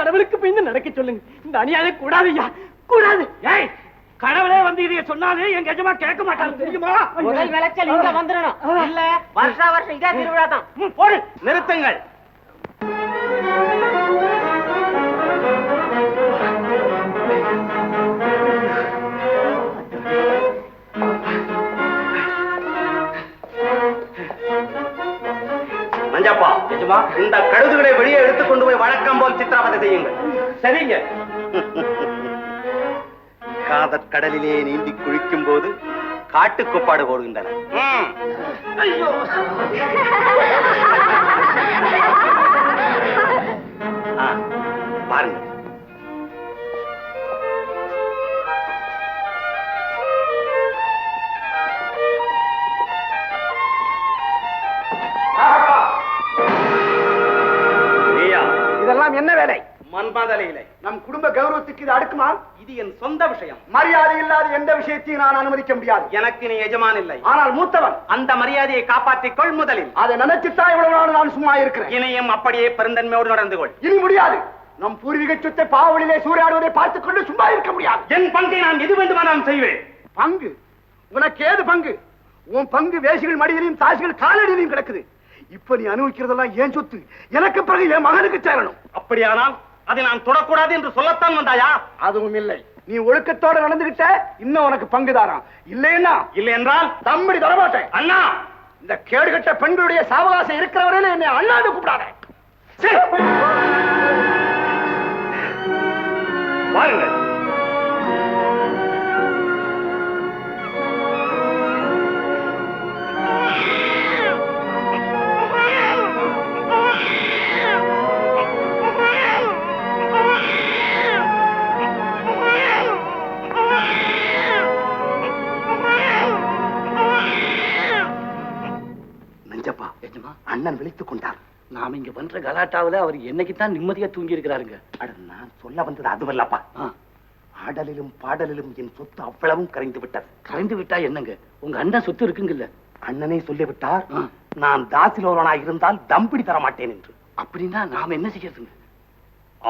கடவுளுக்கு பயந்து நடக்க சொல்லுங்க. இந்த அநியாயம் கூடாதுயா, கூடாது. ஏய், கடவுளே வந்து இதைய சொன்னாலே எங்க எஜமா கேட்க மாட்டாங்க தெரியுமா? முதல் விளைச்சல் இங்க வந்துடணும். இல்ல வருஷா வருஷம் இதே திருவிழா தான். போடு. நிறுத்துங்கள். மஞ்சப்பா, இந்த கழுதுகளை வெளியே எடுத்துக் கொண்டு போய் வழக்கம் போல் சித்திரவதை செய்யுங்கள். சரிங்க. காதற்கடலிலே நீந்தி குளிக்கும் போது காட்டுக்கொப்பாடு போடுகின்றன. பாருங்க. இதெல்லாம் என்ன வேலை? மன்மதலையிலே நம் குடும்ப கௌரவத்துக்கு இது அடுக்குமா? இது என் சொந்த விஷயம். மரியாதை இல்லாத எந்த விஷயத்தையும் நான் அனுமதிக்க முடியாது. எனக்கு நீ எஜமான் இல்லை, ஆனால் மூத்தவன். அந்த மரியாதையை காப்பாற்றிக் கொள் முதலில். அதை நினைச்சுத்தான் இவ்வளவு நாள் நான் சும்மா இருக்கிறேன். இனியும் அப்படியே பெருந்தன்மையோடு நடந்து கொள். இனி முடியாது. நம் பூர்வீக சொத்தை பாவலிலே சூறையாடுவதை பார்த்துக் கொண்டு சும்மா இருக்க முடியாது. என் பங்கை நான் எது வேண்டுமானாலும் செய்வேன். பங்கு? உனக்கு ஏது பங்கு? உன் பங்கு வேசிகள் மடியிலையும் தாசிகள் காலடியிலையும் கிடக்குது. இப்ப நீ அனுபவிக்கிறதெல்லாம் ஏன் சொத்து? எனக்கு பிறகு என் மகனுக்கு சேரணும். அப்படியானால் அதை நான் தொடக்கூடாது என்று சொல்லத்தான் வந்தாயா? அதுவும் இல்லை. நீ ஒழுக்கத்தோட நடந்துகிட்ட இன்னும் உனக்கு பங்குதாராம். இல்லைன்னா இல்லை என்றால் தம்படி தரமாட்டேன். அண்ணா, இந்த கேடுகட்ட பெண்களுடைய சாவகாசம் இருக்கிறவரையில என்னை அண்ணாந்து கூப்பிடாத. வாருங்கள். அண்ணன் விழித்துக் கொண்டார். நாம இங்க பண்ற கலாட்டாவில அவர் என்னைக்குத்தான் நிம்மதியா தூங்கி இருக்கிறாருங்க. நான் சொல்ல வந்தது அதுவல்லப்பா. ஆடலிலும் பாடலிலும் என் சொத்து அவ்வளவும் கரைந்து விட்டது. கரைந்து விட்டா என்னங்க, உங்க அண்ணன் சொத்து இருக்குங்கல்ல. அண்ணனே சொல்லிவிட்டார், நான் தாசிலோரனாய் இருந்தால் தம்பிடி தர மாட்டேன் என்று. அப்படின்னா நாம என்ன செய்யறதுங்க?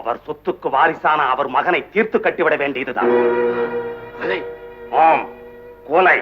அவர் சொத்துக்கு வாரிசான அவர் மகனை தீர்த்து கட்டிவிட வேண்டியதுதான். கொலை? ஆம், கொலை.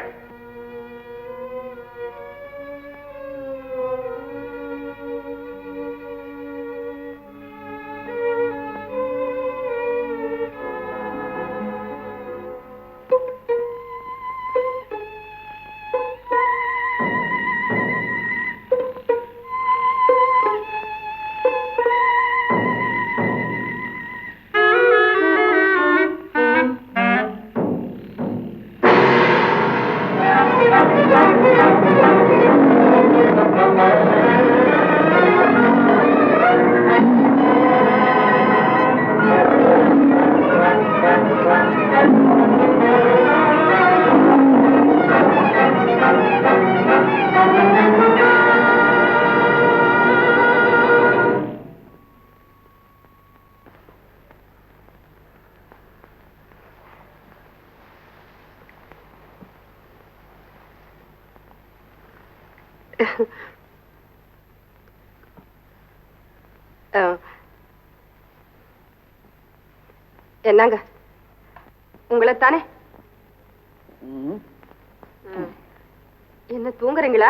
என்னங்க, உங்களைத்தானே? என்ன தூங்குறீங்களா?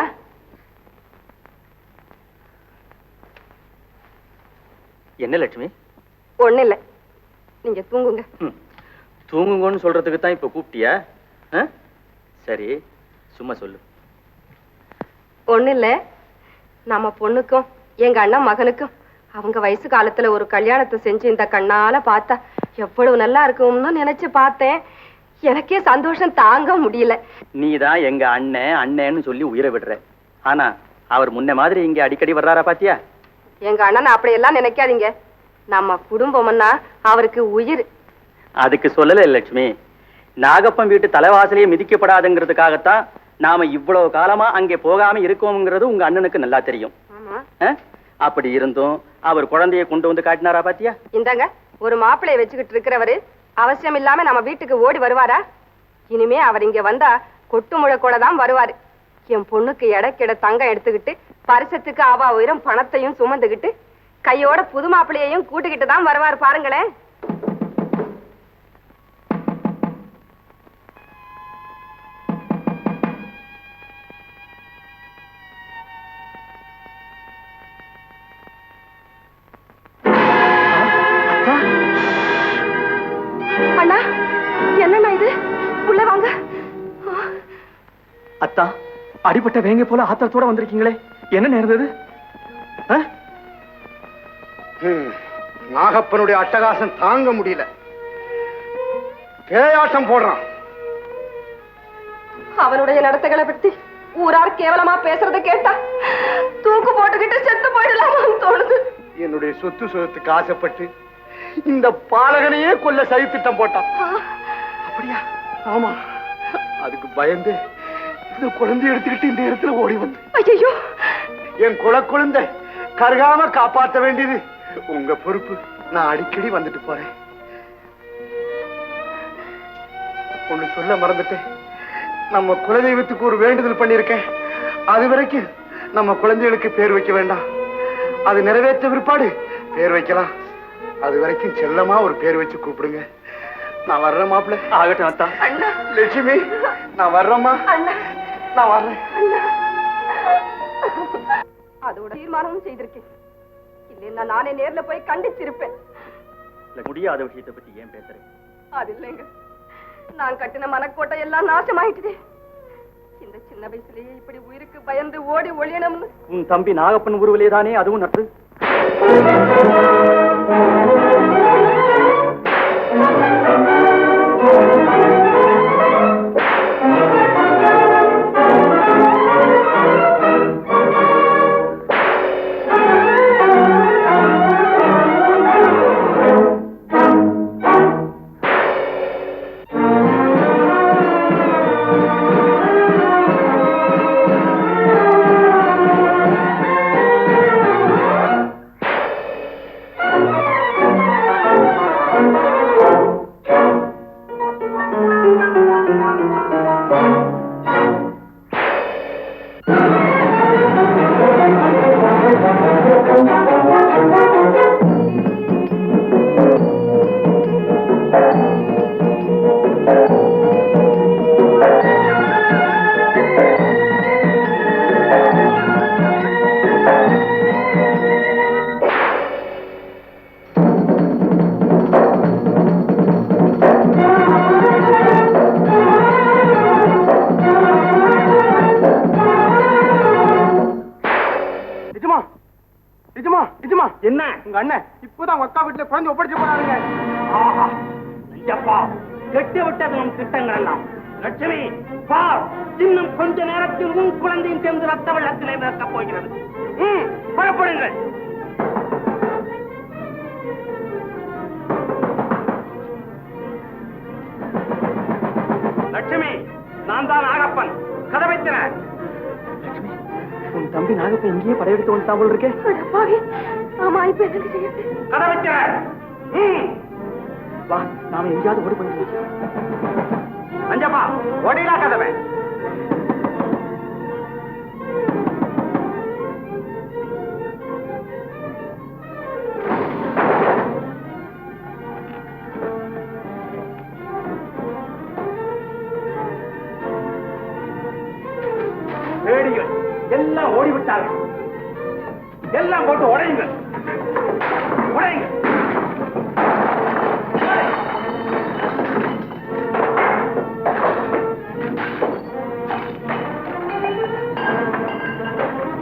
என்ன லட்சுமி? ஒண்ணு இல்ல, நீங்க தூங்குங்க. தூங்குங்கன்னு சொல்றதுக்கு தான் இப்ப கூப்பிட்டியா? சரி, சும்மா சொல்லு. ஒண்ணு இல்ல, நம்ம பொண்ணுக்கும் எங்க அண்ணா மகனுக்கும் அவங்க வயசு காலத்துல ஒரு கல்யாணத்தை செஞ்சு இந்த கண்ணால பார்த்தா எவ்வளவு நல்லா இருக்கும்னு நினைச்சு பார்த்தேன். எனக்கே சந்தோஷம் தாங்க முடியல. நீதான் எங்க அண்ணன் அண்ணன்னு சொல்லி உயிரை விடுற. ஆனா அவர் முன்ன மாதிரி இங்க அடிக்கடி வர்றாரா பாத்தியா? எங்க அண்ணன் அப்படியெல்லாம் நினைக்காதீங்க. நம்ம குடும்பம்னா அவருக்கு உயிர். அதுக்கு சொல்லல லட்சுமி, நாகப்பன் வீட்டு தலைவாசலையே மிதிக்கப்படாதுங்கிறதுக்காகத்தான் நாம இவ்வளவு காலமா அங்கே போகாம இருக்கோம்ங்கிறது உங்க அண்ணனுக்கு நல்லா தெரியும். அப்படி இருந்தும் அவர் குழந்தைய கொண்டு வந்து காட்டினாரா பாத்தியா? இந்தாங்க, ஒரு மாப்பிளைய வச்சுக்கிட்டு இருக்கிறவரு அவசியம் இல்லாம நம்ம வீட்டுக்கு ஓடி வருவாரா? இனிமே அவர் இங்க வந்தா கொட்டு முழக்கோட தான் வருவாரு. என் பொண்ணுக்கு எடைக்கிட தங்கம் எடுத்துக்கிட்டு பரிசத்துக்கு அவ உயிரம் பணத்தையும் சுமந்துகிட்டு கையோட புது மாப்பிள்ளையையும் கூட்டுக்கிட்டு தான் வருவாரு பாருங்களேன். அண்ணா, என்னண்ணா இது? உள்ள வாங்க. அத்தா, அடிபட்ட வேங்க போல ஆத்திரத்தோட வந்திருக்கீங்களே, என்ன நேர்ந்தது? நாகப்பனுடைய அட்டகாசம் தாங்க முடியல, பேயாட்டம் போடுறான். அவனுடைய நடத்தைகளை பத்தி ஊரார் கேவலமா பேசுறத கேட்டா தூக்கு போட்டுக்கிட்டு செத்து போயிடலாமான்னு தோணுது. என்னுடைய சொத்து சொத்துக்கு ஆசைப்பட்டு இந்த பாலகனையே கொல்ல சதி திட்டம் போட்டான். அப்படியா? ஆமா. அதுக்கு பயந்து இந்த குழந்தை எடுத்துக்கிட்டு இந்த இடத்துல ஓடி வந்து, ஐயோ, என் குழந்தை கருகாம காப்பாற்ற வேண்டியது உங்க பொறுப்பு. நான் அடிக்கடி வந்துட்டு போறேன். ஒண்ணு சொல்ல மறந்துட்டேன், நம்ம குலதெய்வத்துக்கு ஒரு வேண்டுதல் பண்ணிருக்கேன். அது வரைக்கும் நம்ம குழந்தைகளுக்கு பேர் வைக்க வேண்டாம், அது நிறைவேற்ற பிற்பாடு பேர் வைக்கலாம். அது வரைக்கும் செல்லமா ஒரு பேர் வச்சு கூப்பிடுங்க. நான் வர்றேன் மாப்பிள்ள. ஆகட்டும் அத்தா. லட்சுமி, நான் வர்றேம்மா. நான் வர்றேன். அதோட தீர்மானமும் செய்திருக்கேன். இல்லைன்னா நானே நேர்ல போய் கண்டிச்சிருப்பேன். முடியாத விஷயத்தை பத்தி ஏன் பேசுறேன்? அது இல்லைங்க, நான் கட்டின மனக்கோட்டை எல்லாம் நாசமாயிட்டுதே. இந்த சின்ன வயசுலயே இப்படி உயிருக்கு பயந்து ஓடி ஒளியணும்னு உன் தம்பி நாகப்பன் உருவிலே தானே அதுவும் நட்டு. என்ன உங்க அண்ணன் இப்பதான் அக்கா வீட்டுல குழந்தை ஒப்படைச்சு போறாருங்க. கெட்டு விட்டது நம் திட்டங்கள் எல்லாம். லட்சுமி, பார், இன்னும் கொஞ்ச நேரத்தில் உன் குழந்தையும் சேர்ந்து ரத்த வெள்ளத்திலே மிதக்கப் போகிறது. புறப்படுங்கள். லட்சுமி, நான் தான் நாகப்பன். கதவை திற. உன் தம்பி நாகப்பன் இங்கேயே படையெடுத்து வந்துட்டான் போல் இருக்கே. ஆமா, இப்ப என்ன செய்யுது? கதவை திற. வா, நாம எங்கேயாவது ஓடி போயிடலாம். அஞ்சப்பா, ஓடிடா கதவை. ரேடியோ எல்லாம் ஓடிவிட்டார்கள். எல்லாம் போட்டு உடையுங்கள், உடையுங்கள்.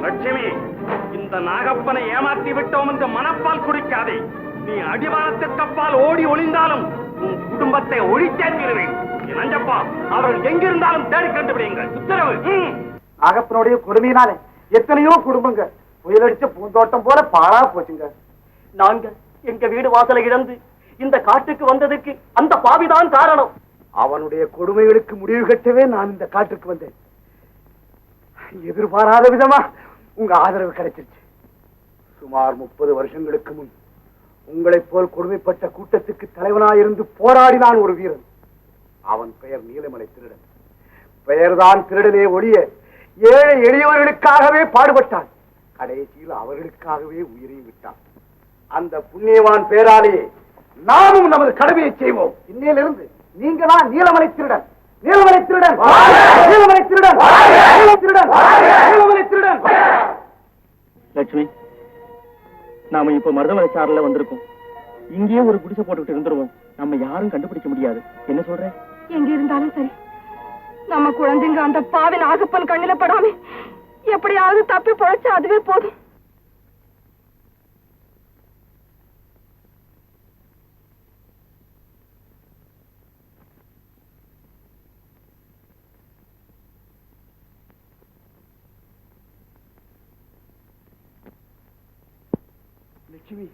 லட்சுமி, இந்த நாகப்பனை ஏமாற்றி விட்டோம் என்று மனப்பால் குடிக்காதே. நீ அடிவாரத்திற்கப்பால் ஓடி ஒளிந்தாலும் உன் குடும்பத்தை ஒழித்தே தீருவேன். நஞ்சப்பா, அவர்கள் எங்கிருந்தாலும் தேடி கண்டுபிடிங்கள். உத்தரவு. நாகப்பனுடைய கொடுமையினாலே எத்தனையோ குடும்பங்க புயலடிச்ச பூந்தோட்டம் போல பாழா போச்சுங்க. நாங்க எங்க வீடு வாசலை இழந்து இந்த காட்டுக்கு வந்ததுக்கு அந்த பாவிதான் காரணம். அவனுடைய கொடுமைகளுக்கு முடிவு கட்டவே நான் இந்த காட்டுக்கு வந்தேன். எதிர்பாராத விதமா உங்க ஆதரவு கிடைச்சிருச்சு. சுமார் 30 வருஷங்களுக்கு முன் உங்களைப் போல் கொடுமைப்பட்ட கூட்டத்துக்கு தலைவனாயிருந்து போராடினான் ஒரு வீரன். அவன் பெயர் நீலமலை திருடன். பெயர்தான் திருடனே ஒழிய ஏழை எளியவர்களுக்காகவே பாடுபட்டான். கடைசியில் அவர்களுக்காகவே உயிரையும் விட்டான். அந்த புண்ணியவான் பேராலே நாமும் நமது கடமையை செய்வோம். இன்னையிலிருந்து நீங்க தான் நீலமலை திருடன், நீலமலை திருடன், நீலமலை திருடன், நீலமலை திருடன், நீலமலை திருடன். லட்சுமி, நாம இப்ப மருதமலை சாரல வந்திருக்கோம். இங்கேயே ஒரு குடிசை போட்டுக்கிட்டு இருந்துருவோம். நம்ம யாரும் கண்டுபிடிக்க முடியாது. என்ன சொல்ற? எங்க இருந்தாலும் சரி, நம்ம குழந்தைங்க அந்த பாவின் ஆகப்பன் கண்ணில படாம எப்படியாவது தப்பி பொழைச்சா அதுவே போதும். லட்சுமி,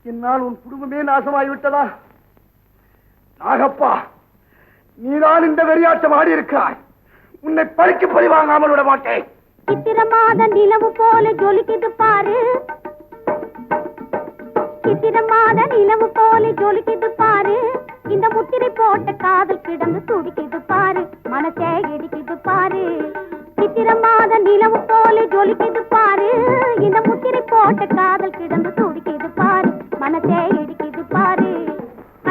என்னால் உன் குடும்பமே நாசமாகிவிட்டதா? நாகப்பா, நீதான் இந்த வெறியாட்டம் ஆடி இருக்காய். உன்னை பழிக்கு பழி வாங்காமல் விட மாட்டேன். சித்திரமாத நிலவு போல ஜொலிக்குது பாரு, சித்திரமாத நிலவு போல ஜொலிக்குது பாரு. இந்த முத்திரை போட்ட காதல் கிடந்து துடிக்குது பாரு, மனசே இடிக்குது பாரு. சித்திரமாத நிலவு போல ஜொலிக்குது பாரு, இந்த முத்திரை போட்ட காதல் கிடந்து துடிக்குது பாரு, மனசே இடிக்குது பாரு.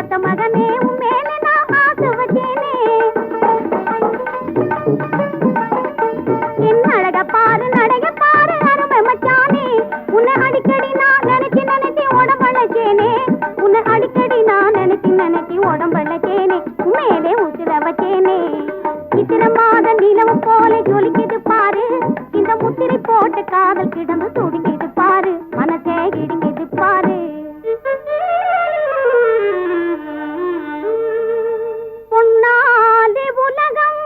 அத்த மகனே உன் மேல நான் ஆசை வச்சேனே, என் அழக பாரு நடைய பாரு அருமை மச்சானே. உன்னை அடிக்கடி நான் நினைச்சு நினைச்சு உடம்பழச்சேனே, உன்னை அடிக்கடி நான் நினைச்சு நினைச்சு உடம்பழச்சேனே, உண்மையிலே உசிர வச்சேனே. சித்திரமாத நிலவு போல ஜொலிக்குது பாரு, இந்த முத்திரை போட்ட காதல் கிடந்து துடிக்குது பாரு, மனசே இடிக்குது பாரு. பொன்னாலே உலகம்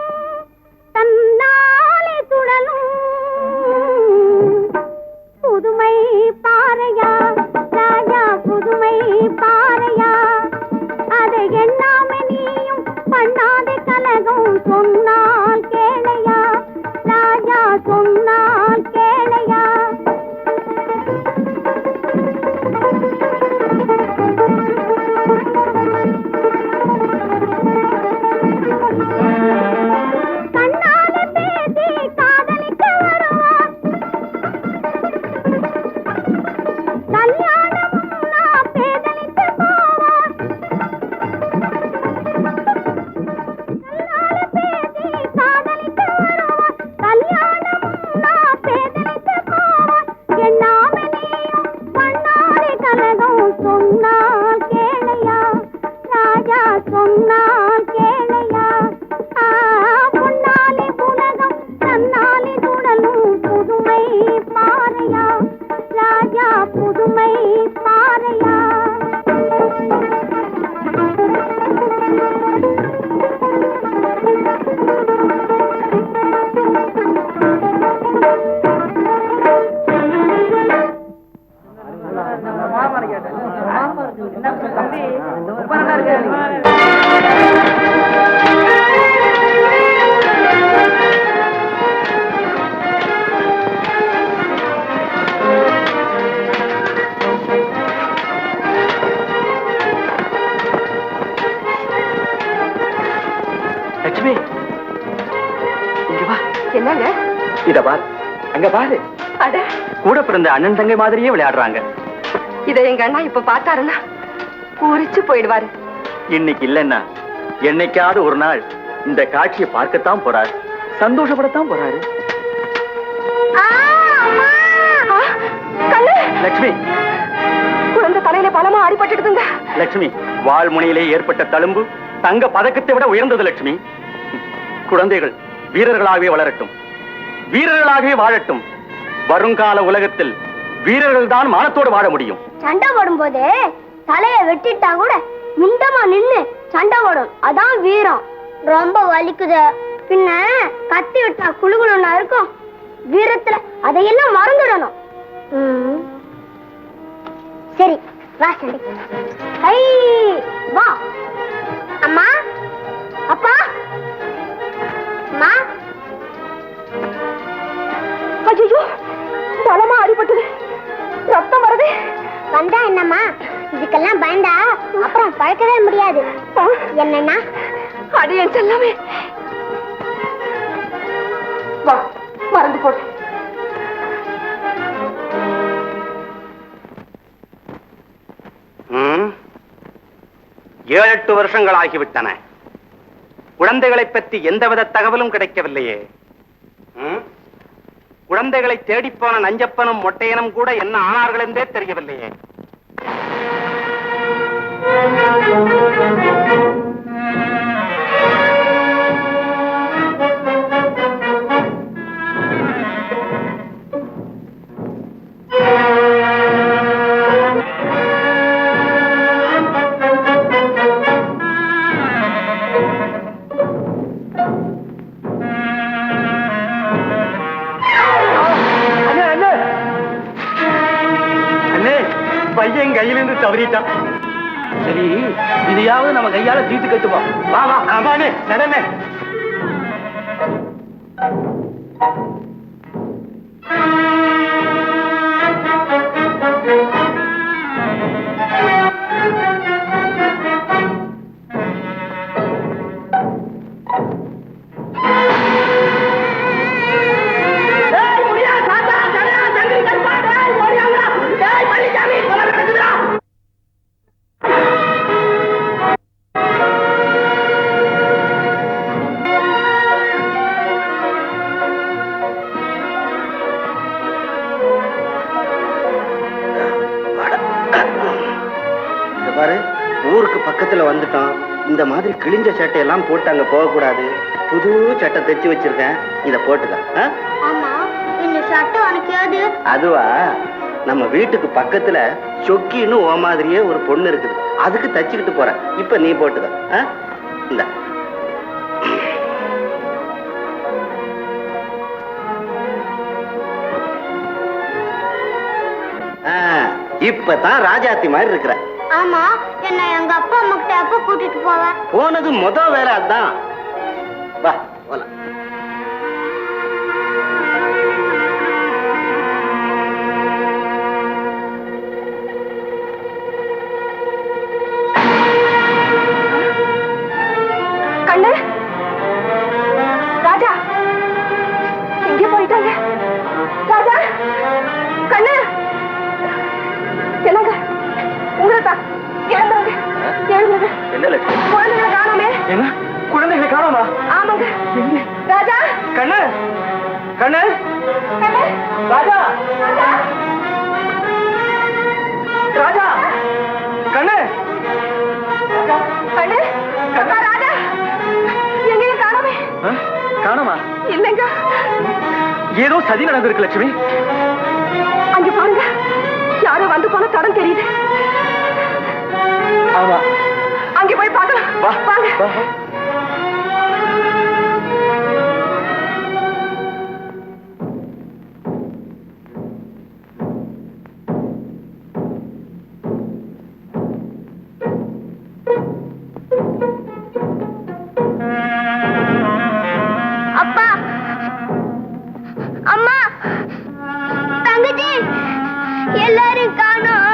தன்னாலே சுழலும், புதுமை பாறையா ராஜா, புதுமை பாறையா. அதை எண்ணாம நீயும் பண்ணாதே கலகம், சொன்னால் கேளையா ராஜா, சொன்னால் கேளையா. கண்ணால பேசி காதலிக்க வருவான், கல்யாணமும் நான் பேதலித்து போவான். கண்ணால பேசி காதலிக்க வருவான், கல்யாணமும் நான் பேதலித்து போவான். எண்ணாம நீயும் பண்ணாதே கலகம், சொன்னால் கேளையா ராஜா, சொன்னால் கேளையா. பொன்னாலே உலகம் தன்னாலே சுழலும், புதுமை பாறையா ராஜா, புதுமை பாறையா. லட்சுமி, இங்க வா. என்னங்க? இத பாரு, அங்க பாரு. அட, கூட பிறந்த அண்ணன் தங்கை மாதிரியே விளையாடுறாங்க. இதை எங்க அண்ணா இப்ப பார்த்தாருன்னா பூரிச்சு போயிடுவாரு. இன்னைக்கு இல்லைன்னா என்னைக்காவது ஒரு நாள் இந்த காட்சியை பார்க்கத்தான் போறாரு, சந்தோஷப்படத்தான் போறாரு. லட்சுமி, குழந்தை தலையில பலமா அடிபட்டுடுதுங்க. லட்சுமி, வாழ்முனையிலே ஏற்பட்ட தழும்பு தங்க பதக்கத்தை விட உயர்ந்தது. லட்சுமி, குழந்தைகள் வீரர்களாகவே வளரட்டும், வீரர்களாகவே வாழட்டும். வருங்கால உலகத்தில் வீரர்கள் தான் மானத்தோடு வாழ முடியும். சண்டை போடும்போது தலைய வெட்டிட்டா கூட மிண்டமா நின்னு சண்டை போடும், அதான் வீரம். ரொம்ப வலிக்குது, பின்ன கத்தி விட்டா குழுகுழுன்னா இருக்கும். வீரத்துல அதையெல்லாம் மறந்துடணும். சரி வா சண்டை. ஹை வா. அம்மா, அப்பா, அம்மா. ஐயோ, பலமா அடிபட்டது, ரத்தம் வருது. வந்தா என்னம்மா, இதுக்கெல்லாம் பயந்தா அப்புறம் பழக்கவே முடியாது. என்னன்னா அடியன் செல்லமே, வா மறந்து போடு. 7-8 வருஷங்கள் ஆகிவிட்டன. குழந்தைகளை பற்றி எந்தவித தகவலும் கிடைக்கவில்லையே. குழந்தைகளை தேடிப்போன நஞ்சப்பனும் மொட்டையனும் கூட என்ன ஆனார்கள் என்றே தெரியவில்லையே. பையன் கையிலிருந்து தவறிட்டான். சரி, இதையாவது நம்ம கையால தீட்டு கட்டுவோம். வா வா. ஆமாண்ணே, நடனே. பாரு, ஊருக்கு பக்கத்துல வந்துட்டோம். இந்த மாதிரி கிழிஞ்ச சட்டையெல்லாம் போட்டு அங்க போக கூடாது. புது சட்டை தைச்சு வச்சிருக்கேன், இத போட்டுக்க. ஆமா, இந்த சட்டை உனக்கு ஏது? அதுவா, நம்ம வீட்டுக்கு பக்கத்துல சொக்கின்னு ஓ மாதிரியே ஒரு பொண்ணு இருக்குது, அதுக்கு தச்சுக்கிட்டு போறேன். இப்ப நீ போட்டுக்க. இந்த இப்பதான் ராஜாத்தி மாதிரி இருக்கிற. ஆமா, என்ன எங்க அப்பா அம்மா கிட்ட எப்ப கூட்டிட்டு போவ? போனது முத வேலை அதான். வா போலாம். கண்ணு, ராஜா எங்கே போயிட்டாங்க? ராஜா, கண்ணு, என்னங்க உங்களை தான் எழுந்தாங்க. எழுந்துங்க. என்ன லட்சுமி? குழந்தைகளை காணோமே. என்ன குழந்தைகளை காணோமா? ஆமாங்க. ராஜா, கண்ணு, கண்ணு, கண்ணு, ராஜா, ராஜா, ராஜா, கண்ணு, கண்ணு, அக்கா, ராஜா எங்கேயும் காணோமே. காணோமா? இல்லைங்க. ஏதோ சதி நடந்திருக்கு லட்சுமி. அங்க பாருங்க, யாரோ வந்து போன தடம் தெரியுது. ஆமா, அங்க போய் பார்க்கலாம். வா வாங்க. வா. அப்பா, அம்மா, தங்கச்சி எல்லாரும் காணோம்.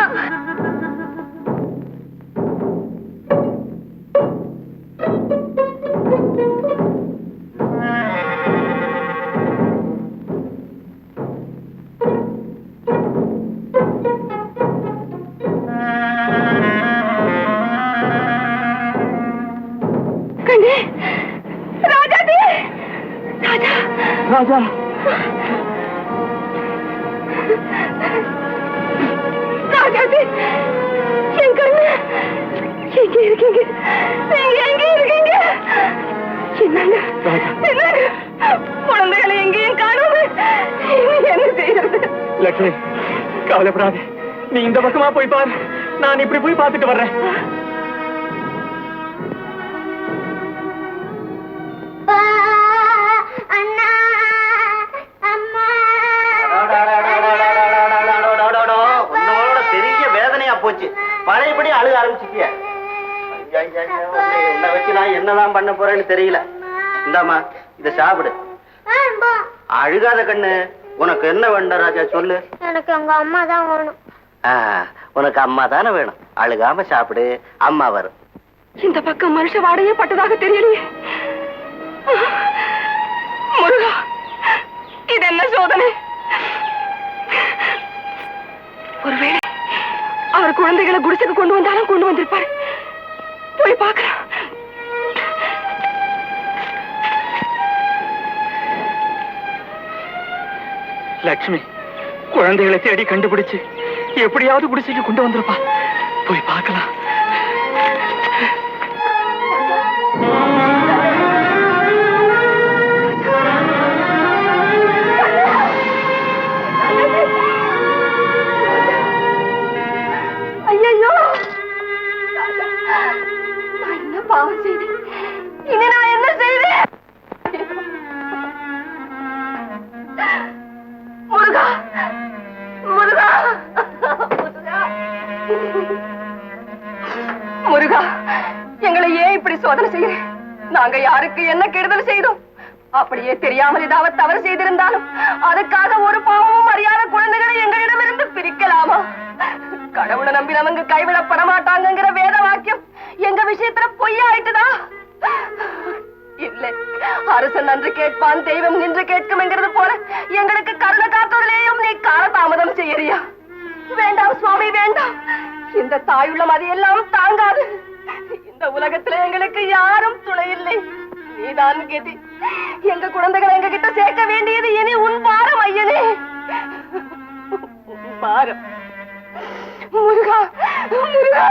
கண்ணே, ராஜாதி, ராஜா, ராஜா, ராஜாதி, என் கண்ணு எங்க இருக்கீங்க? நீங்க எங்க இருக்கீங்க? என்னங்க என்னங்க, குழந்தைகளை எங்கேயும் காணோம். என்ன செய்யறது? லட்சுமி கவலைப்படாத, நீ இந்த பக்கமா போய் பாரு, நான் இப்படி போய் பார்த்துட்டு வர்றேன். அண்ணா, அம்மா, உன்னோட பெரிய வேதனையா போச்சு. பழையபடி அழுக ஆரம்பிச்சிட்டிய. உன்னை வச்சு நான் என்னதான் பண்ண போறேன்னு தெரியல. இந்தாமா, இத சாப்பிடு. அழுகாத கண்ணு. உனக்கு என்ன வேண்டாம் ராஜா, சொல்லு. எனக்கு எங்க அம்மா தான் வேணும். உனக்கு அம்மா தானே வேணும். அழுகாம சாப்பிடு, அம்மா வரும். இந்த பக்கம் மனுஷ வாடையே பட்டதாக தெரியலையே. முருகா, இது என்ன சோதனை? ஒருவேளை அவர் குழந்தைகளை குடிசைக்கு கொண்டு வந்தாலும் கொண்டு வந்திருப்பாரு. போய் பார்க்கலாம். லட்சுமி குழந்தைகளை தேடி கண்டுபிடிச்சு எப்படியாவது குடிசைக்கு கொண்டு வந்திருப்பா. போய் பார்க்கலாம். ஐயோ, நான் என்ன பாவம் செய்தேன்? இனி நான் என்ன செய்வேன்? முருகா, முருகா, முருகா, முருகா, எங்களை ஏன் இப்படி சோதனை செய்யறேன்? நாங்க யாருக்கு என்ன கெடுதல் செய்தோம்? அப்படியே தெரியாமல் ஏதாவது தவறு செய்திருந்தாலும் அதுக்காக ஒரு பாவமும் அறியாத குழந்தைகளை எங்களிடமிருந்து பிரிக்கலாமா? கடவுளை நம்பினவங்க கைவிடப்பட மாட்டாங்கிற வேத வாக்கியம் எங்க விஷயத்துல பொய்யாயிட்டுதா? இல்லை, அரசன் நன்று கேட்பான், தெய்வம் நின்று கேட்கும்ங்கிறது போல எங்களுக்கு கருணை காட்டுவதிலேயும் நீ காலதாமதம் செய்யறியா? வேண்டாம் சுவாமி, வேண்டாம். இந்த தாயுள்ளம் அதையெல்லாம் தாங்காது. இந்த உலகத்துல எங்களுக்கு யாரும் துணை இல்லை. நீதான் கதி. எங்க குழந்தைகளை எங்க கிட்ட சேர்க்க வேண்டியது இனி உன் பாரம் ஐயனே, உன் பாரம். முருகா, முருகா.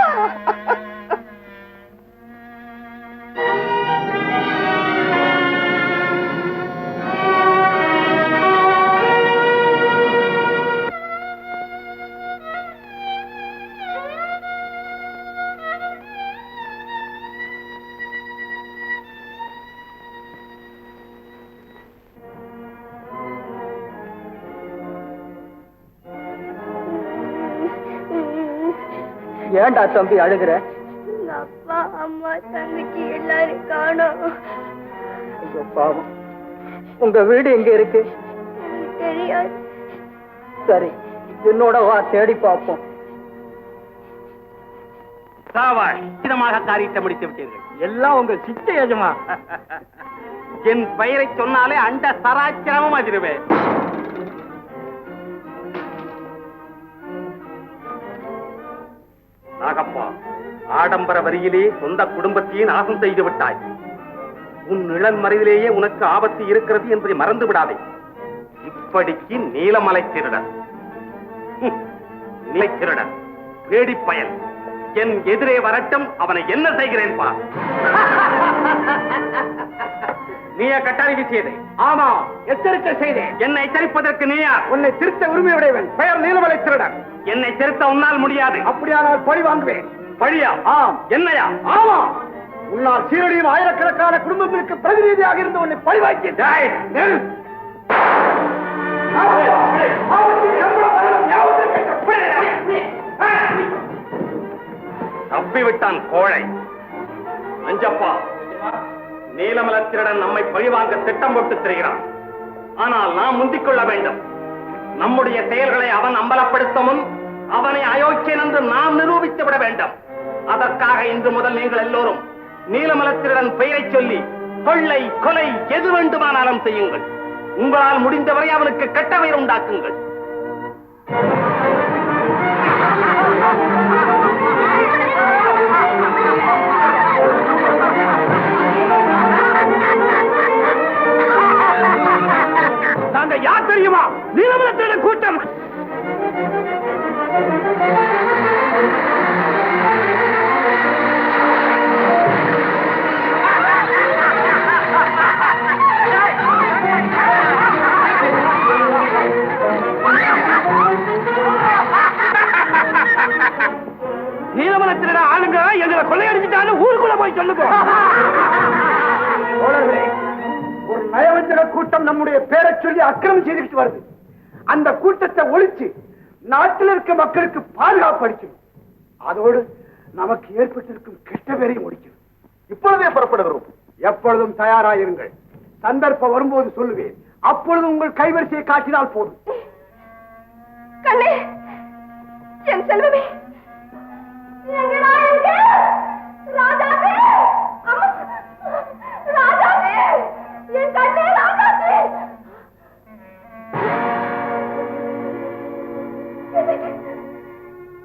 ஏண்டா தம்பி அழுகிற? அப்பா அம்மா தங்கச்சி எல்லாரும் காணோம். ஐயோ பாவம். உங்க வீடு எங்க இருக்கு? தெரியாது. சரி, என்னோட வா, தேடி பார்ப்போம். இதமாக காரியத்தை முடித்து விட்டீர்கள். எல்லாம் உங்க சித்த ஏஜமா. என் பெயரை சொன்னாலே அண்ட சராச்சரமும் அதிருவேன். நாகப்பா, ஆடம்பர வரியிலே சொந்த குடும்பத்தையே நாசம் செய்து விட்டாய். உன் நிழல் மறைவிலேயே உனக்கு ஆபத்து இருக்கிறது என்பதை மறந்து விடாதே. இப்படிக்கு நீலமலை திருடன், நிலை திருடன், பேடி பயல் என் எதிரே வரட்டும், அவனை என்ன செய்கிறேன் பா. நீய கட்டாரி வீசியது? ஆமா, எச்சரிக்கை செய்தேன். என்னை எச்சரிப்பதற்கு நீ யார்? உன்னை திருத்த உரிமையுடையவன், பெயர் நீலமலை திருடன். என்னை திருத்த உன்னால் முடியாது. அப்படியானால் பழி வாங்குவேன். பழியா? ஆம். என்னையா? ஆமா. உன்னால் சீரடியும் ஆயிரக்கணக்கான குடும்பங்களுக்கு பிரதிநிதியாக இருந்து உன்னை பழி வாங்கிய தப்பிவிட்டான் கோழை. அஞ்சப்பா, நீலமலத்திரடன் நம்மை பழிவாங்க திட்டம் போட்டு திரிகிறான். ஆனால் நாம் முந்திக் கொள்ள வேண்டும். நம்முடைய செயல்களை அவன் அம்பலப்படுத்த முன் அவனை அயோக்கியன் என்று நாம் நிரூபித்து விட வேண்டும். அதற்காக இன்று முதல் நீங்கள் எல்லோரும் நீலமலத்திரடன் பெயரை சொல்லி கொள்ளை, கொலை எது வேண்டுமானாலும் செய்யுங்கள். உங்களால் முடிந்தவரை அவனுக்கு கெட்ட பெயர் உண்டாக்குங்கள். நாங்க யார் தெரியுமா? நீலமலத்திரடன் கூட்டம். நீலமலத்திரட ஆளுங்க எங்களை கொள்ளையடிச்சுட்டான்னு ஊருக்குள்ள போய் சொல்லுங்க. ஒரு நயவஞ்சக கூட்டம் நம்முடைய பேரை சொல்லி அக்கிரமம் செய்துட்டு வருது. அந்த கூட்டத்தை ஒழிச்சு நாட்டில் இருக்க மக்களுக்கு பாதுகாப்பு அளிக்கணும். அதோடு நமக்கு ஏற்பட்டிருக்கும் கெட்ட பேரையும் ஒழிக்கணும். இப்பொழுதே புறப்படுகிறோம். எப்பொழுதும் தயாராயிருங்கள். சந்தர்ப்பம் வரும்போது சொல்லுவேன். அப்பொழுது உங்கள் கைவரிசையை காட்டினால் போதும். கண்ணே, என் செல்வமே, எங்கடா இருக்க? ராஜாவே, அம்மா, ராஜாவே, என் கண்ணே, ராஜாவே.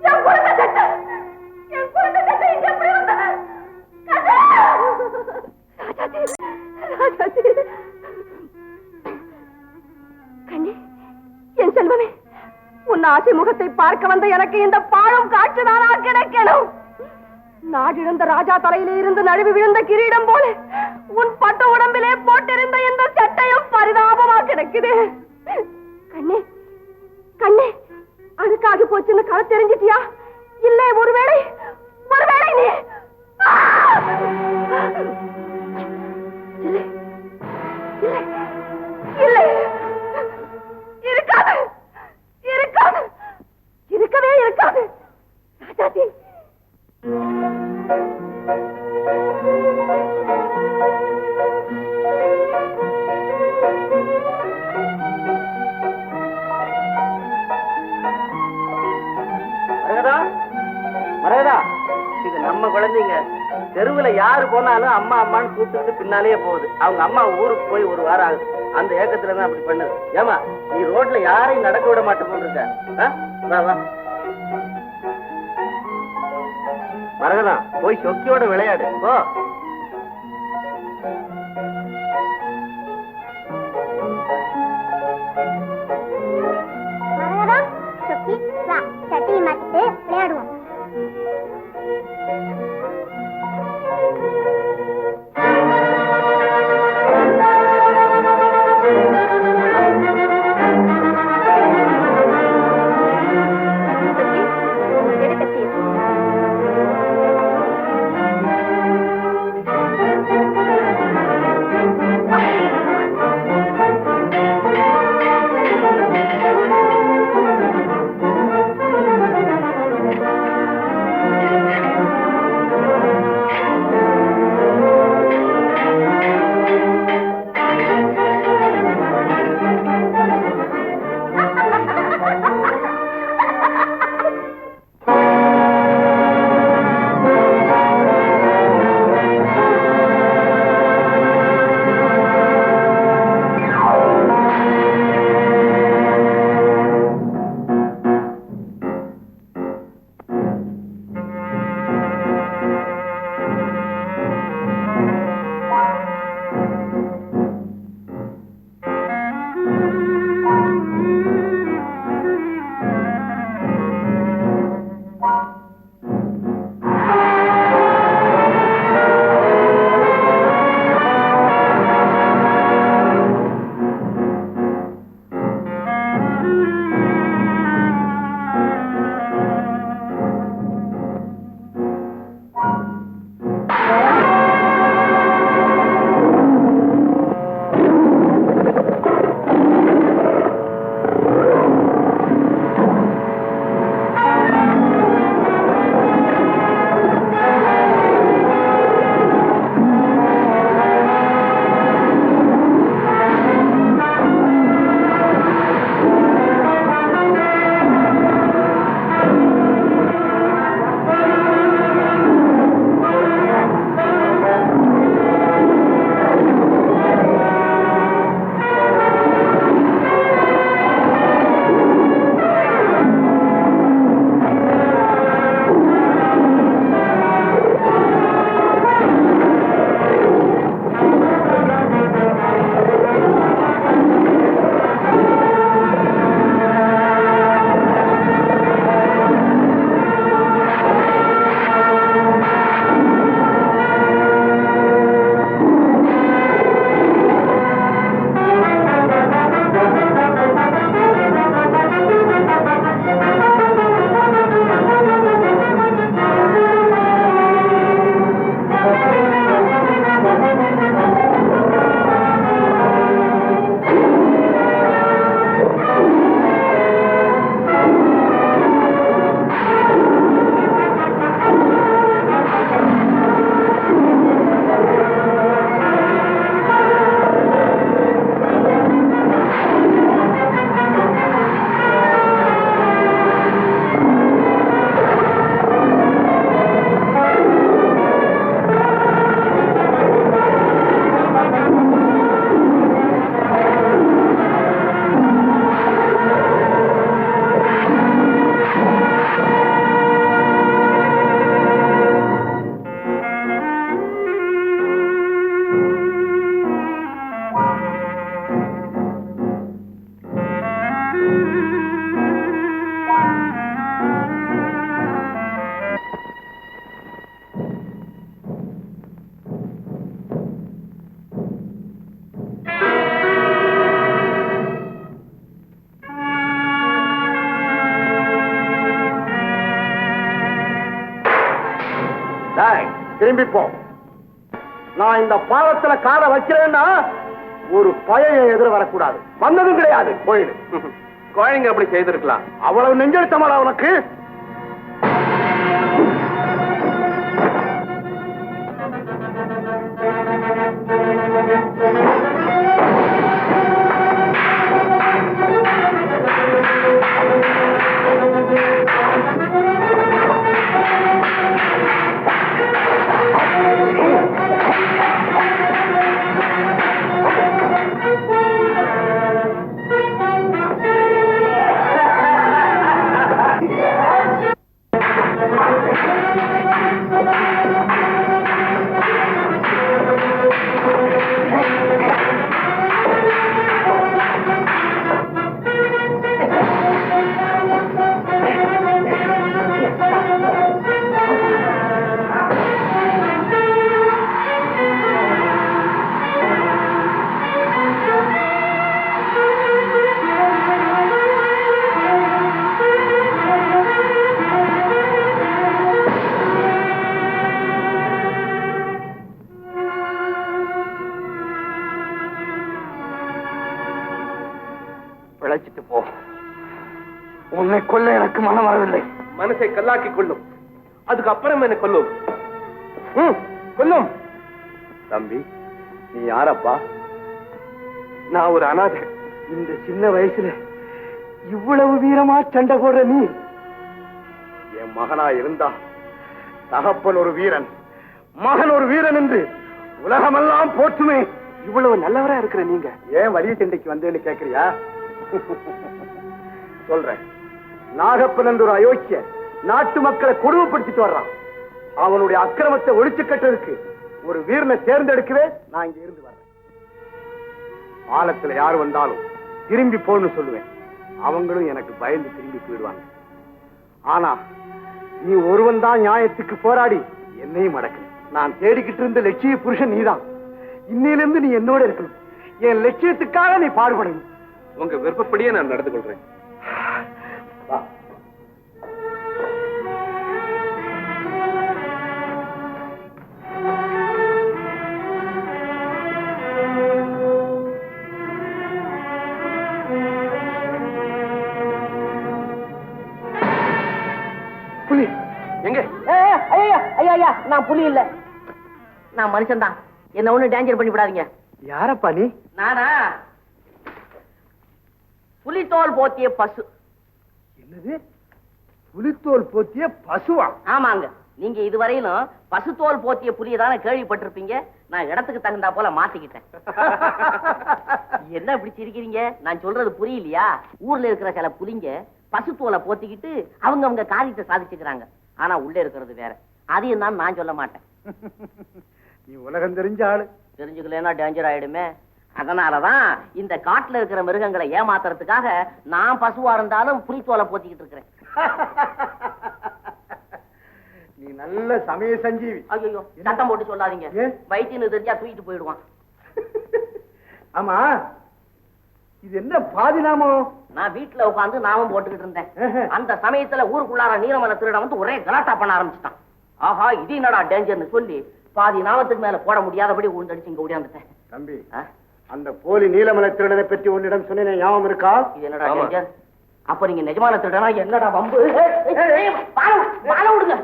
என் குழந்தை இங்க எப்படி வந்த? உன் ஆசை முகத்தை பார்க்க வந்த எனக்கு இந்த பாழும் காட்சிதானா கிடைக்கணும்? நாடிழந்த ராஜா தலையிலே இருந்து நழுவி விழுந்த கிரீடம் போல உன் பட்டு உடம்பிலே போட்டிருந்த இந்த சட்டையும் பரிதாபமா கிடக்குது. கண்ணே கண்ணே, அழுக்காகி போச்சுன்னு களை தெரிஞ்சிட்டியா? இல்லை, ஒருவேளை நீ இல்லை இல்லை இல்லை, இருக்காது இருக்காது, இருக்கவே இருக்காது. ராஜாஜி, மரகதா, மரகதா, இது நம்ம குழந்தைங்க. தெருவுல யாரு போனாலும் அம்மா அம்மான்னு கூப்பிட்டு பின்னாலேயே போகுது. அவங்க அம்மா ஊருக்கு போய் ஒரு வாரம் ஆகுது. அந்த ஏக்கத்துல தான் அப்படி பண்ணுது. ஏமா, நீ ரோட்ல யாரையும் நடக்க விட மாட்டேன்னு இருக்க? வா வா மரகதா, போய் சொக்கியோட விளையாடு போ. சொக்கி வா, சட்டையை மாத்திட்டு விளையாடுவோம். திரும்பி போ. நான் இந்த பாலத்துல காலை வைக்கிறேன்னா ஒரு பழைய எதிர வரக்கூடாது. வந்ததும் கிடையாது. போயிடு. குழந்தைங்க அப்படி செய்திருக்கலாம். அவ்வளவு நெஞ்செழுத்தமாடா உனக்கு? பிழைச்சிட்டு போ. உன்னை கொல்ல எனக்கு மனம் வரவில்லை. மனசை கல்லாக்கி கொள்ளும், அதுக்கப்புறம் என்ன கொல்லும். கொல்லும். தம்பி, நீ யாரப்பா? நான் ஒரு அனாதை. இந்த சின்ன வயசுல இவ்வளவு வீரமா சண்டை போடுற நீ என் மகனா இருந்தா, தகப்பன் ஒரு வீரன், மகன் ஒரு வீரன் என்று உலகமெல்லாம் போற்றுமே. இவ்வளவு நல்லவரா இருக்கிற நீங்க ஏன் வலிய சண்டைக்கு வந்தேன்னு கேக்குறியா? சொல்றேன். நாகப்பன் என்ற ஒரு அயோக்கிய நாட்டு மக்களை கொடுமைப்படுத்திட்டு வர்றான். அவனுடைய அக்கிரமத்தை ஒழிச்சு கட்டுறதுக்கு ஒரு வீரனை தேர்ந்தெடுக்கவே நான் இங்க இருந்து வர்றேன். பாலத்துல யார் வந்தாலும் திரும்பி போன்னு சொல்லுவேன். அவங்களும் எனக்கு பயந்து திரும்பி போயிடுவாங்க. ஆனா நீ ஒருவன் தான் நியாயத்துக்கு போராடி என்னையும் அடக்கு. நான் தேடிக்கிட்டு இருந்த லட்சிய புருஷன் நீதான். இன்னிலிருந்து நீ என்னோட இருக்கணும். என் லட்சியத்துக்காக நீ பாடுபடணும். உங்க விருப்பப்படியே நான் நடந்து கொள்றேன். வா. புலி எங்க? ஐயா ஐயா ஐயா, நான் புலி இல்ல, நான் மனுஷன் தான். என்ன ஒண்ணு டேஞ்சர் பண்ணி விடாதீங்க. யாரப்பா நீ? நானா புலித்தோல் போத்திய பசு. என்னது? புலித்தோல் போத்திய பசுவா? ஆமாங்க. நீங்க இதுவரையிலும் பசுத்தோல் போத்திய புலியை தானே கேள்விப்பட்டிருப்பீங்க. நான் இடத்துக்கு தகுந்தா போல மாத்திக்கிட்டேன். என்ன இப்படி சிரிக்கிறீங்க? நான் சொல்றது புரியலையா? ஊர்ல இருக்கிற சில புலிங்க பசுத்தோலை போத்திக்கிட்டு அவங்க காரியத்தை சாதிச்சுக்கிறாங்க. ஆனா உள்ள இருக்கிறது வேற. அது என்னன்னு நான் சொல்ல மாட்டேன். நீ உலகம் தெரிஞ்ச ஆளு. தெரிஞ்சுக்கலன்னா டேஞ்சர் ஆயிடுமே. அதனாலதான் இந்த காட்டுல இருக்கிற மிருகங்களை ஏமாத்துறதுக்காக நான் பசுவா இருந்தாலும் புலித்தோலை போத்திக்கிட்டு இருக்கிறேன். நீ நல்ல சமய சஞ்சீவி. ஐயோ, சத்தம் போட்டு சொல்லாதீங்க. ஏன்? வயிற்றுன்னு தெரிஞ்சா தூக்கிட்டு போயிடுவான். ஆமா, இது என்ன பாதி நாமம்? நான் வீட்டுல உட்காந்து நாமம் போட்டுக்கிட்டு இருந்தேன். அந்த சமயத்துல ஊருக்குள்ளார நீலமலை திருட வந்து ஒரே கலாட்டா பண்ண ஆரம்பிச்சுட்டான். ஆஹா, இது என்னடா டேஞ்சர்னு சொல்லி பாதி நாமத்துக்கு மேல போட முடியாதபடி உண்டடிச்சு இங்க ஓடியாந்துட்டேன். தம்பி, அந்த போலி நீலமலை திருடனை பற்றி உன்னிடம் சொன்னேன், ஞாபகம் இருக்கா? இது என்னடா டேஞ்சர்? அப்ப நீங்க நிஜமான திருடனா? என்னடா வம்பு? வாழ விடுங்க.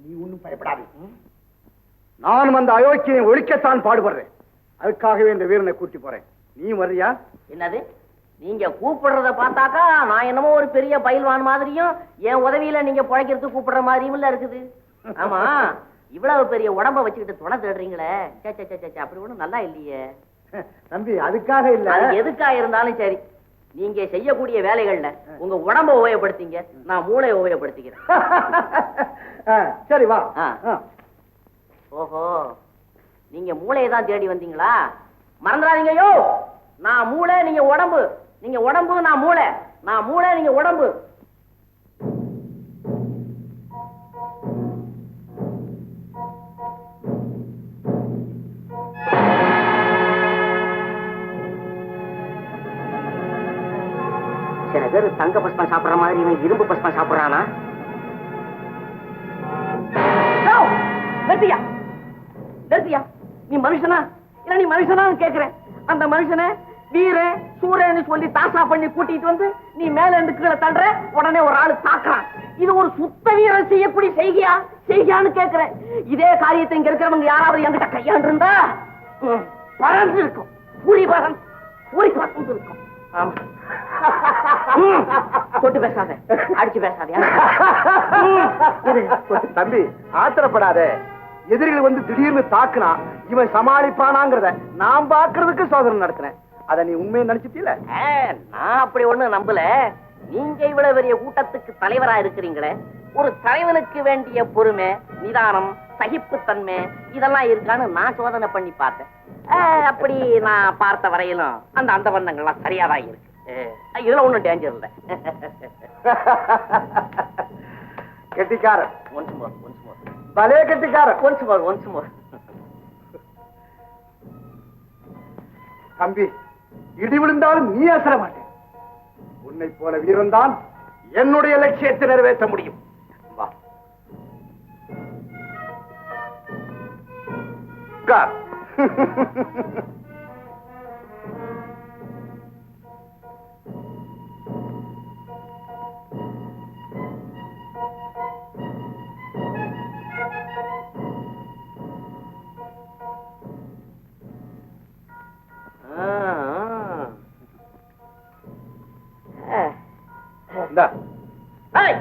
நீ ஒண்ணும் பயப்படாது. நானும் அந்த அயோக்கியை ஒழிக்கத்தான் பாடுபடுறேன். அதுக்காகவே இந்த வீரனை கூட்டி போறேன். நீ வர்றியா? என்னது? நீங்க கூப்பிடுறத பார்த்தாக்கா நான் என்னமோ ஒரு பெரிய பயில்வான் மாதிரியும் என் உதவியில நீங்க பிழைக்கிறதுக்கு கூப்பிடுற மாதிரியும் இல்ல இருக்குது. ஆமா, இவ்வளவு பெரிய உடம்ப வச்சுக்கிட்டு துணை தேடுறீங்களே, அப்படி ஒண்ணும் நல்லா இல்லையே. தம்பி, அதுக்காக இல்ல. அது எதுக்கா இருந்தாலும் சரி, நீங்க செய்யக்கூடிய வேலைகள்ல உங்க உடம்ப உபயோகப்படுத்திங்க, நான் மூளையை உபயோகப்படுத்திக்கிறேன். சரி வா. ஓஹோ, நீங்க மூளையை தான் தேடி வந்தீங்களா? மறந்துடாதீங்க. யோ, நான் மூளை, நீங்க உடம்பு. நீங்க உடம்பு, நான் மூளை. நான் மூளை, நீங்க உடம்பு. சில பேர் தங்க பஸ்மா சாப்பிடுற மாதிரி இவன் இரும்பு பஸ்மா சாப்பிடுறானா? நிறுத்தியா நிறுத்தியா நீ மனுஷனா இல்ல நீ மனுஷனான்னு கேக்குறேன். அந்த மனுஷனை வீர சூரன்னு சொல்லி தாசா பண்ணி கூட்டிட்டு வந்து நீ மேல இருந்து கீழே தள்ளுற, உடனே ஒரு ஆளு தாக்குறான். இது ஒரு சுத்த வீரன் செய்யக்கூடிய செய்கியான்னு கேக்குறேன். இதே காரியத்தை இங்க இருக்கிறவங்க யாராவது என்கிட்ட கையாண்டு இருந்தா பறந்து இருக்கும். பூரி பறந்து இருக்கும். ஆமா. தொட்டு பேசாத, அடிச்சு பேசாத. தம்பி ஆத்திரப்படாத. எதிரிகள் வந்து திடீர்னு தாக்குனா இவன் சமாளிப்பானாங்கிறத நான் பாக்குறதுக்கு சோதனை நடத்துறேன். அத நீ உண்மையை நினைச்சிட்டீல? நான் அப்படி ஒண்ணு நம்பல. நீங்க இவ்வளவு பெரிய கூட்டத்துக்கு தலைவரா இருக்கிறீங்களே, ஒரு தலைவனுக்கு வேண்டிய பொறுமை, நிதானம், சகிப்புத்தன்மை இதெல்லாம் இருக்கான்னு நான் சோதனை பண்ணி பார்த்தேன். அப்படி நான் பார்த்த வரையிலும் அந்த வண்ணங்கள்லாம் சரியாதான் இருக்கு. இதுல ஒண்ணும் டேஞ்சர் இல்ல. கெட்டிக்காரன். ஒன்ஸ் மோர் பலே கெட்டிக்காரன். ஒன்ஸ் மோர் தம்பி, இடி விழுந்தாலும் நீ அசர மாட்டேன். உன்னை போல வீரன் தான் என்னுடைய லட்சியத்தை நிறைவேற்ற முடியும். வா. உட்கார்.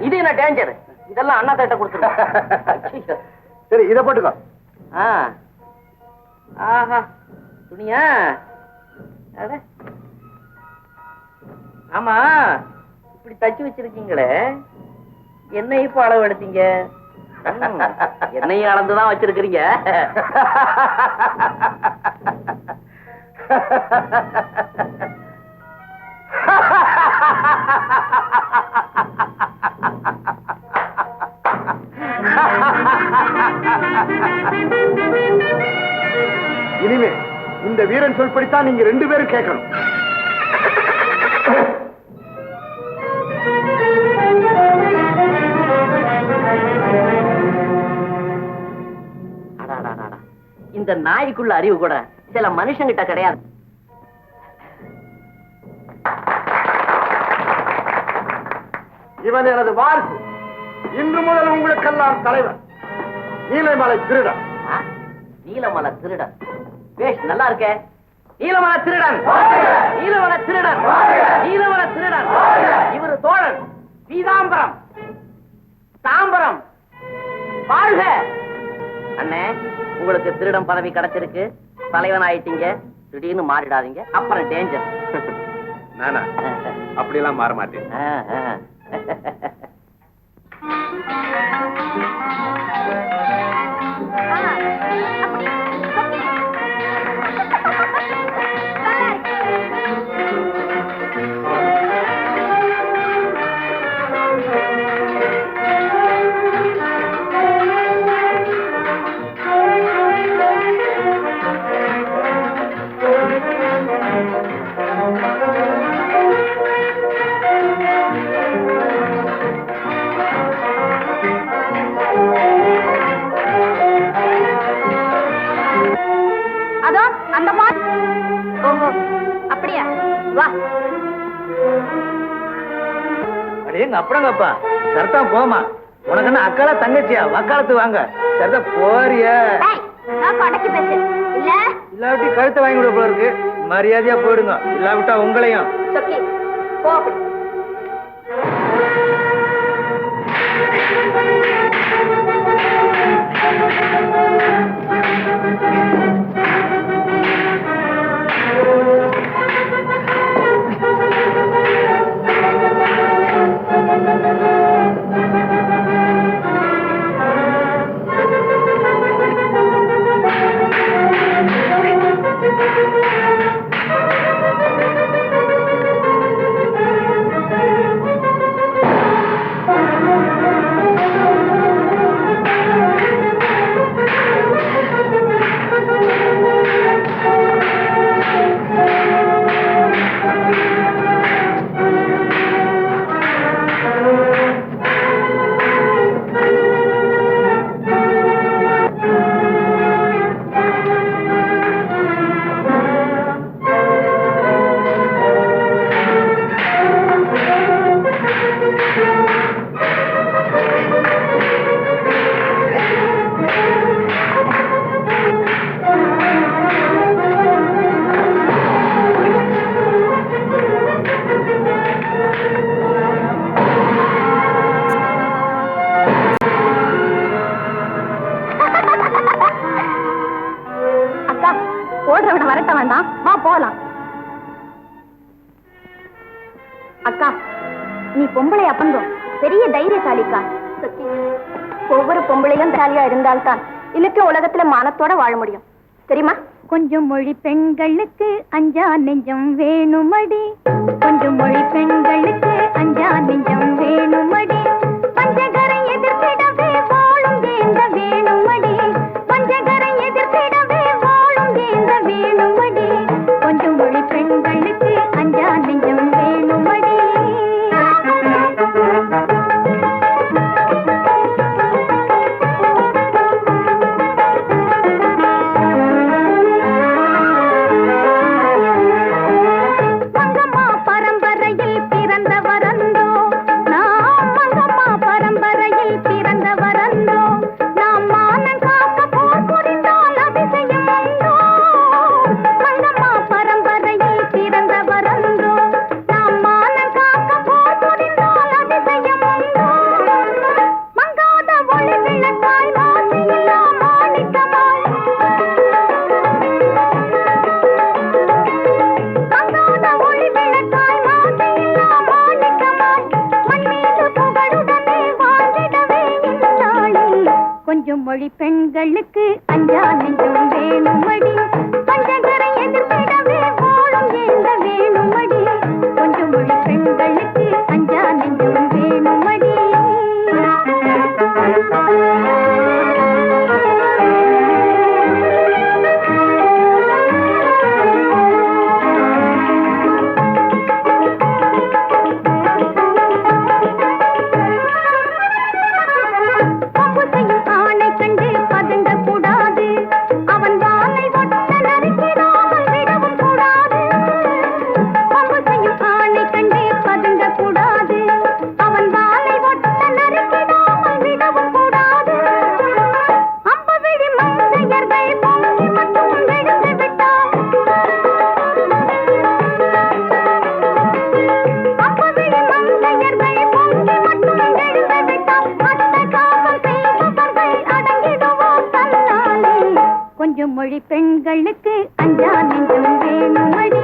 இது என்ன டேஞ்சர்? இதெல்லாம் அண்ணா தேட்ட கொடுத்துருங்க. சரி, இதை போட்டுக்கோ. ஆஹா, துணியா? ஆமா, இப்படி தச்சு வச்சிருக்கீங்களே, என்ன இப்ப அளவு எடுத்தீங்க? என்னையும் அளந்துதான் வச்சிருக்கிறீங்க. இனிமே இந்த வீரன் சொல்படித்தான் நீங்க 2 பேரும் கேட்கணும். இந்த நாய்க்குள்ள அறிவு கூட சில மனுஷங்கிட்ட கிடையாது. இவன் எனது வாரிசு. இன்று முதல் உங்களுக்கெல்லாம் தலைவர். நீலமலை திருடன். நீலமலை திருடன் பேஷ் நல்லா இருக்கே. நீலமலை திருடன், நீலமலை திருடன், நீலமலை திருடன். இவரு தோழன் பீதாம்பரம் தாம்பரம். வாழ்க அண்ணே. உங்களுக்கு திருடன் பதவி கிடைச்சிருக்கு, தலைவன் ஆயிட்டீங்க. திடீர்னு மாறிடாதீங்க, அப்புறம் டேஞ்சர். நானா அப்படி எல்லாம் மாற மாட்டேன். அப்புறங்கப்பா சரத்தான் போமா. உனக்கு என்ன அக்கால தங்கச்சியா? வக்காலத்து வாங்க. சரதா போறிய இல்லாவிட்டி கழுத்தை வாங்கி விட போல இருக்கு. மரியாதையா போயிடுங்க, இல்லாவிட்டா உங்களையும். அக்கா, நீ பொம்பளை அப்பந்தோம் பெரிய தைரியசாலிக்கா. ஒவ்வொரு பொம்பளையும் தாலியா இருந்தால்தான் இன்னைக்கு உலகத்துல மானத்தோட வாழ முடியும், தெரியுமா? கொஞ்சம் மொழி பெண்களுக்கு அஞ்சா நெஞ்சம் வேணுமடி, கொஞ்சம் மொழி பெண்களுக்கு அஞ்சா நெஞ்சம் வேணுமடி, பஞ்சகரை எதிர்த்திடவே வாழும் வேந்த வேணுமடி, பஞ்சகரை எதிர்த்திடவே வாழும் வேந்த வேணுமடி, கொஞ்சம் மொழி பெண்களுக்கு அஞ்சா நெஞ்சம் வேணுமடி. மொழி பெண்களுக்கு அஞ்சா நெஞ்சம் வேணுமடி, பஞ்சகரை எதிர்த்திடவே வாழும் வேந்த வேணுமடி, கொஞ்சம் மொழி பெண்களுக்கு அஞ்சா நெஞ்சம் வேணுமடி. மொழி பெண்களுக்கு அஞ்சா நெஞ்சம் வேணுமடி,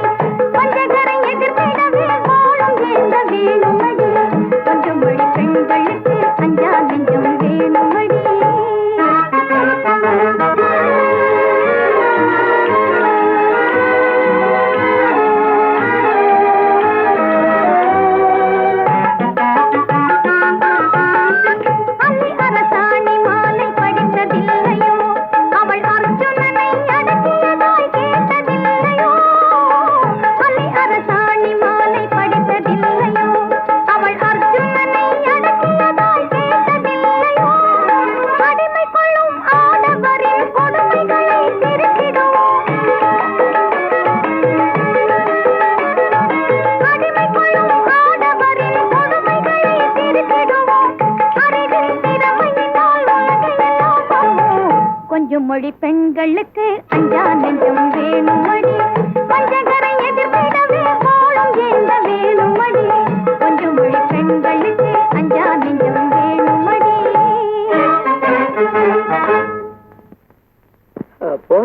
பஞ்சகரை எதிர்த்திடவே வாழும் வேந்த வேணுமடி, கொஞ்சம் மொழி பெண்களுக்கு அஞ்சா நெஞ்சம் வேணுமடி. மொழி பெண்களுக்கு அஞ்சா நெஞ்சம் வேணுமடி, பஞ்சகரை எதிர்த்திடவே வாழும் வேந்த வேணுமடி, கொஞ்சம் மொழி பெண்களுக்கு அஞ்சா நெஞ்சம் வேணுமடி. அப்போ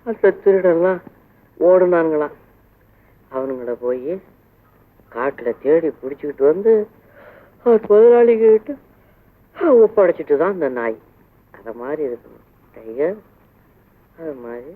அந்த திருடெல்லாம் ஓடுனாங்களாம். அவனுங்கள போய் காட்டுல தேடி பிடிச்சிக்கிட்டு வந்து அவர் முதலாளிகிட்ட ஒப்படைச்சிட்டு தான் அந்த நாய். அத மாதிரி இருக்கணும் டைகர், அது மாதிரி.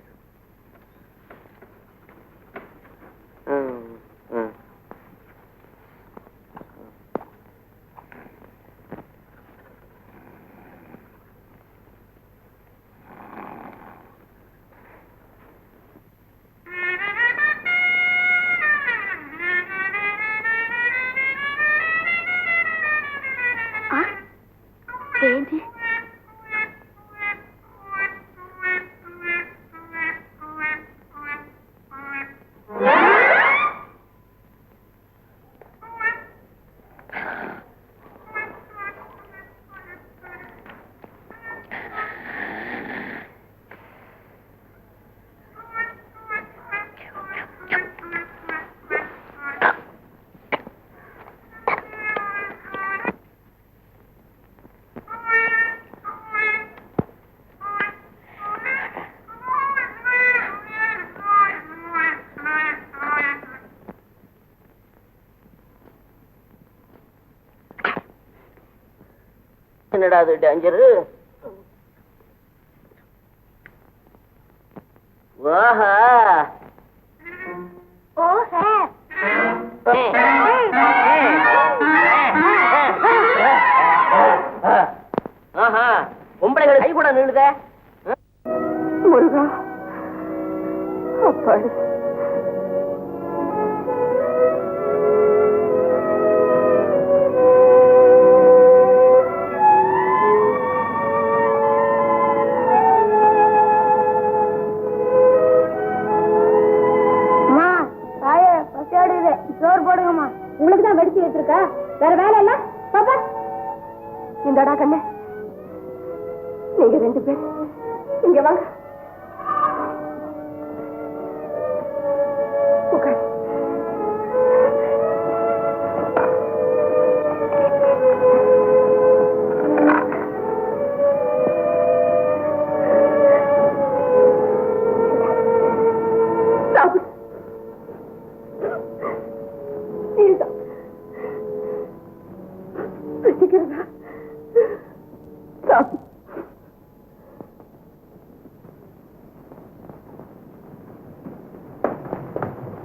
தேதி என்னடா அது டேஞ்சரு? வாஹா பொம்பளைகள் கை கூட நின்றுத. முருகா, அப்பாடு சோறு போடுங்கம்மா. உங்களுக்கு தான் வெடிச்சு வச்சிருக்கா, வேற வேலை இல்ல. பாப்பா இந்தடா கண்ணே, நீங்க 2 பேர் இங்க வாங்க. உட்கார்.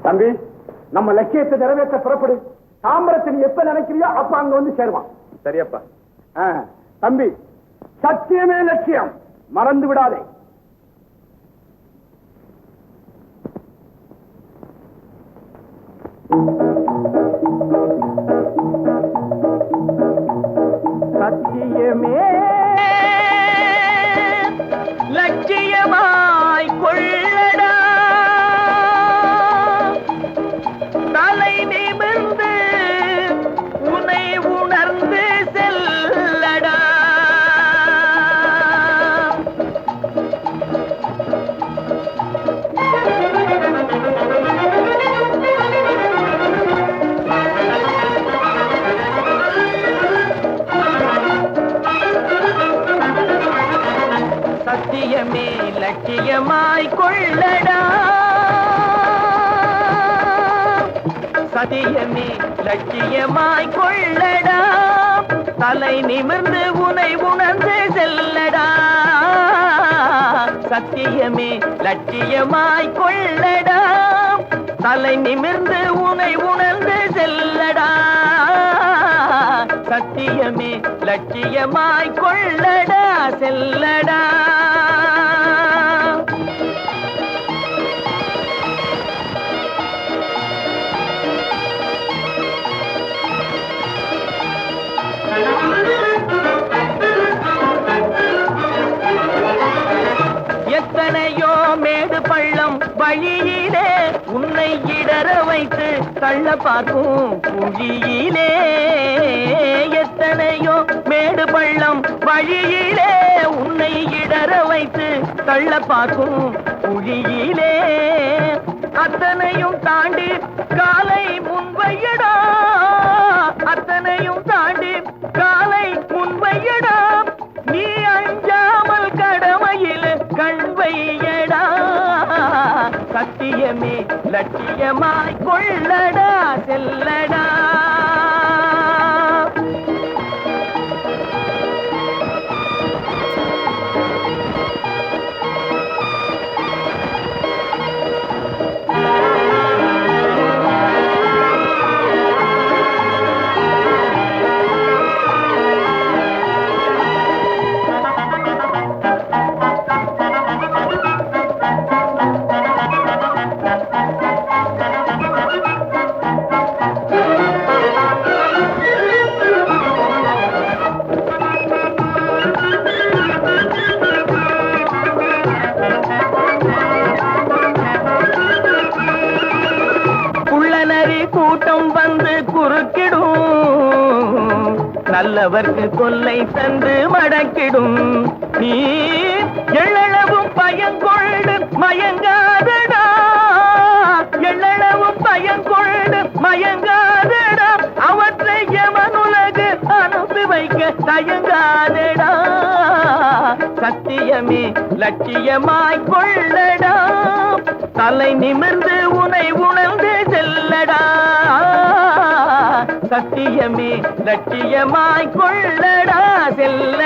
தம்பி, நம்ம லட்சியத்தை நிறைவேற்ற புறப்படு. தாம்பரத்தை நீ எப்ப நினைக்கிறியோ அப்ப அங்க வந்து சேருவான். சரியப்பா. தம்பி, சத்தியமே லட்சியம், மறந்து விடாதே. சத்தியமே லட்சியமாய் கொள்ளடா, தலை நிமிர்ந்து உனை உணர்ந்து செல்லடா. சத்தியமே லட்சியமாய் கொள்ளடா, சத்தியமே லட்சியமாய் கொள்ளடா, தலை நிமிர்ந்து உனை உணர்ந்து செல்லடா. சத்தியமே லட்சியமாய் கொள்ளடா, தலை நிமிர்ந்து உனை உணர்ந்து செல்லடா. சத்தியமே லட்சியமாய் கொள்ளடா, செல்லடா. எத்தனையோ மேடு பள்ளம் வழியிலே உன்னை இடற வைத்து தள்ள பார்க்கும் குழியிலே. எத்தனையோ மேடு பள்ளம் வழியிலே உன்னை இடற வைத்து தள்ள பார்க்கும் குழியிலே. அத்தனையும் தாண்டி காலை முன்வையடா, அத்தனையும் தாண்டி காலை முன்வையடா. நீ அஞ்சாமல் கடமையில் கண் வையடா. சத்தியமே லட்சியமாய் கொள்ளடா, செல்லடா. கூட்டம் வந்து குறுக்கிடும், நல்லவர்க்கு கொல்லை தந்து மடக்கிடும். நீ எள்ளளவும் பயங்கொண்டு மயங்காதடா, எள்ளளவும் பயங்கொண்டு மயங்காதடா. அவற்றை எமனுலகு அனுப்பி வைக்க தயங்காதடா. சத்தியமே லட்சியமாய் கொள்ளடா, தலை நிமிர்ந்து உனை உணர்ந்து செல்லடா. சத்தியமே லட்சியமாய் கொள்ளடா, செல்ல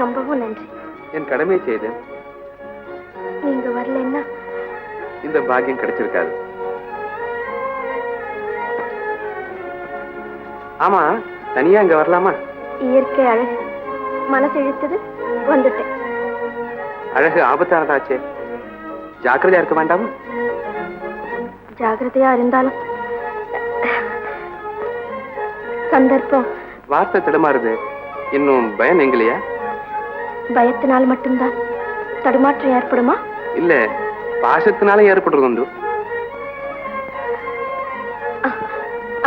ரொம்பவும் நன்றி. என் கடமை செய்தேன். நீங்க வரலன்னா இந்த பாக்கியம் கிடைச்சிருக்காது. ஆமா, தனியா இங்க வரலாமா? இயற்கை அழகு மனசு இழுத்தது, வந்துட்டேன். அழகு ஆபத்தானதாச்சே, ஜாக்கிரதையா இருக்க வேண்டாமா? ஜாகிரதையா இருந்தாலும் சந்தர்ப்பம். வார்த்தை திடமாறுது. இன்னும் பயம் எங்களையா? பயத்தினால் மட்டும்தான் தடுமாற்றம் ஏற்படுமா? இல்ல, பாசத்தினால ஏற்படுறது உண்டு.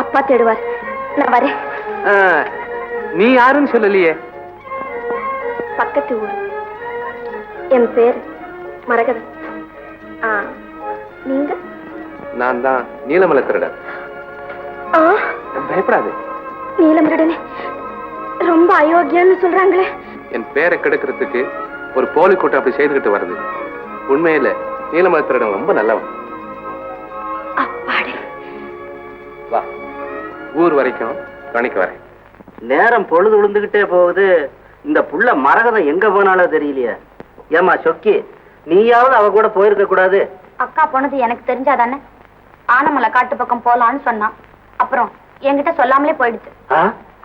அப்பா தேடுவார், நான் வரேன். நீ யாருன்னு சொல்லலையே. பக்கத்து ஊர். என் பேர் மரகதம். நீங்க? நான் தான் நீலமலை திருடன். பயப்படாது. நீலமருடனே ரொம்ப அயோக்கியன்னு சொல்றாங்களே. என் பேரை கெடுக்கிறதுக்கு ஒரு போலி கூட்டம் அப்படி செய்துகிட்டு வருது. உண்மையில நீலமலை திருடன் ரொம்ப நல்லவன். அப்பாடே. வா, ஊர் வரைக்கும் துணைக்கு வரேன். நேரம் பொழுது விழுந்துகிட்டே போகுது. இந்த புள்ள மரகதம் எங்க போனாலும் தெரியலையே. ஏமா சொக்கி, நீயாவது அவ கூட போயிருக்க கூடாது? அக்கா போனது எனக்கு தெரிஞ்சாதானே. ஆனமலை காட்டு பக்கம் போலான்னு சொன்னான். அப்புறம் என்கிட்ட சொல்லாமலே போயிடுச்சு.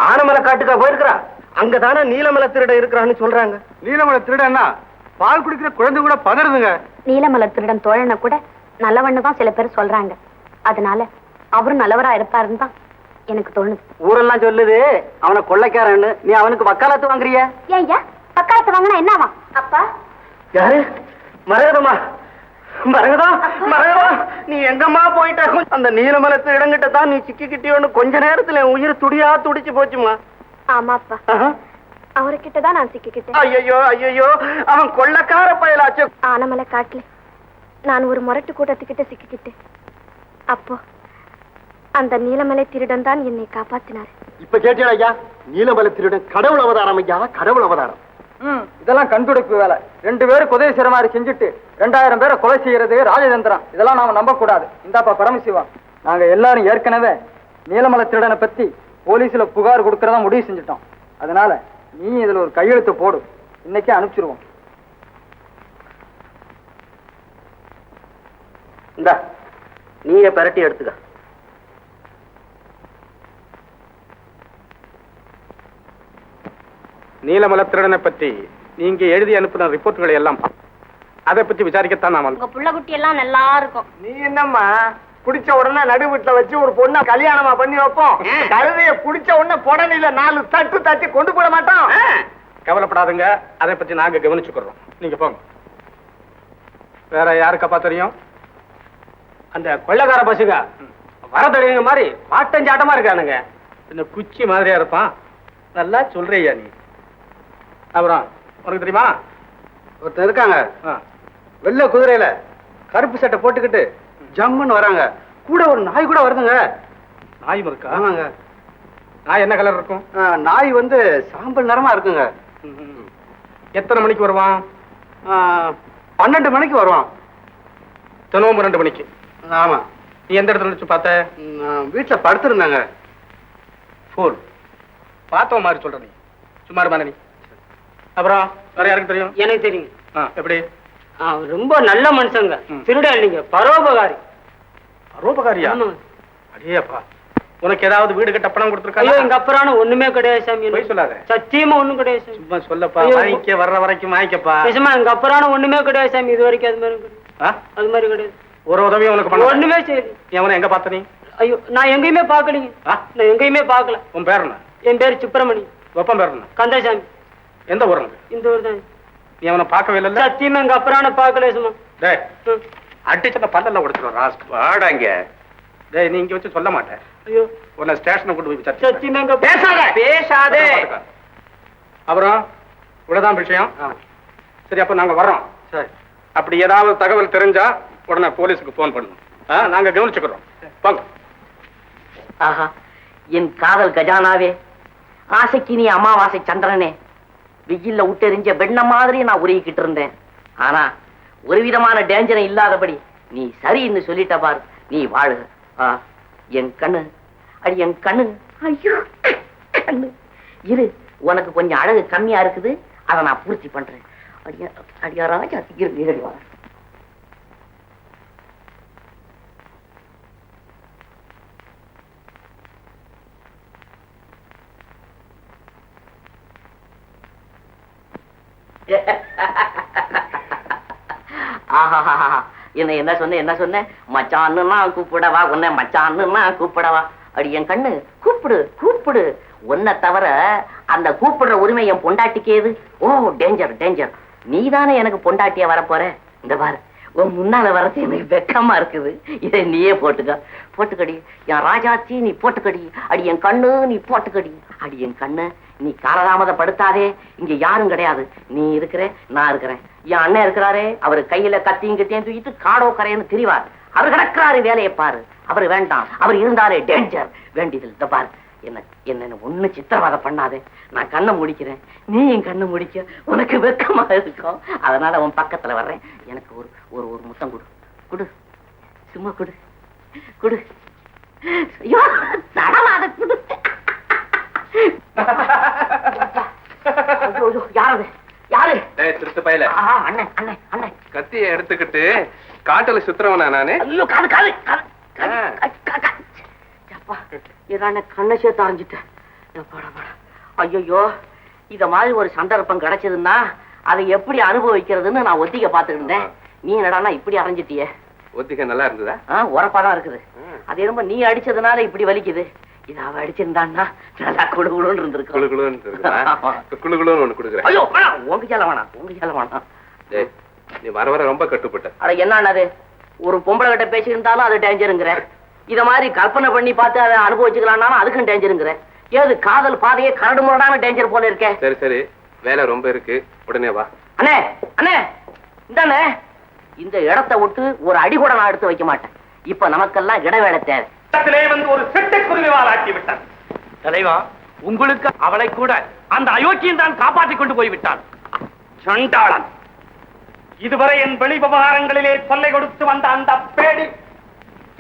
ஆனமலை காட்டுக்கா போயிருக்கிறா? அங்கதானே நீலமலை திருட இருக்கிறான்னு சொல்றாங்க. நீலமலை திருடன்னா பால் குடிக்கிற குழந்தை கூட பதறுதுங்க. நீலமலை திருடன் தோழனை கூட நல்லவன்னு தான் சில பேர் சொல்றாங்க. அதனால அவரும் நல்லவரா இருப்பாருன்னு தான் எனக்கு தோணுது. ஊரெல்லாம் சொல்லுது அவனை கொள்ளைக்காரன்னு. நீ அவனுக்கு வக்காலத்து வாங்குறிய? ஏய்யா, வக்காலத்து வாங்கினா என்னவா? அப்பா. யாரு? மரகதமா? மரகதா, மரகதா, நீ எங்கம்மா போயிட்ட? அந்த நீலமலை திருடங்கிட்ட தான் நீ சிக்கிக்கிட்டியோன்னு கொஞ்ச நேரத்துல என் உயிர் துடியா துடிச்சு போச்சுமா. ஆமாப்பா, அவர்கிட்டதான் நான் சிக்கிக்கிட்டேன். ஐயோ ஐயோ, அவன் கொள்ளைக்கார பயலாச்சு. ஆனமலை காட்டுல நான் ஒரு முரட்டு கூட்டத்துக்கிட்ட சிக்கிக்கிட்டேன். அப்போ அந்த நீலமலை திருடன் தான் என்னை காப்பாத்தினார். இப்ப கேட்டீங்களா ஐயா? நீலமலை திருடன் கடவுள் அவதாரம் ஐயா, கடவுள் அவதாரம். இதெல்லாம் கண்டுபிடிப்பு வேலை. 2 பேரும் உதவி செய்யற மாதிரி செஞ்சுட்டு 2000 பேரை கொலை செய்யறது ராஜதந்திரம். இதெல்லாம் நாம நம்ப கூடாது. இந்தாப்பா பரமசிவா, நாங்க எல்லாரும் ஏற்கனவே நீலமலை திருடனை பத்தி போலீஸ்ல புகார் கொடுக்கறதா முடிவு செஞ்சுட்டோம். அதனால நீ இதுல ஒரு கையெழுத்து போடு. இன்னைக்கே அனுப்பிச்சிருவோம். இந்த நீயே பரட்டி எடுத்துக்க. நீலமலை திருடனை பத்தி நீங்க எழுதி அனுப்பின ரிப்போர்ட்களை எல்லாம் அதை பத்தி விசாரிக்கத்தான் நாம. உங்க புள்ள குட்டி எல்லாம் நல்லா இருக்கும். நீ என்னம்மா குடிச்ச உடனே நடு வீட்டுல வச்சு ஒரு பொண்ணை கல்யாணமா பண்ணி வைப்போம். கழுதைய குடிச்ச உடனே புடனில 4 தட்டு தட்டி கொண்டு போட மாட்டோம். கவலைப்படாதுங்க, அதை பத்தி நாங்க கவனிச்சுக்கிறோம். நீங்க போங்க. வேற யாருக்கப்பா தெரியும்? அந்த கொள்ளைக்கார பசுங்க வரதடிங்க மாதிரி பாட்டஞ்சாட்டமா இருக்கானுங்க. இந்த குச்சி மாதிரியா இருப்பான். நல்லா சொல்றியா நீ? அப்புறம் உனக்கு தெரியுமா? ஒருத்தர் இருக்காங்க, வெள்ளை குதிரையில கருப்பு சட்டை போட்டுக்கிட்டு ஜம்முன்னு வராங்க. கூட ஒரு நாய் கூட வருதுங்க. நாயும் இருக்கா? ஆமாங்க. நாய் என்ன கலர் இருக்கும்? நாய் வந்து சாம்பல் நிறமா இருக்குங்க. எத்தனை மணிக்கு வருவான்? 12 மணிக்கு வருவான். தினமும் 2 மணிக்கு. ஆமா. நீ எந்த இடத்துல வச்சு பார்த்த? வீட்டுல படுத்திருந்தாங்க. ஃபோன் பார்த்தவ மாதிரி சொல்ற நீ. சும்மா இருமா நீ. அப்புறம் வேற யாருக்கு தெரியும்? எனக்கு தெரியும். எப்படி? ரொம்ப நல்ல மனுஷங்க. திருட இல்லைங்க, பரோபகாரி. பரோபகாரியா? அடேப்பா, உனக்கு ஏதாவது வீடு கட்ட பணம் கொடுத்துருக்கா? ஐயோ, எங்க அப்புறம் ஒண்ணுமே கிடையாது சாமி. போய் சொல்லாத. சத்தியமா ஒண்ணும் கிடையாது சாமி. சும்மா சொல்லப்பா. வாங்கிக்க, வர்ற வரைக்கும் வாங்கிக்கப்பா. நிஜமா எங்க அப்புறம் ஒண்ணுமே கிடையாது சாமி. இது வரைக்கும் அது மாதிரி அது மாதிரி கிடையாது. ஒரு உதவியும் உனக்கு பண்ண ஒண்ணுமே சரி. நீ அவனை எங்க பார்த்த? நீ? ஐயோ, நான் எங்கேயுமே பாக்கலீங்க. நான் எங்கேயுமே பாக்கல. உன் பேர் என்ன? என் பேரு சுப்பிரமணி. வெப்பம் பேர் என்ன? கந்தசாமி. எந்த ஊர்? இந்த ஊர் தான். நீ அவனை பார்க்கவே இல்லை? சத்தியமா எங்க அப்புறம் பாக்கல சும்மா. டேய், அடிச்சத பல்லெல்லாம் உடைச்சிடும். வாடாங்க. டேய், நீ இங்க வச்சு சொல்ல மாட்டேன். ஐயோ, உன்னை ஸ்டேஷனை கொண்டு போய் விசாரிச்சு. சத்தியமா எங்க பேசாதே. அப்புறம் இவ்வளவுதான் விஷயம். சரி, அப்ப நாங்க வர்றோம். சரி. அப்படி ஏதாவது தகவல் தெரிஞ்சா உடனே போலீஸுக்கு போன் பண்ணணும். நாங்க கவனிச்சுக்கிறோம். வாங்க. ஆஹா, என் காதல் கஜானாவே, ஆசைக்கு நீ அமாவாசை சந்திரனே, வெயில்ல விட்டெறிஞ்ச வெண்ண மாதிரி நான் உருகிக்கிட்டு இருந்தேன். ஆனா ஒரு விதமான டேஞ்சரும் இல்லாதபடி நீ சரின்னு சொல்லிட்ட பாரு. நீ வாழு. என் கண்ணு, அடி என் கண்ணு. ஐயோ கண்ணு, இரு, உனக்கு கொஞ்சம் அழகு கம்மியா இருக்குது, அதை நான் பூர்த்தி பண்றேன். அடியா அடியா ராஜா இருடி வா. என்ன சொன்ன மச்சான்னு நான் கூப்பிடவா, உன்னை மச்சான்னு நான் கூப்பிடவா? அடி என் கண்ணு, கூப்பிடு கூப்பிடு. உன்னை தவிர அந்த கூப்பிடுற உரிமை என் பொண்டாட்டிக்கேது. ஓ டேஞ்சர் டேஞ்சர். நீதானே எனக்கு பொண்டாட்டியா வரப்போற. இந்த பாரு, உன் முன்னால வரது எனக்கு வெக்கமா இருக்குது. இதை நீயே போட்டுக்க. போட்டுக்கடி என் ராஜாச்சி, நீ போட்டுக்கடி. அடி என் கண்ணு, நீ போட்டுக்கடி. அடி என் கண்ணு, நீ காலதாமதப்படுத்தாதே. இங்க யாரும் கிடையாது. நீ இருக்கிற, நான் இருக்கிறேன். என் அண்ணன் இருக்கிறாரே, அவரு கையில கத்தியும் கத்தியும் தூக்கிட்டு காடோ கரையன்னு திரிவார். அவர் கிடக்கிறாரு, வேலையை பாரு. அவரு வேண்டாம், அவர் இருந்தாலே டேஞ்சர். வேண்டியதில் இந்த பாரு, என்ன ஒண்ணு சித்திரவதை பண்ணாதே. நான் கண்ணை முடிக்கிறேன், நீ என் கண்ணை முடிக்க. உனக்கு வெக்கமா இருக்கும். அதனால உன் பக்கத்துல வர்றேன். எனக்கு ஒரு ஒரு ஒரு முத்தம் கொடு. கொடு, சும்மா கொடு கொடு. ஐயோ தடவாத கொடு. யாரு யாரு? திருட்டு பையல. அண்ணன் அண்ணன் அண்ணன் கத்திய எடுத்துக்கிட்டு காட்டுல சுத்துறவனா நானு? ஐயோ காது காது கண்ணை சேர்த்து அரைஞ்சிட்டேன். ஐயோ, இத மாதிரி ஒரு சந்தர்ப்பம் கிடைச்சதுன்னா அதை எப்படி அனுபவிக்கிறதுன்னு நான் ஒத்திக்க பாத்துக்கிட்டு இருந்தேன். நீ என்னடானா இப்படி அரைஞ்சிட்டியே. ஒத்திக்க நல்லா இருந்ததா? உரப்பாதான் இருக்குது. அது ரொம்ப நீ அடிச்சதுனால இப்படி வலிக்குது. இது அவ அடிச்சிருந்தான்னா நல்லா குடுகுடுன்னு இருந்திருக்கும். குளுகுளுன்னு ஒண்ணு கொடுக்குறேன். ஐயோ உங்க சேல வேணாம், உங்க சேல வேணாம். நீ வர வர ரொம்ப கட்டுப்பட்ட. அட என்னது, ஒரு பொம்பளை கிட்ட பேசியிருந்தாலும் அது டேஞ்சருங்கிற. இத மாதிரி கற்பனை பண்ணி பார்த்து அதை அனுபவிச்சுக்கலாம்னாலும் அதுக்கும் டேஞ்சருங்கிற. ஏது காதல் பாதையே கரடு முரடான டேஞ்சர் போல இருக்கே. சரி சரி, வேலை ரொம்ப இருக்கு, உடனே வா. அண்ணே அண்ணே, இந்தாண்ணே, இந்த இடத்தை விட்டு ஒரு அடி கூட நான் எடுத்து வைக்க மாட்டேன். இப்ப நமக்கெல்லாம் இடவேளை தேவை. வந்து ஒரு சிட்டுக்குருவி வாழாக்கி விட்டான். தலைவா, உங்களுக்கு அவளை கூட அந்த அயோக்கியன் தான் காப்பாற்றிக் கொண்டு போய்விட்டான். சண்டாளன். இதுவரை என் வெளி விவகாரங்களிலே தொல்லை கொடுத்து வந்த அந்த பேடி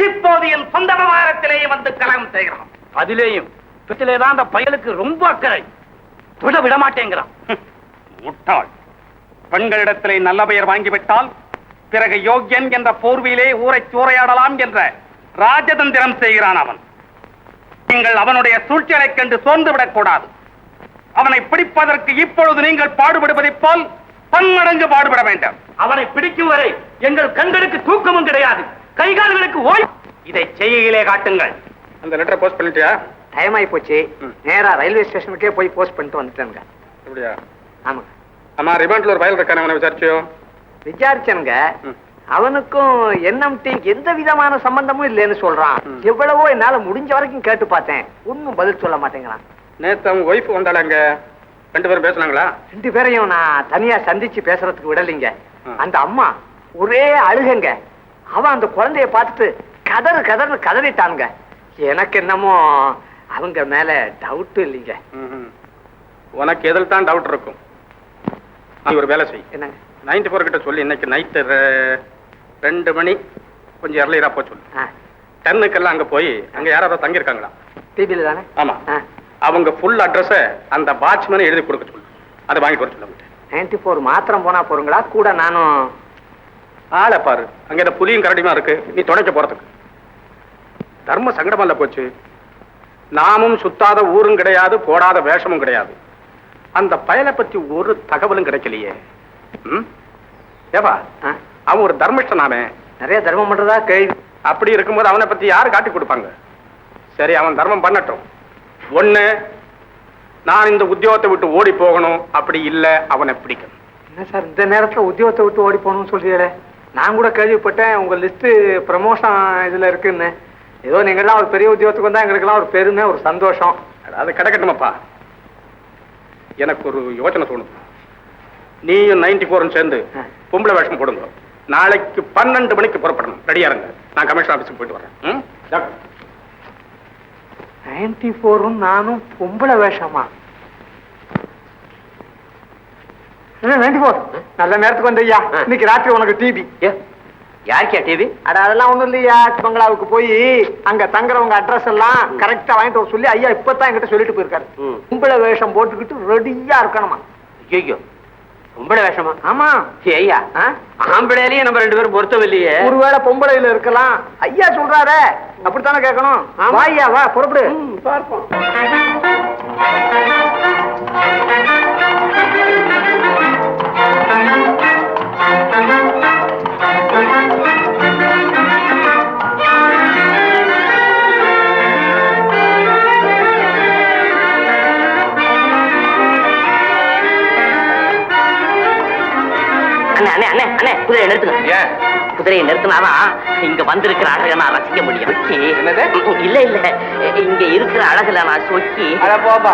இப்போது என் சொந்த விவகாரத்திலேயே வந்து கலகம் செய்கிறான். அதிலேயும் தான் அந்த பயலுக்கு ரொம்ப அக்கறை. தொட விட மாட்டேங்கிறான். முட்டாள். பெண்களிடத்திலே நல்ல பெயர் வாங்கிவிட்டால் பிறகு யோக்கியன் என்ற போர்வையிலே ஊரை சூறையாடலாம் என்ற ராஜதந்திரம் செய்கிறான் அவன். நீங்கள் அவனுடைய சூழ்ச்சியைக் கண்டு சோர்ந்து விடக்கூடாது. அவனை பிடிப்பதற்கு இப்பொழுது நீங்கள் பாடுபடுவதைப் போல் பன்மடங்கு பாடுபட வேண்டும். அவனை பிடிக்கும் வரை எங்கள் கண்களுக்கு தூக்கமும் கிடையாது, கைகால்களுக்கு ஓய். இதை செய்கையிலே காட்டுங்கள். அந்த லெட்டரை போஸ்ட் பண்ணிட்டியா? டைம் ஆகி போச்சு. நேரா ரயில்வே ஸ்டேஷனுக்கே போய் போஸ்ட் பண்ணிட்டு வந்துட்டேங்க. அப்படியா? ஆமாங்க. ஆமா, ரிமாண்ட்ல ஒரு ஃபைல் இருக்கானே, அவனை விசாரிச்சியோ? விசாரிச்சனுங்க. அவனுக்கும் என்எம்டி எந்த விதமான சம்பந்தமும் இல்லைன்னு சொல்றான். எவ்வளவோ என்னால முடிஞ்ச வரைக்கும் கேட்டு பார்த்தேன், ஒன்னும் பதில் சொல்ல மாட்டேங்கிறான். நேத்து அவங்க ஒய்ஃப் வந்தாளாங்க, ரெண்டு பேரும் பேசுனாங்களா? ரெண்டு பேரையும் நான் தனியா சந்திச்சு பேசுறதுக்கு விடலைங்க. அந்த அம்மா ஒரே அழுகங்க. அவன் அந்த குழந்தைய பார்த்துட்டு கதறு கதறு கதறிட்டானுங்க. எனக்கு என்னமோ அவங்க மேல டவுட் இல்லைங்க. உனக்கு எதில் தான் டவுட் இருக்கும். நீ ஒரு வேலை செய். என்னங்க? 94 கிட்ட சொல்லி இன்னைக்கு நைட்டு 2 மணி கொஞ்சம் எர்லியரா போய் சொல்லு. 10க்கெல்லாம் அங்க போய் அங்க யாராவது தங்கி இருக்காங்களா? டிபில தானே? ஆமா. அவங்க ஃபுல் அட்ரஸ அந்த வாட்ச்மேன் எழுதி கொடுக்க சொல்லு. அதை வாங்கிட்டு வர சொல்லுங்க. 94 மாத்திரம் போனா போறீங்களா? கூட நானும் ஆளை பாரு. அங்க இந்த புலியும் கரடியுமா இருக்கு, நீ துணைக்க போறதுக்கு. தர்ம சங்கடமல்ல போச்சு. நாமும் சுத்தாத ஊரும் கிடையாது, போடாத வேஷமும் கிடையாது. அந்த பயலை பத்தி ஒரு தகவலும் கிடைக்கலையே. ஏவா, அவன் ஒரு தர்மிஷ்டனாமே, நிறைய தர்மம் பண்றதா கேள்வி. அப்படி இருக்கும்போது அவனை பத்தி யாரு காட்டி கொடுப்பாங்க? சரி, அவன் தர்மம் பண்ணட்டும். ஒண்ணு, நான் இந்த உத்தியோகத்தை விட்டு ஓடி போகணும். அப்படி இல்ல அவனை பிடிக்கணும். என்ன சார் இந்த நேரத்துல உத்தியோகத்தை விட்டு ஓடி போகணும்னு சொல்றீங்களே? நான் கூட கேள்விப்பட்டேன் உங்க லிஸ்ட் ப்ரமோஷன் இதுல இருக்குன்னு. ஏதோ நீங்கெல்லாம் ஒரு பெரிய உத்தியோகத்துக்கு வந்தா எங்களுக்கெல்லாம் ஒரு பெருமை, ஒரு சந்தோஷம். அது கிடைக்கட்டுமாப்பா. எனக்கு ஒரு யோசனை தோணுது. நீயும் 94 சேர்ந்து பொம்பளை வேஷம் போடுங்க. நாளைக்கு 12 மணிக்கு புறப்படணும். ரெடியா இருங்க. நான் கமிஷன் ஆபீஸுக்கு போயிட்டு வரேன். 94 நானும் பொம்பளை வேஷமா? 94 நல்ல நேரத்துக்கு வந்தையா. இன்னைக்கு ராத்திரி உனக்கு டிவி. யாருக்கியா டிவி? அட அதெல்லாம் ஒண்ணும் இல்லையா. பங்களாவுக்கு போய் அங்க தங்குறவங்க அட்ரஸ் எல்லாம் கரெக்டா வாங்கிட்டு வர சொல்லி ஐயா இப்பதான் என்கிட்ட சொல்லிட்டு போயிருக்காரு. பொம்பளை வேஷம் போட்டுக்கிட்டு ரெடியா இருக்கணுமா. ஐயோ, பொம்பளை வேஷமா? ஆமா. ஐயா ஆம்பளையிலயும் நம்ம 2 பேரும் பொருத்தம் இல்லையே. ஒருவேளை பொம்பளையில இருக்கலாம். ஐயா சொல்றாரு, அப்படித்தானே கேட்கணும். வா ஐயா, வா புறப்படு. பார்ப்போம். அண்ணே அண்ணே அண்ணே குதிரையை நிறுத்துங்க. குதிரையை நிறுத்தினாதான் இங்க வந்திருக்கிற அழகை நான் ரசிக்க முடியும். இல்ல இல்ல, இங்க இருக்கிற அழகுல நான் சொக்கி. போப்பா,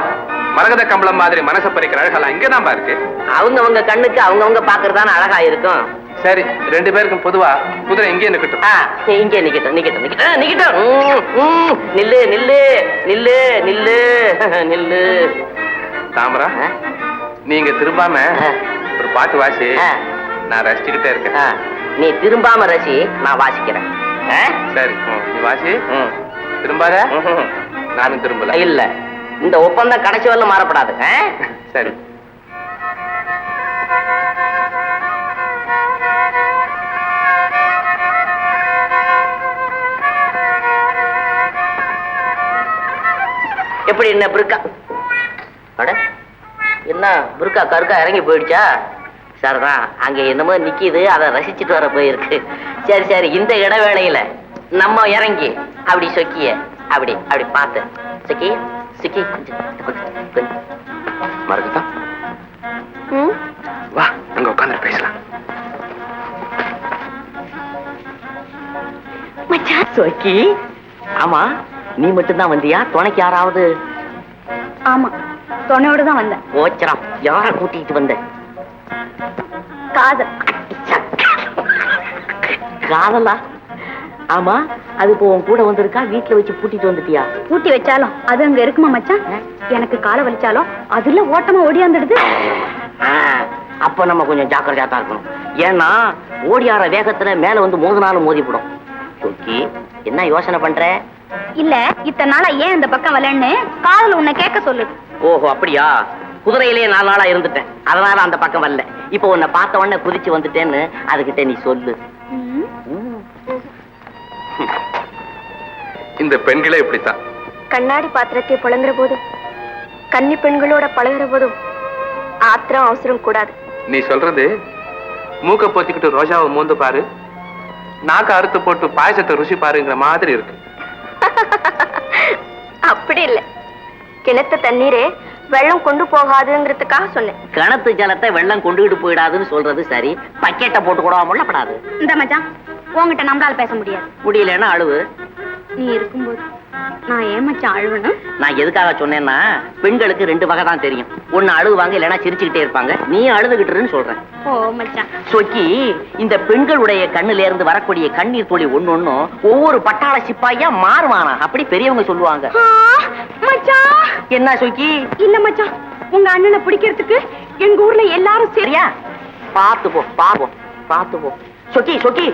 மரகத கம்பளம் மாதிரி மனசை பறிக்கிற அழகெல்லாம் இங்கதான் இருக்கு. அவங்கவங்க கண்ணுக்கு அவங்கவங்க பாக்குறதான அழகா இருக்கும். சரி, 2 பேருக்கும் பொதுவா குதிரை இங்கே நிக்கட்டும். இங்கே நிக்கட்டும் நிக்கட்டும் நிக்கட்டும் நிக்கட்டும். நில்லு நில்லு நில்லு நில்லு நில்லு. தாமரா, நீங்க திரும்பாம ஒரு பாட்டு வாசி, நான் ரசிச்சுக்கிட்டே இருக்கேன். நீ திரும்பாம ரசி, நான் வாசிக்கிறேன். சரி, நீ வாசி. திரும்பாத. நானும் திரும்பல. இல்ல, இந்த ஒப்பந்தம் கடைசி வரல மாறப்படாது. சரி. எப்படி என்ன புருக்கா? அட என்ன புருக்கா கருக்கா இறங்கி போயிடுச்சா? சரிதான், அங்க என்னமோ நிக்கிது, அதை ரசிச்சுட்டு வர போயிருக்கு. சரி சரி, இந்த இடைவேளையில நம்ம இறங்கி அப்படி சொக்கிய அப்படி அப்படி பார்த்து சொக்கி சுக்கி கொஞ்சம் மரகதா, வா அங்க உட்காந்து பேசலாம். சொக்கி, ஆமா நீ மட்டும்தான் வந்தியா? துணைக்கு யாராவது? ஆமா, துணையோட தான் வந்தேன். ஓச்சரம், யார கூட்டிட்டு வந்த? காதல். காதலா? ஆமா, அது இப்போ உன் கூட வந்திருக்கா, வீட்டுல வச்சு பூட்டிட்டு வந்துட்டியா? பூட்டி வச்சாலும் அது அங்க இருக்குமா மச்சான்? எனக்கு காலை வலிச்சாலும் அதுல ஓட்டமா ஓடியாந்துடுது. அப்ப நம்ம கொஞ்சம் ஜாக்கிரதையா தான் இருக்கணும். ஏன்னா ஓடியார வேகத்துல மேல வந்து மோதினாலும் மோதிப்படும். சொக்கி, என்ன யோசனை பண்ற? இல்ல, இத்தனை நாளா ஏன் இந்த பக்கம் வரலன்னு காதல் உன்னை கேட்க சொல்லுது. ஓஹோ, அப்படியா? குதிரையிலேயே 4 நாளா இருந்துட்டேன், அதனால அந்த பக்கம் வரல. இப்போ உன்னை பார்த்த உடனே குதிச்சு வந்துட்டேன்னு அதுகிட்ட நீ சொல்லு. இந்த பெண்களே இப்படித்தான். கண்ணாடி பாத்திரத்தை புலங்குற போதும், கன்னி பெண்களோட பழகுற போதும் ஆத்திரம் அவசரம் கூடாது. நீ சொல்றது மூக்க பொத்திக்கிட்டு ரோஜாவை மோந்து பாரு, நாக்க அறுத்து போட்டு பாயசத்தை ருசி பாருங்கிற மாதிரி இருக்கு. அப்படி இல்ல, கிணத்து தண்ணீரே வெள்ளம் கொண்டு போகாதுங்கிறதுக்காக சொன்னேன். கிணத்து ஜலத்தை வெள்ளம் கொண்டுகிட்டு போயிடாதுன்னு சொல்றது சரி, பக்கெட்டை போட்டு கூட முள்ளப்படாது. இந்த மச்சான், உங்ககிட்ட நம்மளால பேச முடியாது. முடியலன்னா அழுவு. நீ இருக்கும்போது நான் ஏன் மச்சான் அழுவணும்? நான் எதுக்காக சொன்னேன்னா, பெண்களுக்கு 2 வகை தான் தெரியும். ஒண்ணு அழுவாங்க, இல்லைன்னா சிரிச்சுக்கிட்டே இருப்பாங்க. நீ அழுதுகிட்டுன்னு சொல்றேன். ஓ மச்சான். சொக்கி, இந்த பெண்களுடைய கண்ணுல இருந்து வரக்கூடிய கண்ணீர் துளி ஒண்ணொன்னும் ஒவ்வொரு பட்டாள சிப்பாயா மாறுவானா, அப்படி பெரியவங்க சொல்லுவாங்க. மச்சான். என்ன சொக்கி? இல்ல மச்சான், உங்க அண்ணனை பிடிக்கிறதுக்கு எங்க ஊர்ல எல்லாரும் சரியா? பாத்து போ, பாப்போம், பாத்து போ. சொக்கி சொக்கி,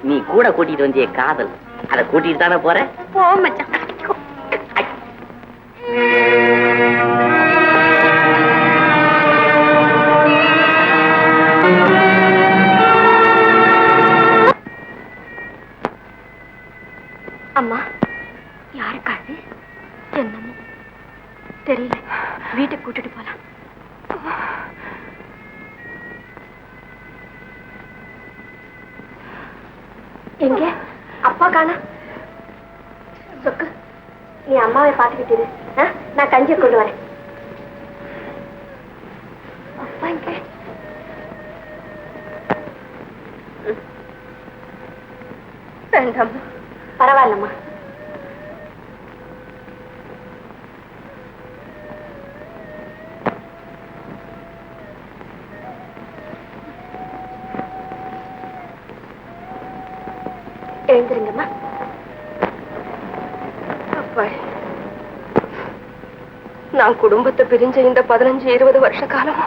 நீ கூட கூட்டிட்டு வந்திய காதல், அதை கூட்டிட்டு தானே போற? போ மச்சான். அம்மா, யாருக்காது? என்னமோ தெரியல, வீட்டுக்கு கூட்டிட்டு போலாம். எங்க அப்பா காணா? சொக்கு, நீ அம்மாவை பாத்துக்கிட்டு, நான் கஞ்சியை கொண்டு வரேன். அப்பா எங்க? வேண்டாம், பரவாயில்லம்மா. எழுந்திருங்கம்மா. அப்பா, நான் குடும்பத்தை பிரிஞ்ச இந்த 15-20 வருஷ காலமா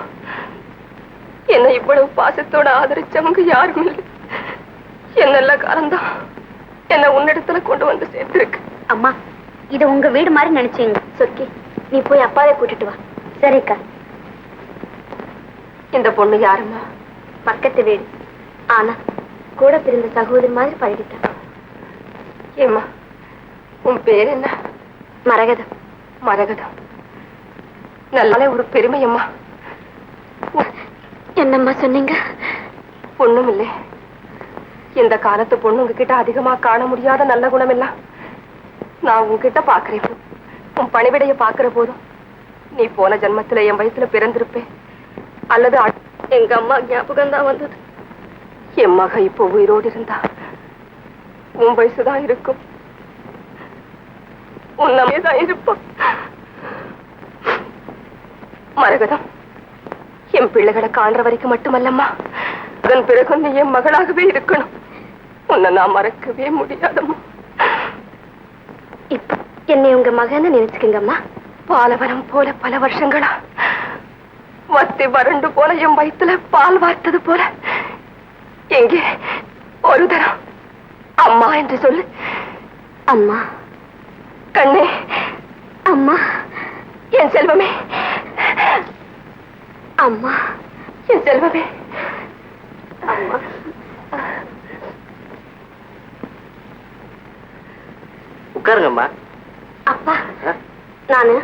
என்ன இவ்வளவு பாசத்தோட ஆதரிச்சவங்க யாரும் இல்லை. என்னெல்ல காலம்தான் என்ன உன்னிடத்துல கொண்டு வந்து சேர்த்திருக்கு. அம்மா, இது உங்க வீடு மாதிரி நினைச்சீங்க. சொக்கி, நீ போய் அப்பாவை கூட்டிட்டு வா. சரிக்கா. இந்த பொண்ணு யாருமா? பக்கத்து வீடு. ஆனா கூட பிறந்த சகோதரி மாதிரி பழகிட்டான். ஏம்மா, உன் பேர் என்ன? மரகதம். மரகதம். நல்ல ஒரு பெருமையம்மா. என்னம்மா சொன்னீங்க? பொண்ணும் இல்லை. இந்த காலத்து பொண்ணுங்க கிட்ட அதிகமா காண முடியாத நல்ல குணம் எல்லாம் நான் உன்கிட்ட பாக்குறேன். உன் பணிவிடைய பாக்குற போதும் நீ போன ஜென்மத்துல என் வயசுல பிறந்திருப்பேன், அல்லது எங்க அம்மா ஞாபகம் தான் வந்தது. என் மக இப்போ உயிரோடு இருந்தா உன் வயசுதான் இருக்கும், உன்னமேதான் இருப்பான். மரகதம், என் பிள்ளைகளை காண்ற வரைக்கும் மட்டுமல்லம்மா, அதன் பிறகு நீ என் மகளாகவே இருக்கணும். உன்னை நான் மறக்கவே முடியாதம்மா. இப்ப என்னை உங்க மகன்னு நினைச்சுக்கங்கம்மா. பாலவரம் போல பல வருஷங்களா வத்தி வறண்டு போல என் வயிற்றுல பால் வார்த்தது போல எங்கே ஒரு தரம் அம்மா என்று சொல்லு. அம்மா. கண்ணே. அம்மா. என் செல்வமே. அம்மா. என் செல்வமே. அம்மா. உட்காருங்கம்மா. அப்பா, நானு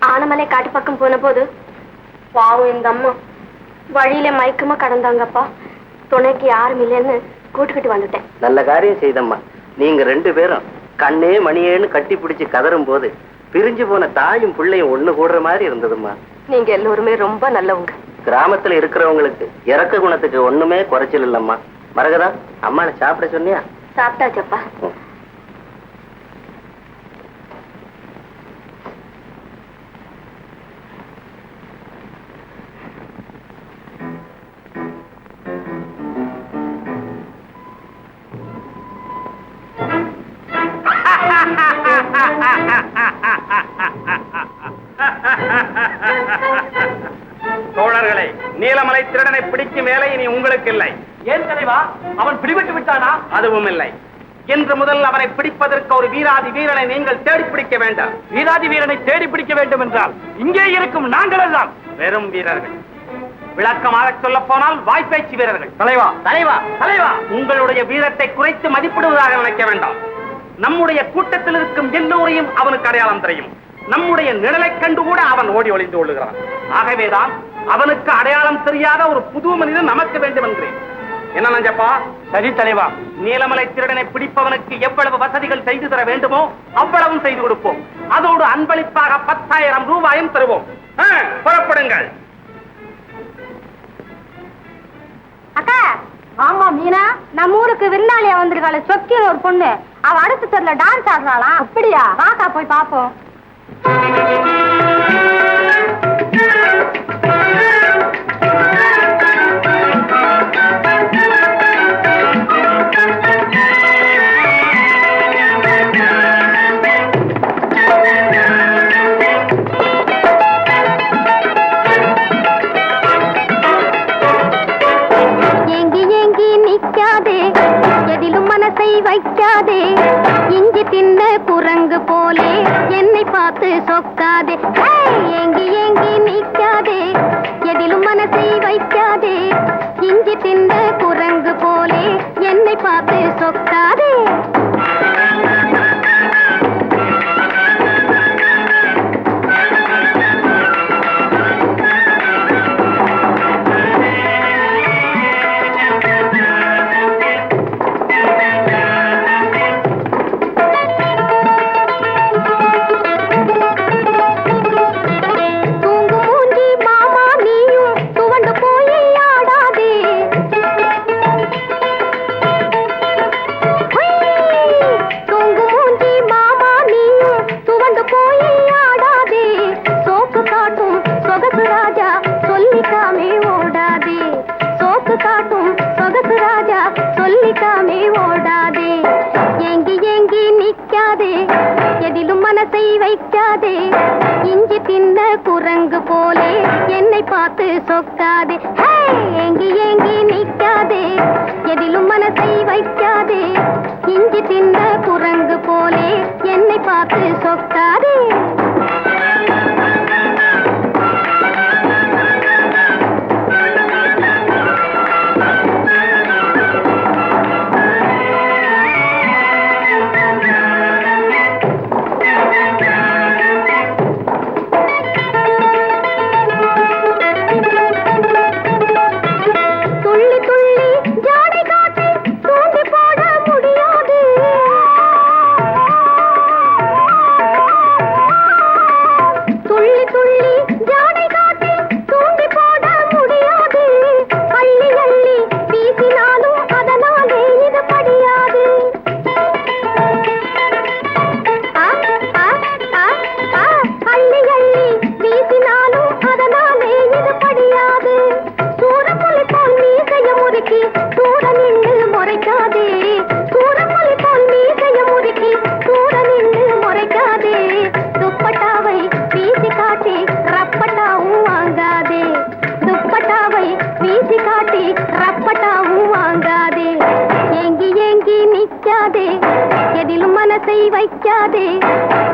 ஆனமலை காட்டு பக்கம் போன போது பாவம் இந்த அம்மா வழியில மயக்கமா கடந்தாங்கப்பா. துணைக்கு யாரும் இல்லைன்னு கூட்டுக்கிட்டு வந்துட்டேன். நல்ல காரியம் செய்தம்மா. நீங்க 2 பேரும் கண்ணே மணியேன்னு கட்டி பிடிச்சு கதறும் போது பிரிஞ்சு போன தாயும் பிள்ளையும் ஒண்ணு கூடுற மாதிரி இருந்ததும்மா. நீங்க எல்லோருமே ரொம்ப நல்லவங்க. கிராமத்துல இருக்கிறவங்களுக்கு இறக்க குணத்துக்கு ஒண்ணுமே குறைச்சல் இல்லம்மா. மரகதா, அம்மாவை சாப்பிட சொன்னியா? சாப்பிட்டாச்சப்பா. தோழர்களே, நீலமலை திருடனை பிடிக்கும் வேலை இனி உங்களுக்கு இல்லை. ஏன் தலைவா, அவன் பிடிபட்டு விட்டானா? அதுவும் இல்லை. இன்று முதல் அவனை பிடிப்பதற்கு ஒரு வீராதி வீரனை நீங்கள் தேடி பிடிக்க வேண்டாம். வீராதி வீரனை தேடி பிடிக்க வேண்டும் என்றால் இங்கே இருக்கும் நாங்கள் எல்லாம் வெறும் வீரர்கள். விளக்கமாக சொல்ல போனால் வாய்ப்பேச்சு வீரர்கள். தலைவா, தலைவா, தலைவா, உங்களுடைய வீரத்தை குறைத்து மதிப்பிடுவதாக நினைக்க வேண்டாம். நம்முடைய கூட்டத்தில் இருக்கும் எல்லோரையும் அவனுக்கு அடையாளம் தெரியும். நம்முடைய நிழலை கண்டு கூட அவன் ஓடி ஒளிந்து கொள்ளுகிறான். ஆகவேதான் அவனுக்கு அடையாளம் தெரியாத ஒரு புது மனிதன் நமக்கு வேண்டும் என்கிறேன். என்ன நஞ்சப்பா? சரி தலைவா. நீலமலை திருடனை பிடிப்பவனுக்கு எவ்வளவு வசதிகள் செய்து தர வேண்டுமோ அவ்வளவும் செய்து கொடுப்போம். அதோடு அன்பளிப்பாக 10,000 ரூபாயும் தருவோம். புறப்படுங்கள். அக்கா, ஆமா மீனா, நம்ம ஊருக்கு விருந்தாளியா வந்திருக்காள சொக்கின்னு ஒரு பொண்ணு. அவ அடுத்த தெருல டான்ஸ் ஆடுறாளா? அப்படியா? வாக்கா போய் பாப்போம். வைக்காதே, இஞ்சி தின்ன குரங்கு போலே என்னை பார்த்து சொக்காதே. ஏங்கி ஏங்கி நிக்காதே, எதிலும் மனசை வைக்காதே. இஞ்சி தின்ன குரங்கு போலே என்னை பார்த்து சொக்காதே.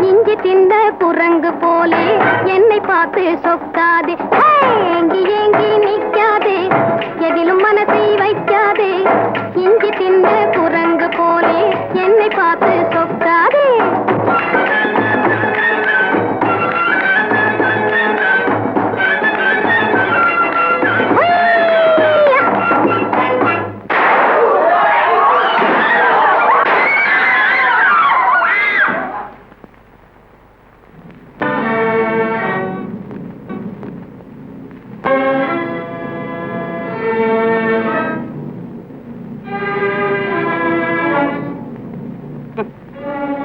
இஞ்சி திந்த குரங்கு போலே என்னை பார்த்து சொக்காதே, ஏங்கி ஏங்கி நிக்காதே, எதிலும் மனசை வைக்காதே. இஞ்சி திந்த குரங்கு போலே என்னை பார்த்து சொக்காதே.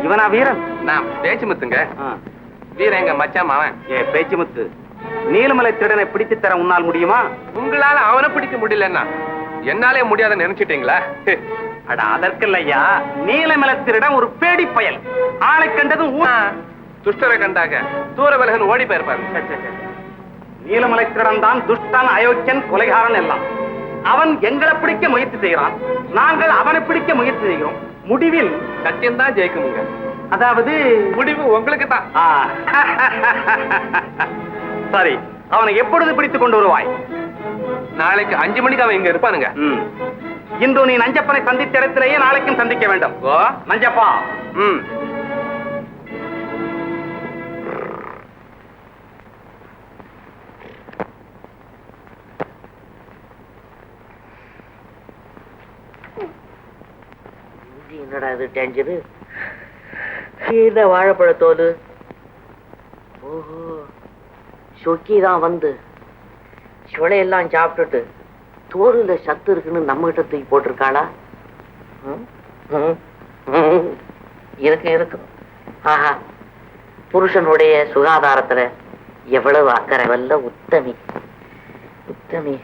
இவனா வீரன்? நான் பேச்சு முத்துங்க. வீரன் எங்க மச்சான் அவன். பேச்சு முத்து, நீலமலை திருடனை பிடித்து தர உன்னால் முடியுமா? உங்களால அவனை பிடிக்க முடியலன்னா என்னாலே முடியாதுன்னு நினைச்சிட்டீங்களா? அட அதற்கில்லையா, நீலமலை திருடன் ஒரு பேடி பயல். ஆளை கண்டதும் துஷ்டரை கண்டாக தூர விலகன் ஓடி போயிருப்பாரு. நீலமலை திருடன் தான் துஷ்டன், அயோக்கியன், கொலைகாரன் எல்லாம். அவன் எங்களை பிடிக்க முயற்சி செய்கிறான், நாங்கள் அவனை பிடிக்க முயற்சி செய்கிறோம். முடிவில் சத்தியம் தான் ஜெயிக்குமுங்க. அதாவது முடிவு உங்களுக்கு தான். சரி, அவனை எப்பொழுது பிடித்துக் கொண்டு வருவாய்? நாளைக்கு 5 மணிக்கு அவன் இங்க இருப்பானுங்க. இன்று நீ நஞ்சப்பனை சந்தித்த இடத்திலேயே நாளைக்கும் சந்திக்க வேண்டும். நஞ்சப்பா. என்னடா இது டேஞ்சரு? வாழைப்பழத்தோடு ஓஹோ, சொக்கிதான் வந்து சுளையெல்லாம் சாப்பிட்டுட்டு தோலுல சத்து இருக்குன்னு நம்ம கிட்ட தூக்கி போட்டிருக்காளா? இருக்கும். ஆஹா, புருஷனுடைய சுகாதாரத்துல எவ்வளவு அக்கறை வல்ல உத்தமி. உத்தமி.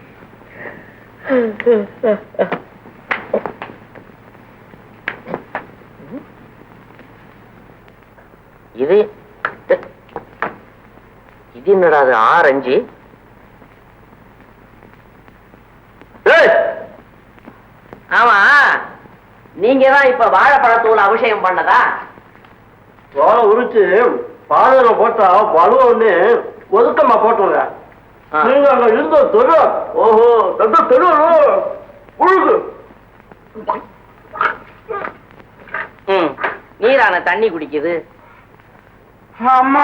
இது என்னடா அது? ஆரஞ்சு. ஆமா, நீங்க தான் இப்ப வாழைப்பழத்தூள் அபிஷேகம் பண்ணதா? தோலை உரிச்சு பாதல போட்டா பழுவன்னு ஒதுக்கமா போட்டுங்க. நீங்க அங்க இருந்த தொழு. ஓஹோ, தொழு உழுகு. நீரான தண்ணி குடிக்குது. அம்மா,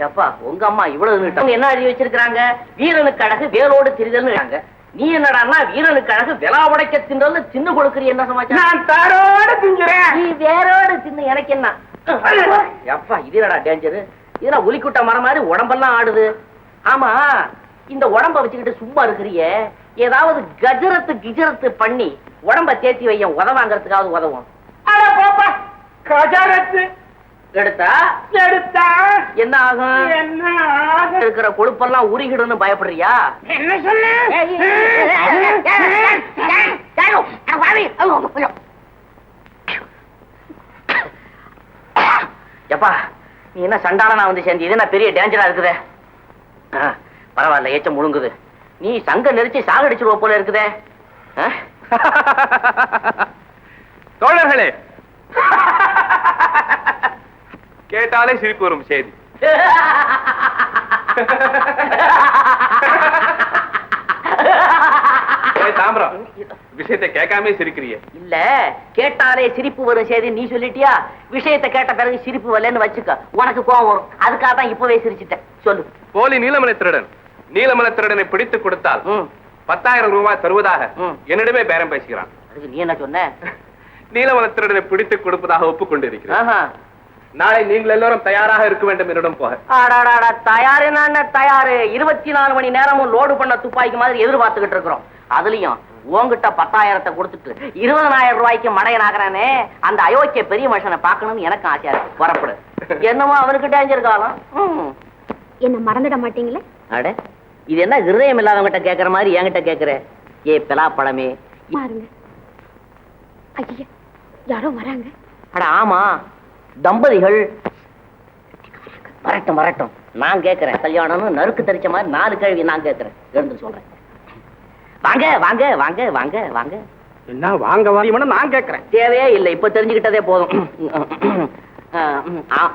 எப்பா உங்க அம்மா இவ்வளவு நீட்டம் என்ன எழுதி வச்சிருக்காங்க? வீரனுக்கு அழகு வேரோடு திரிதல்னு. நீ என்னடான்னா வீரனுக்கு அழகு விலா உடைக்க தின்றல்னு தின்னு கொடுக்குறீ. என்ன சமாச்சாரம்? நான் தாரோட திங்குறேன். நீ வேரோடு தின்னு எனக்கு என்ன? எப்பா இது என்னடா டேஞ்சரு? இதெல்லாம் உலிக்குட்ட மரம் மாதிரி உடம்பெல்லாம் ஆடுது. ஆமா, இந்த உடம்ப வச்சுக்கிட்டு சும்மா இருக்கிறிய, ஏதாவது கஜரத்து கிஜரத்து பண்ணி உடம்ப தேத்தி வைய, உதவாங்கிறதுக்காவது உதவும். கஜரத்து எடுத்தா என்ன ஆகும்? இருக்கிற கொழுப்பெல்லாம் உருகிடுன்னு பயப்படுறியா? என்ன சொல்லு? எப்பா நீ என்ன சண்டாளனா வந்து சேர்ந்து? இது என்ன பெரிய டேஞ்சரா இருக்குதே. பரவாயில்ல, ஏச்சம் முழுங்குது. நீ சங்க நெரிச்சு சாகடிச்சிருவ போல இருக்குதே. தோழர்களே, கேட்டாலே சிரிப்பு வரும் செய்தி. தாம்பரம், விஷயத்தை கேட்காம சிரிக்கிறிய? இல்ல, கேட்டாலே சிரிப்பு வரும் செய்தி நீ சொல்லிட்டியா? விஷயத்தை கேட்ட பிறகு சிரிப்பு வரலன்னு வச்சுக்க, உனக்கு கோவம் வரும். அதுக்காக தான் இப்பவே சிரிச்சுட்டேன். சொல்லு. போலி நீலமலை திருடன் நீலமலை திருடனை பிடித்து கொடுத்தால் 10,000 ரூபாய் தருவதாக என்னிடமே பேரம் பேசுகிறான். அதுக்கு நீ என்ன சொன்ன? நீலமலை திருடனை பிடித்து கொடுப்பதாக ஒப்புக்கொண்டிருக்கிறேன். நாளை நீங்கள் எல்லாரும் தயாராக இருக்க வேண்டும் என்னிடம் போக. தயாரு தயாரு. 24 மணி நேரமும் லோடு பண்ண துப்பாக்கி மாதிரி எதிர்பார்த்துக்கிட்டு இருக்கிறோம். அதுலயும் உங்ககிட்ட 10,000 கொடுத்துட்டு 20,000 ரூபாய்க்கு மடையன் ஆகிறானே, அந்த அயோக்கிய பெரிய மனுஷனை பார்க்கணும்னு எனக்கு ஆசையா இருக்கு. வரப்படு. என்னமோ அவனுக்கு டேஞ்சர் காலம். என்ன மறந்துட மாட்டீங்களே? அட, இது என்ன ஹிருதயம் இல்லாதவங்கிட்ட கேட்கற மாதிரி என்கிட்ட கேட்கிற? ஏ பலாப்பழமே பாருங்க. ஐயா, யாரோ வராங்க. அட ஆமா, தம்பதிகள். வரட்டும் வரட்டும், நான் கேட்கிறேன். கல்யாணம்னு நறுக்கு தெரிச்ச மாதிரி 4 கேள்வி நான் கேட்கிறேன். எழுந்து சொல்றேன். வாங்க வாங்க வாங்க வாங்க வாங்க. என்ன வாங்க வாங்க நான் கேட்கிறேன். தேவையே இல்லை, இப்ப தெரிஞ்சுக்கிட்டதே போதும்.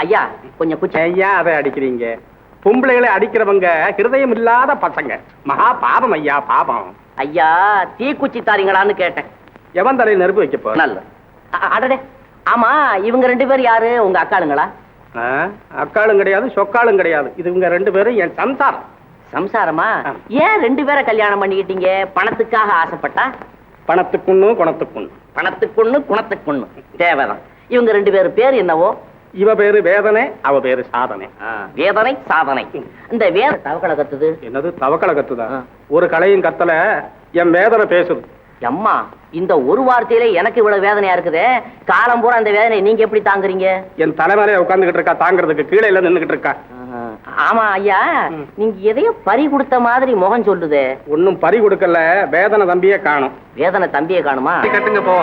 ஐயா கொஞ்சம் குச்சி. ஐயா அதை அடிக்கிறீங்க? பொம்பளைகளை அடிக்கிறவங்க ஹிருதயம் இல்லாத பசங்க. மகா பாபம் ஐயா, பாபம். ஐயா தீக்குச்சி தாரீங்களான்னு கேட்டேன். எவன் தலையில் நெருப்பு வைக்க போற? நல்ல அடடே. ஆமா, இவங்க 2 பேர் யாரு? உங்க அக்காளுங்களா? அக்காளும் கிடையாது, சொக்காளும் கிடையாது. இது இவங்க 2 பேரும் என் சம்சாரம். சம்சாரமா? ஏன் 2 பேரை கல்யாணம் பண்ணிக்கிட்டீங்க? பணத்துக்காக ஆசைப்பட்டா? பணத்துக்குன்னு குணத்துக்குன்னு. பணத்துக்குன்னு குணத்துக்குன்னு தேவைதான். இவங்க 2 பேர் பேர் என்னவோ? இவ பேரு வேதனை, அவ பேரு சாதனை. வேதனை சாதனை. இந்த வேத தவக்கலை கத்துது. என்னது தவக்கலை கத்துதா? ஒரு கலையும் கத்தல, என் வேதனை பேசுது. அம்மா, இந்த ஒரு வார்த்தையிலே எனக்கு இவ்வளவு வேதனையா இருக்குதே. காலம் பூரா அந்த வேதனை நீங்க எப்படி தாங்குறீங்க? என் தலைமையில உட்கார்ந்துகிட்டு இருக்கா, தாங்கிறதுக்கு கீழே இல்ல நின்னுகிட்டு இருக்கா. ஆமா ஐயா, நீங்க எதையோ பறி கொடுத்த மாதிரி முகம் சொல்லுதே. ஒன்னும் பறி கொடுக்கல, வேதனை தம்பியே காணும். வேதனை தம்பியே காணுமா? கட்டுங்க போ.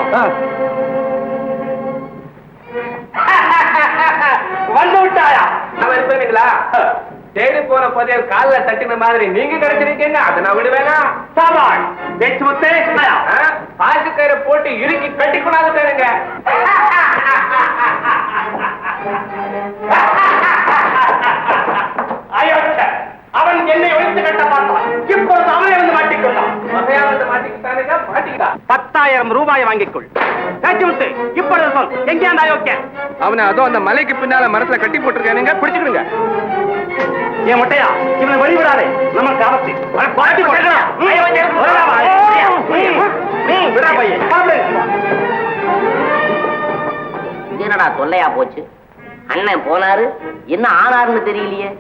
வந்து விட்டாயா? அவன் இருப்பீங்களா? தேடி போன பதில் காலில் தட்டின மாதிரி நீங்க கிடைச்சிருக்கீங்க. அதை நான் விடுவேனா? சாபாஷ். பேச்சு முத்தே பாசு கயிறை போட்டு இறுக்கி கட்டி கொண்டாந்துட்டேனுங்க. அவன் என்னை ஒழித்து கட்ட பார்த்தான். இப்பொழுது அவனை வந்து மாட்டிக்கொண்டான். வகையா வந்து மாட்டிக்கிட்டானுங்க, மாட்டிக்கிட்டான். 10,000 ரூபாயை வாங்கிக்கொள். பேச்சு முத்து, இப்பொழுது சொல், எங்கே அந்த அயோக்கியன்? அவனை அதோ அந்த மலைக்கு பின்னால மரத்துல கட்டி போட்டிருக்கானுங்க, பிடிச்சுக்கிடுங்க. ஏன் மொட்டையா, இவனை வழிவிடாதே, நம்ம காலத்து பாட்டி என்னடா தொல்லையா போச்சு? அண்ணன் போனாரு, என்ன ஆனாருன்னு தெரியலையே.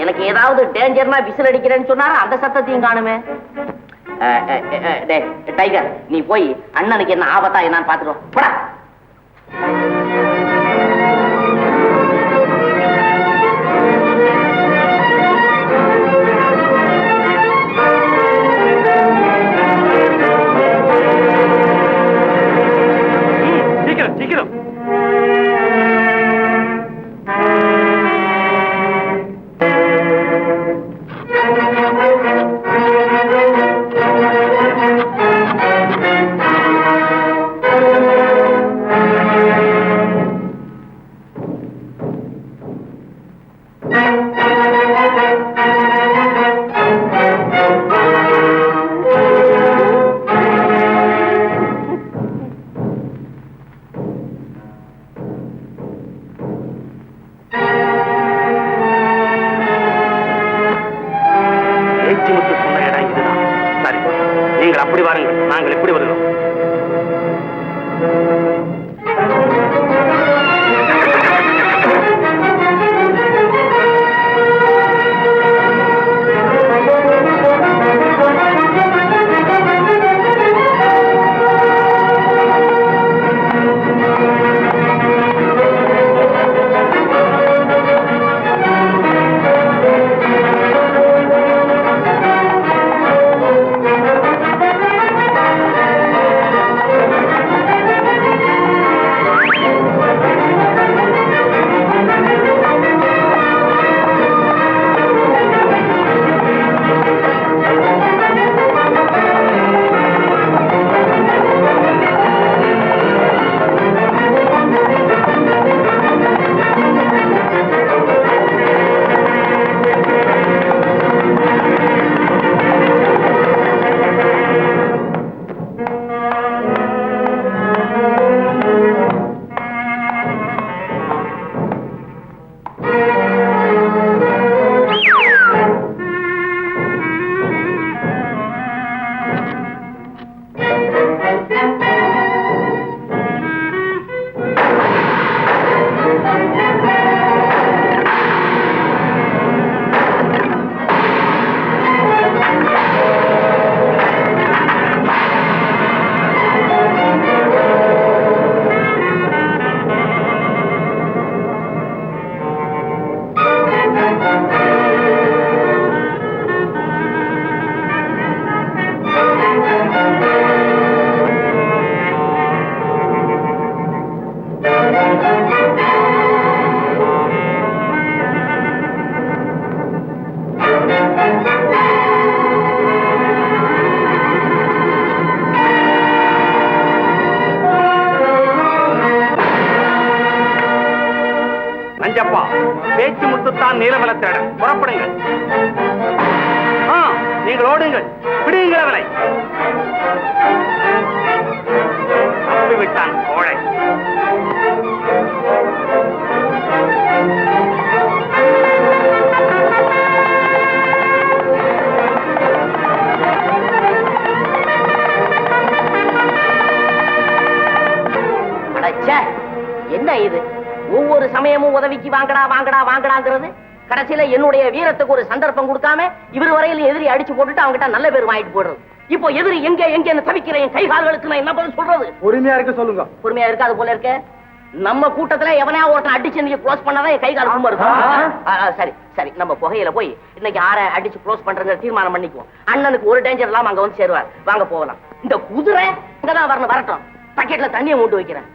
எனக்கு ஏதாவது டேஞ்சர்னா விசில் அடிக்கிறேன்னு சொன்னாரு, அந்த சத்தத்தையும் காணுமே. டைகர், நீ போய் அண்ணனுக்கு என்ன ஆபத்தா என்னன்னு பாத்துருவோம். போடா. சீக்கிரம் சீக்கிரம். நஞ்சப்பா, பேச்சு முத்துத்தான் நீலமலை தேட புறப்படுங்கள். நீங்கள் ஓடுங்கள், பிடியுங்கள் அவளை. விட்டான் கோழை. என்ன இது? ஒவ்வொரு சமயமும் உதவிக்கு வாங்கடா வாங்கடா வாங்கடாங்கிறது. கடைசியில என்னுடைய வீரத்துக்கு ஒரு சந்தர்ப்பம் கொடுக்காம இவர் வரையில எதிரி அடிச்சு போட்டுட்டு அவங்ககிட்ட நல்ல பேர் வாங்கிட்டு போடுறது. இப்போ எதிரி எங்க எங்க தவிக்கிற என் கை கால்களுக்கு நான் என்ன பதில் சொல்றது? பொறுமையா இருக்க சொல்லுங்க. பொறுமையா இருக்காது போல இருக்க. நம்ம கூட்டத்துல எவனையா ஒருத்தன் அடிச்சு நீங்க க்ளோஸ் பண்ணாதான் என் கை கால் ரொம்ப இருக்கும். சரி சரி, நம்ம புகையில போய் இன்னைக்கு ஆற அடிச்சு க்ளோஸ் பண்றங்க தீர்மானம் பண்ணிக்குவோம். அண்ணனுக்கு ஒரு டேஞ்சர் இல்லாம அங்க வந்து சேருவார். வாங்க போகலாம். இந்த குதிரை இங்கதான் வரணும், வரட்டும். பக்கெட்ல தண்ணியை மூட்டு வைக்கிறேன்.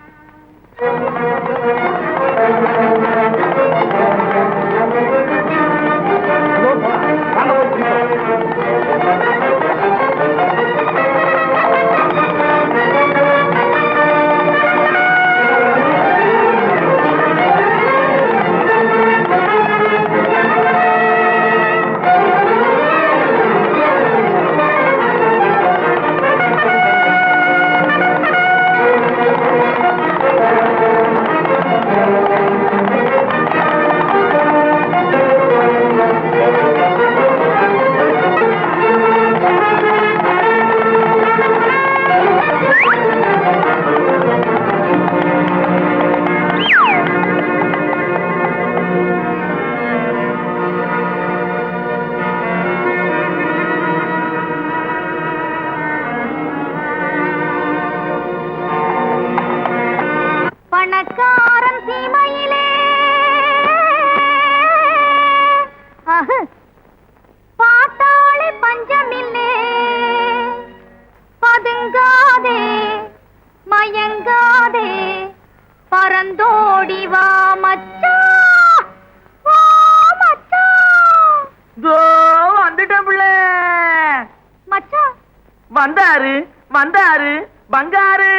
வந்தாரு வந்தாரு பங்காரு.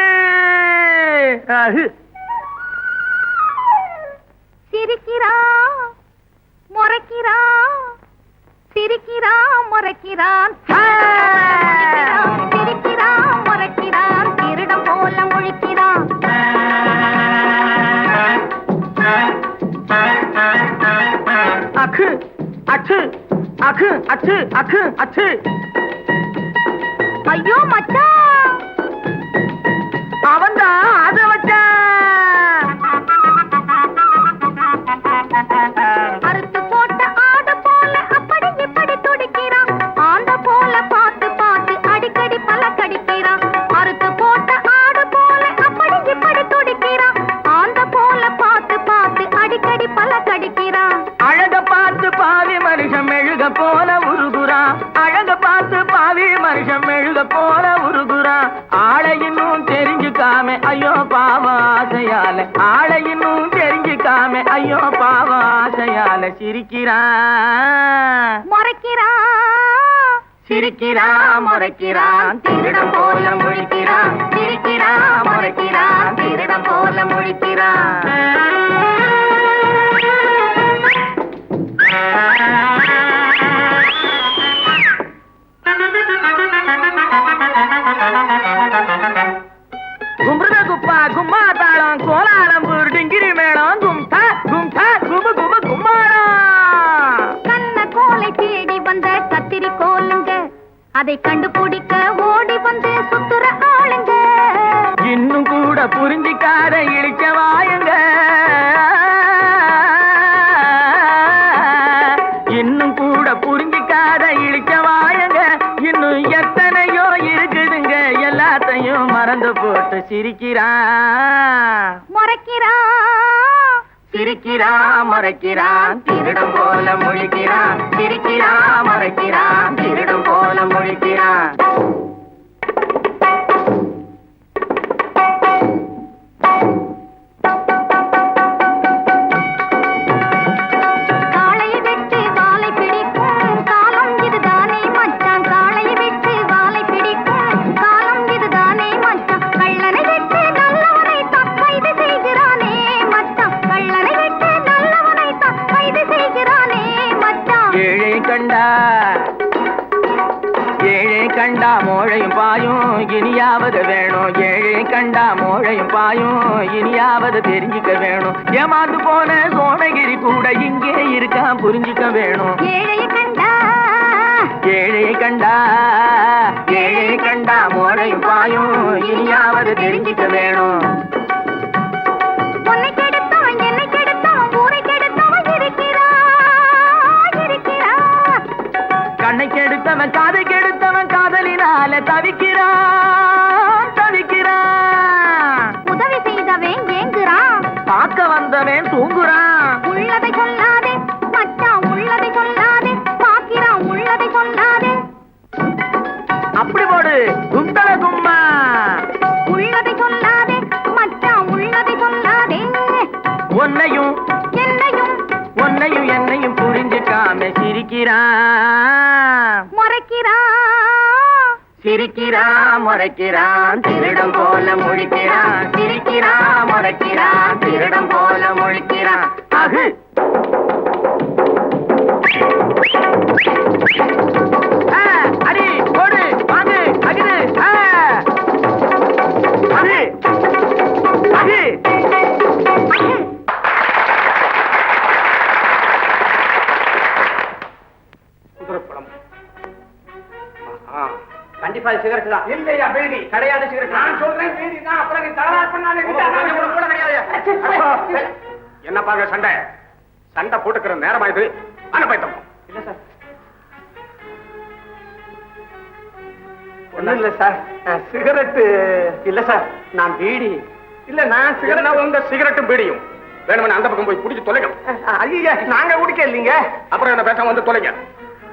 சிரிக்கிறான் முறைக்கிறான், சிரிக்கிறான் முறைக்கிறான், சிரிக்கிறான் முறைக்கிறான், திருடம் போல முழிக்கிறான். அக்கு அச்சு அக்கு அச்சு அக்கு அச்சு. ஐயோ மச்சான், அவன்தான் அத வச்சான். அறுத்து போட்ட ஆடு போல அப்படி இப்படி துடிக்கிறான், ஆண்ட போல பார்த்து பார்த்து அடிக்கடி பல கடிக்கிறான். அறுத்து போட்ட ஆடு போல அப்படி இப்படி துடிக்கிறான், ஆண்ட போல பார்த்து பார்த்து அடிக்கடி பல கடிக்கிறான். அழக பார்த்து பாவி மனுஷன் மெழுக போல உருகுறான். அழக பார்த்து பாவி மனுஷன் மெழுக போல உருகுறான். ஆளை இன்னும் தெரிஞ்சுக்காம ஐயோ பாவ ஆசையால, ஆளை இன்னும் தெரிஞ்சுக்காம ஐயோ பாவ ஆசையால சிரிக்கிறான் முறைக்கிறான், சிரிக்கிறான் முறைக்கிறான், திருடம் போல முழிக்கிறான். சிரிக்கிறான் முறைக்கிறான், திருடம் போல முழிக்கிறான். கும்பிடுத குப்பா கும்மா தாளம் கோலாலம்பூர் டிங்கிரி மேளம் கும்தா கும்தா குபு குபு கும்மாளம். கண்ண கோலை தேடி வந்த கத்திரி கோலுங்க, அதை கண்டுபிடிக்க ஓடி வந்து சுத்துற ஆளுங்க. இன்னும் கூட புரிஞ்சிக்காத இழிச்ச வாயுங்க, இன்னும் கூட புரிஞ்சிக்காத இழிச்ச வாயுங்க. இன்னும் எத்தனையோ இருக்குதுங்க, எல்லாத்தையும் மறந்து போட்டு சிரிக்கிறான் முறைக்கிறான், சிரிக்கிறான் முறைக்கிறான், திருடம் போல முழிக்கிறான். சிரிக்கிறான் முறைக்கிறான், திருடம் போல முழிக்கிறான். காளையை வெட்டு வாலை பிடிக்கும் காலம் இதுதானே மச்சான், காளையை வெட்டு வாலை பிடிக்கும் காலம் இதுதானே மச்சான். கள்ளனை வெட்டு நல்லவரை தக்கைது செய்கிறானே மச்சான், கள்ளனை வெட்டு நல்லவரை கண்டா மோழையும் பாயும் இனியாவது வேணும். ஏழையை கண்டா மோழையும் பாயும் இனியாவது தெரிஞ்சுக்க வேணும். ஏமாந்து போன சோனகிரி கூட இங்கே இருக்கான் புரிஞ்சுக்க வேணும். ஏழையை கண்டா ஏழையை கண்டா ஏழையை கண்டா மோழையும் பாயும் இனியாவது தெரிஞ்சுக்க வேணும். உன்னை கெடுத்தவன் என்னை கெடுத்தவன் ஊரை கெடுத்தவன் இருக்கிறான் இருக்கிறான். கண்ணை கெடுத்தவன் காதை கெடுத்தவன் காதலினால தவிக்கிறான் தவிக்கிறான். உதவி செய்தவன் ஏங்குறான். பார்க்க வந்தவன் தூங்குறான். உள்ளதை சொல்லாதே மச்சான் உள்ளதை சொல்லாதே. பாக்கிறான் உள்ளதை சொல்லாதே. அப்படி போடு குந்தல கும்மா. உள்ளதை சொல்லாதே மச்சான் உள்ளதை சொல்லாதே. உன்னையும் என்னையும் உன்னையும் என்னையும் புரிஞ்சுக்காம சிரிக்கிறான் மறைக்கிறான். சிரிக்கிறான் முறைக்கிறான் திருடம் போல முழிக்கிறான். சிரிக்கிறான் முறைக்கிறான் திருடம் போல முழிக்கிறான். அகு அடி போடு வாங்கு அகிடு அகு அகு குதிரைப்படம். கண்டிப்பா சிகரெட் தான். இல்லையா பீடி? கிடையாது சிகரெட். நான் சொல்றேன் பீடி தான். அப்புறம் நீ தகராறு பண்ணாலே என்ன பாருங்க சண்டை சண்டை போட்டுக்கிற நேரமா இது? அனுப்பைத்தம் இல்ல சார் ஒண்ணும் இல்ல சார். சிகரெட் இல்ல சார் நான் பீடி. இல்ல நான் சிகரெட் உங்க சிகரெட்டும் பீடியும் வேணும்னு அந்த பக்கம் போய் குடிச்சு தொலைங்க. ஐயா நாங்க குடிக்க இல்லீங்க. அப்புறம் என்ன பேசாம வந்து தொலைங்க.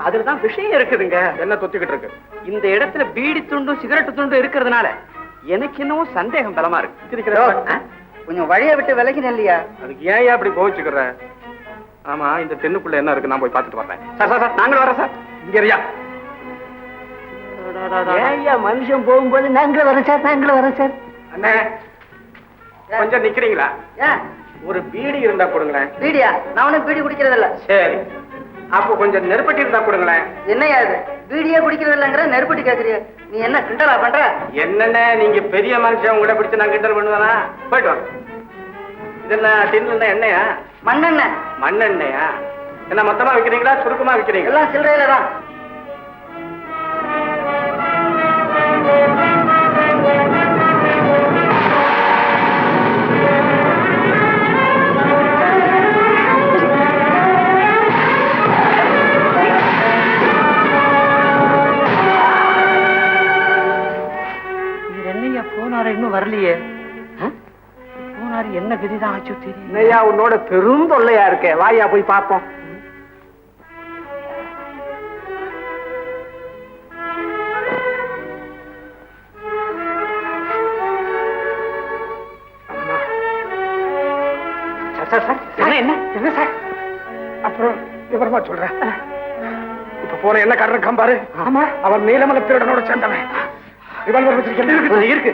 அதுலதான் விஷயம் இருக்குதுங்க. என்ன தொத்திக்கிட்டு இருக்கு? இந்த இடத்துல பீடி துண்டும் சிகரெட் துண்டும் இருக்கிறதுனால எனக்கு என்னவோ சந்தேகம் பலமா இருக்கு. கொஞ்சம் வழியை விட்டு விலகின இல்லையா? அதுக்கு ஏன் அப்படி கோவிச்சுக்கிற? ஆமா இந்த தென்னுக்குள்ள என்ன இருக்கு? நான் போய் பார்த்துட்டு வரேன். சார் சார் சார் நாங்களும் வரோம் சார். இங்க இருயா. ஏய்யா மனுஷன் போகும்போது நாங்களும் வரோம் சார் நாங்களும் வரோம் சார். அண்ணே கொஞ்சம் நிக்கிறீங்களா? ஏன் ஒரு பீடி இருந்தா கொடுங்களேன். பீடியா? நான் உனக்கு பீடி குடிக்கிறது இல்ல. சரி அப்போ கொஞ்சம் நெருப்பட்டி இருந்தா கொடுங்களேன். என்னையா இது பீடியே குடிக்கிறது இல்லங்கிற நெருப்பட்டி கேக்குறிய? நீ என்ன கிண்டலா பண்ற? என்னென்ன நீங்க பெரிய மனுஷன் உங்களை பிடிச்சு நான் கிண்டல் பண்ணுவேனா? போயிட்டு வாங்க. இதெல்லாம் டின்ல எண்ணெயா? மண்ணெண்ணெய். மண்ணெண்ணெயா? என்ன மொத்தமா விக்கிறீங்களா சுருக்கமா விக்கிறீங்களா? எல்லாம் சில்லறையில தான். இன்னும் வரலையே. போனாரு என்ன கதிதான் ஆச்சு தெரியும். என்னையா உன்னோட பெரும் தொல்லையா இருக்கே. வாயா போய் பார்ப்போம். என்ன சார்? அப்புறம் விவரமா சொல்றேன். இப்ப போன என்ன காரணம் கம்பாரு? ஆமா அவன் நீலமலை திருடனோட சேர்ந்தவன். ரிவால்வர் வச்சிருக்கேன். இருக்கு.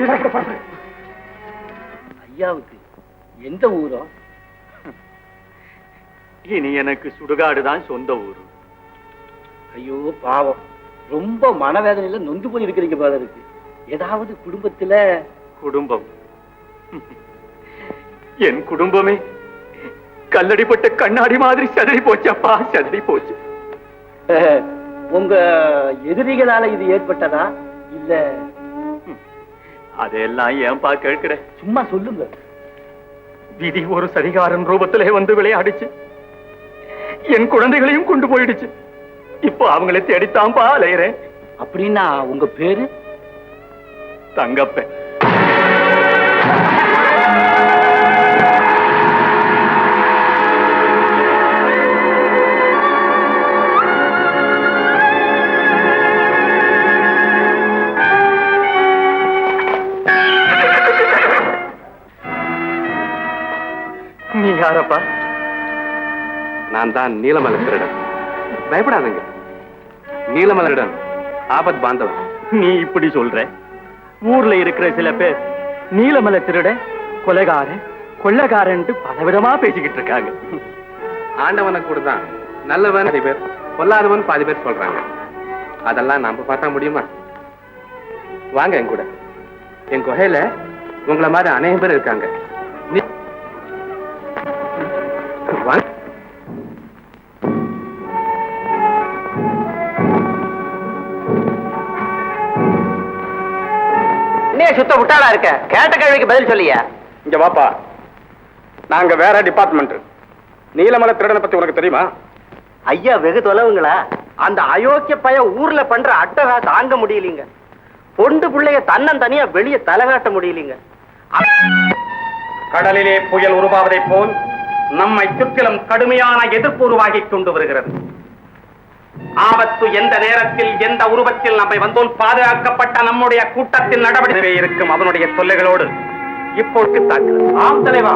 ஐயாவுக்கு எந்த ஊரோ? இனி எனக்கு சுடுகாடுதான் சொந்த ஊரு. ஐயோ பாவம், ரொம்ப மனவேதனையில நொந்து போய் இருக்கிறீங்க போல இருக்கு. ஏதாவது குடும்பத்துல? குடும்பம்? என் குடும்பமே கல்லடிப்பட்ட கண்ணாடி மாதிரி சதறி போச்சப்பா, சதறி போச்சு. உங்க எதிரிகளால இது ஏற்பட்டதா இல்ல? அதெல்லாம் ஏன்பா கேட்கிற? சும்மா சொல்லுங்க. விதி ஒரு சரிகாரன் ரூபத்திலே வந்து விளையாடிச்சு. என் குழந்தைகளையும் கொண்டு போயிடுச்சு. இப்போ அவங்களை தேடித்தான்பா அலையிறேன். அப்படின்னா உங்க பேரு? தங்கப்பன். நீ யாரப்பா? நான் தான் நீலமலை திருடன். பயப்படாதங்க. நீலமலரிடன் ஆபத் பாந்தவன். நீ இப்படி சொல்ற? ஊர்ல இருக்கிற சில பேர் நீலமலை திருட, கொலைகாரன், கொள்ளக்காரன் பலவிதமா பேசிக்கிட்டு இருக்காங்க. ஆண்டவனை கூட தான் நல்லவன் பாதி பேர், பொல்லாதவன் பாதி பேர் சொல்றாங்க. அதெல்லாம் நாம பார்த்தா முடியுமா? வாங்க என் கூட. என் குகையில உங்களை மாதிரி அநேக பேர் இருக்காங்க. வாங்க. சுத்த முட்டாளா இருக்க, கேட்ட கேள்விக்கு பதில் சொல்லியா? இங்க வாப்பா, நாங்க வேற டிபார்ட்மெண்ட். நீலமலை திருடனை பத்தி உனக்கு தெரியுமா? ஐயா வெகு தொலைவுங்களா? அந்த அயோக்கிய பைய ஊர்ல பண்ற அட்டகா தாங்க முடியலீங்க. பொண்டு பிள்ளைய தன்னந்தனியா வெளியே தலைகாட்ட முடியலீங்க. கடலிலே புயல் உருவாவதை போல் நம்மை சுற்றிலும் கடுமையான எதிர்ப்பு உருவாகி கொண்டு வருகிறது. ஆபத்து எந்த நேரத்தில் எந்த உருவத்தில் நம்மை வந்தோல் பாதுகாக்கப்பட்ட நம்முடைய கூட்டத்தின் நடவடிக்கை இருக்கும் அவனுடைய தொல்லைகளோடு இப்போது தாக்குகிறது. ஆம் தலைவா,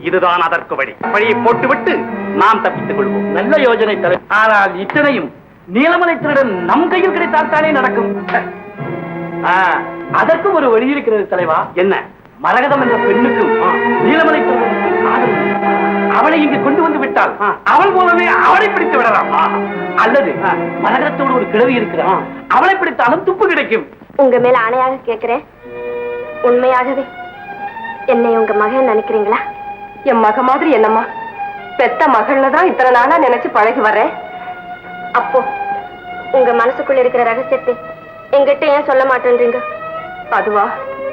இதுதான் அதற்கு வழி. வழியை போட்டுவிட்டு நாம் தப்பித்துக் கொள்வோம். நல்ல யோஜனை தலை. ஆனால் இத்தனையும் நீலமலை திருடன் நம் கையில் கிடைத்தால் தானே நடக்கும். அதற்கும் ஒரு வழி இருக்கிறது தலைவா. என்ன? மரகதம் என்ற பெண்ணுக்கும் நீலமலை திருடனுக்கும் காதல். அவளை இங்கு கொண்டு வந்து விட்டால் அவள் போலவே அவளை பிடித்து விடலாம். அல்லது மரகதத்தோடு ஒரு கிழவி இருக்கிறான், அவளை பிடித்தாலும் துப்பு கிடைக்கும். உங்க மேல ஆணையாக கேட்கிறேன், உண்மையாகவே என்னை உங்க மகன் நினைக்கிறீங்களா? என் மக மாதிரி என்னம்மா, பெத்த மகள்னு தான் இத்தனை நாளா நினைச்சு பழகி வர்றேன். அப்போ உங்க மனசுக்குள்ள இருக்கிற ரகசியத்தை எங்கிட்ட ஏன் சொல்ல மாட்டேன்றீங்க? அதுவா,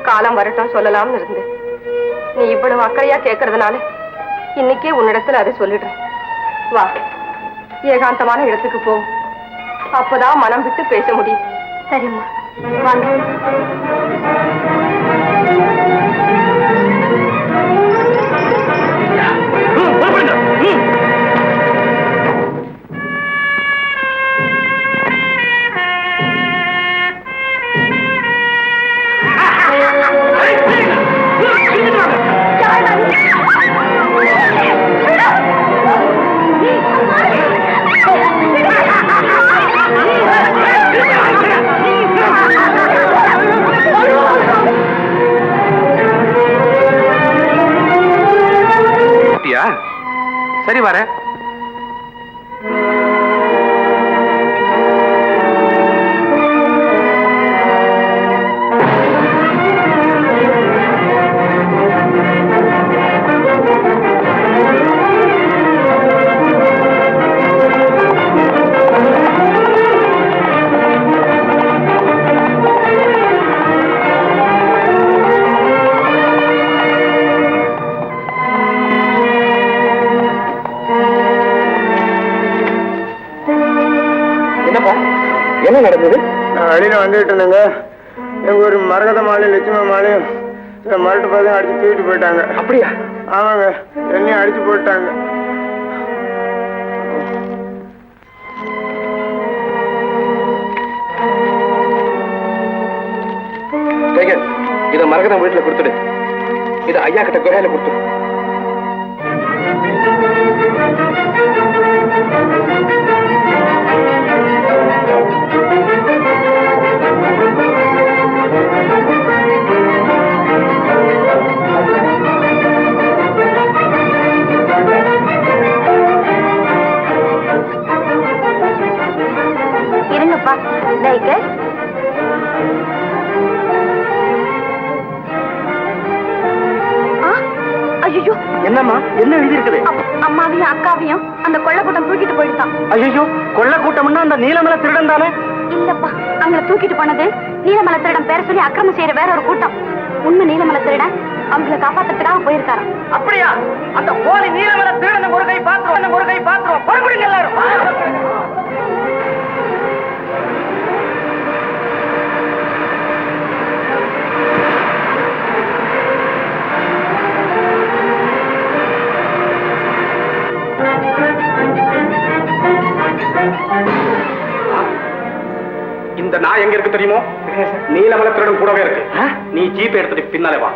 காலம் வரட்டும் சொல்லலாம்னு இருந்தேன். நீ இவ்வளவு அக்கறையா கேட்கறதுனால இன்னைக்கே உன்னிடத்துல அதை சொல்லிடுறேன். வா, ஏகாந்தமான இடத்துக்கு போ, அப்பதான் மனம் விட்டு பேச முடியும். சரிம்மா, வாங்க. சரி வர. என்ன நடந்தது? நான் வெளியில வந்துட்டு இருந்தேங்க. எங்க ஒரு மரகத மாலையும் லட்சுமி மாலையும் மரட்டு பார்த்து அடிச்சு தூக்கிட்டு போயிட்டாங்க. அப்படியா? ஆமாங்க, என்னையும் அடிச்சு போட்டாங்க. இத மரகதம் வீட்டுல கொடுத்துடு. இது ஐயா கிட்ட குகையில கொடுத்துடு. இருங்கப்பா, ஐயோ, என்னம்மா, என்ன எழுதி இருக்குது? அம்மாவையும் அக்காவையும் அந்த கொள்ள கூட்டம் தூக்கிட்டு போயிட்டான். ஐயோ, கொள்ள கூட்டம்னா அந்த நீலமலை திருடன் தானே? இல்லப்பா, அவங்கள தூக்கிட்டு போனது நீலமலை திருடன் பேர சொல்லி அக்கிரமம் செய்யற வேற ஒரு கூட்டம். உண்மை நீலமலை திருடன் அவங்களை காப்பாத்துறதுக்காக போயிருக்காராம். அப்படியா? அந்த போலி நீலமலை திருடன் ஒரு கை பாத்துருவோம், ஒரு கை பாத்துருவோம். பொறுப்படுங்க எல்லாரும். இந்த நாய் எங்க இருக்கு தெரியுமோ? நீலமலை திருடன் கூடவே இருக்கு. நீ ஜீப் எடுத்துட்டு பின்னாலே வா,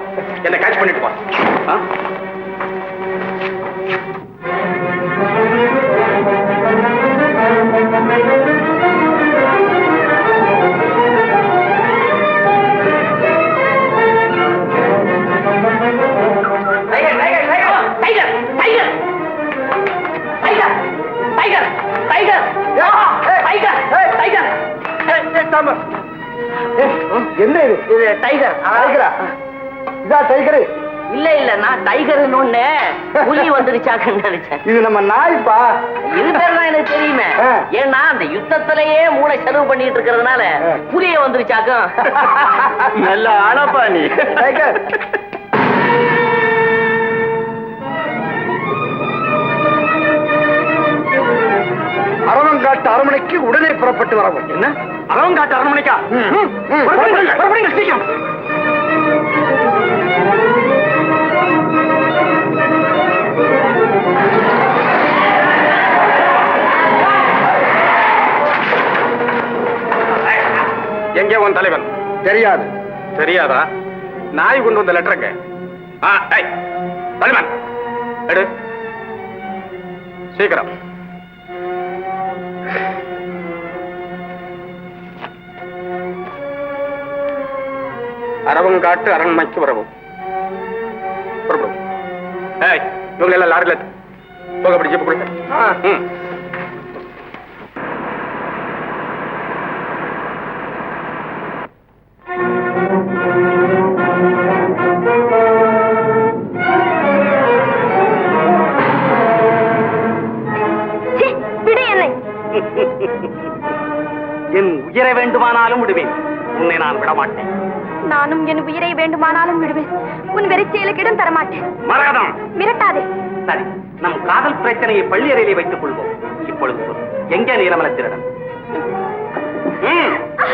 என்ன கேட்ச் பண்ணிட்டு வா. டைகர் என்ன இது? இது டைகர். டைகரா? இதா டைகரு? இல்ல நான் டைகர்னு ஒண்ணு புலி வந்துருச்சாக்குன்னு நினைச்சேன். இது நம்ம நாய்ப்பா. இது பேர் தான் எனக்கு தெரியுமே. ஏன்னா அந்த யுத்தத்திலேயே மூளை செலவு பண்ணிட்டு இருக்கிறதுனால புலிய வந்துருச்சாக்கும். நல்ல ஆளப்பா நீ. டைகர். அரவங்காட்டு அரண்மனைக்கு உடனே புறப்பட்டு வரவும். என்ன அரவங்காட்டு அரண்மனைக்கா? புறப்படுங்கள், சீக்கிரம். எங்கே உன் தலைவன்? தெரியாது. தெரியாதா? நாய் கொண்டு வந்த லெட்டருங்க. தலைவன் எடு சீக்கிரம். அரவங்காட்டு அரண்மனைக்கு வரவும். இவங்க எல்லாம் லாரில போக அப்படி ஜிப்பு கொடுங்க. என் உயிரை வேண்டுமானாலும் விடுவேன், உன்னை நான் விடமாட்டேன். நானும் என் உயிரை வேண்டுமானாலும் விடுவேன், உன் வெறிச்செயலுக்கு இடம் தரமாட்டேன். மரகதம், மிரட்டாதே. சரி, நம் காதல் பிரச்சனையை பள்ளி அறையிலே வைத்துக் கொள்வோம். இப்பொழுது சொல், எங்கே நீலமலை திருடன்?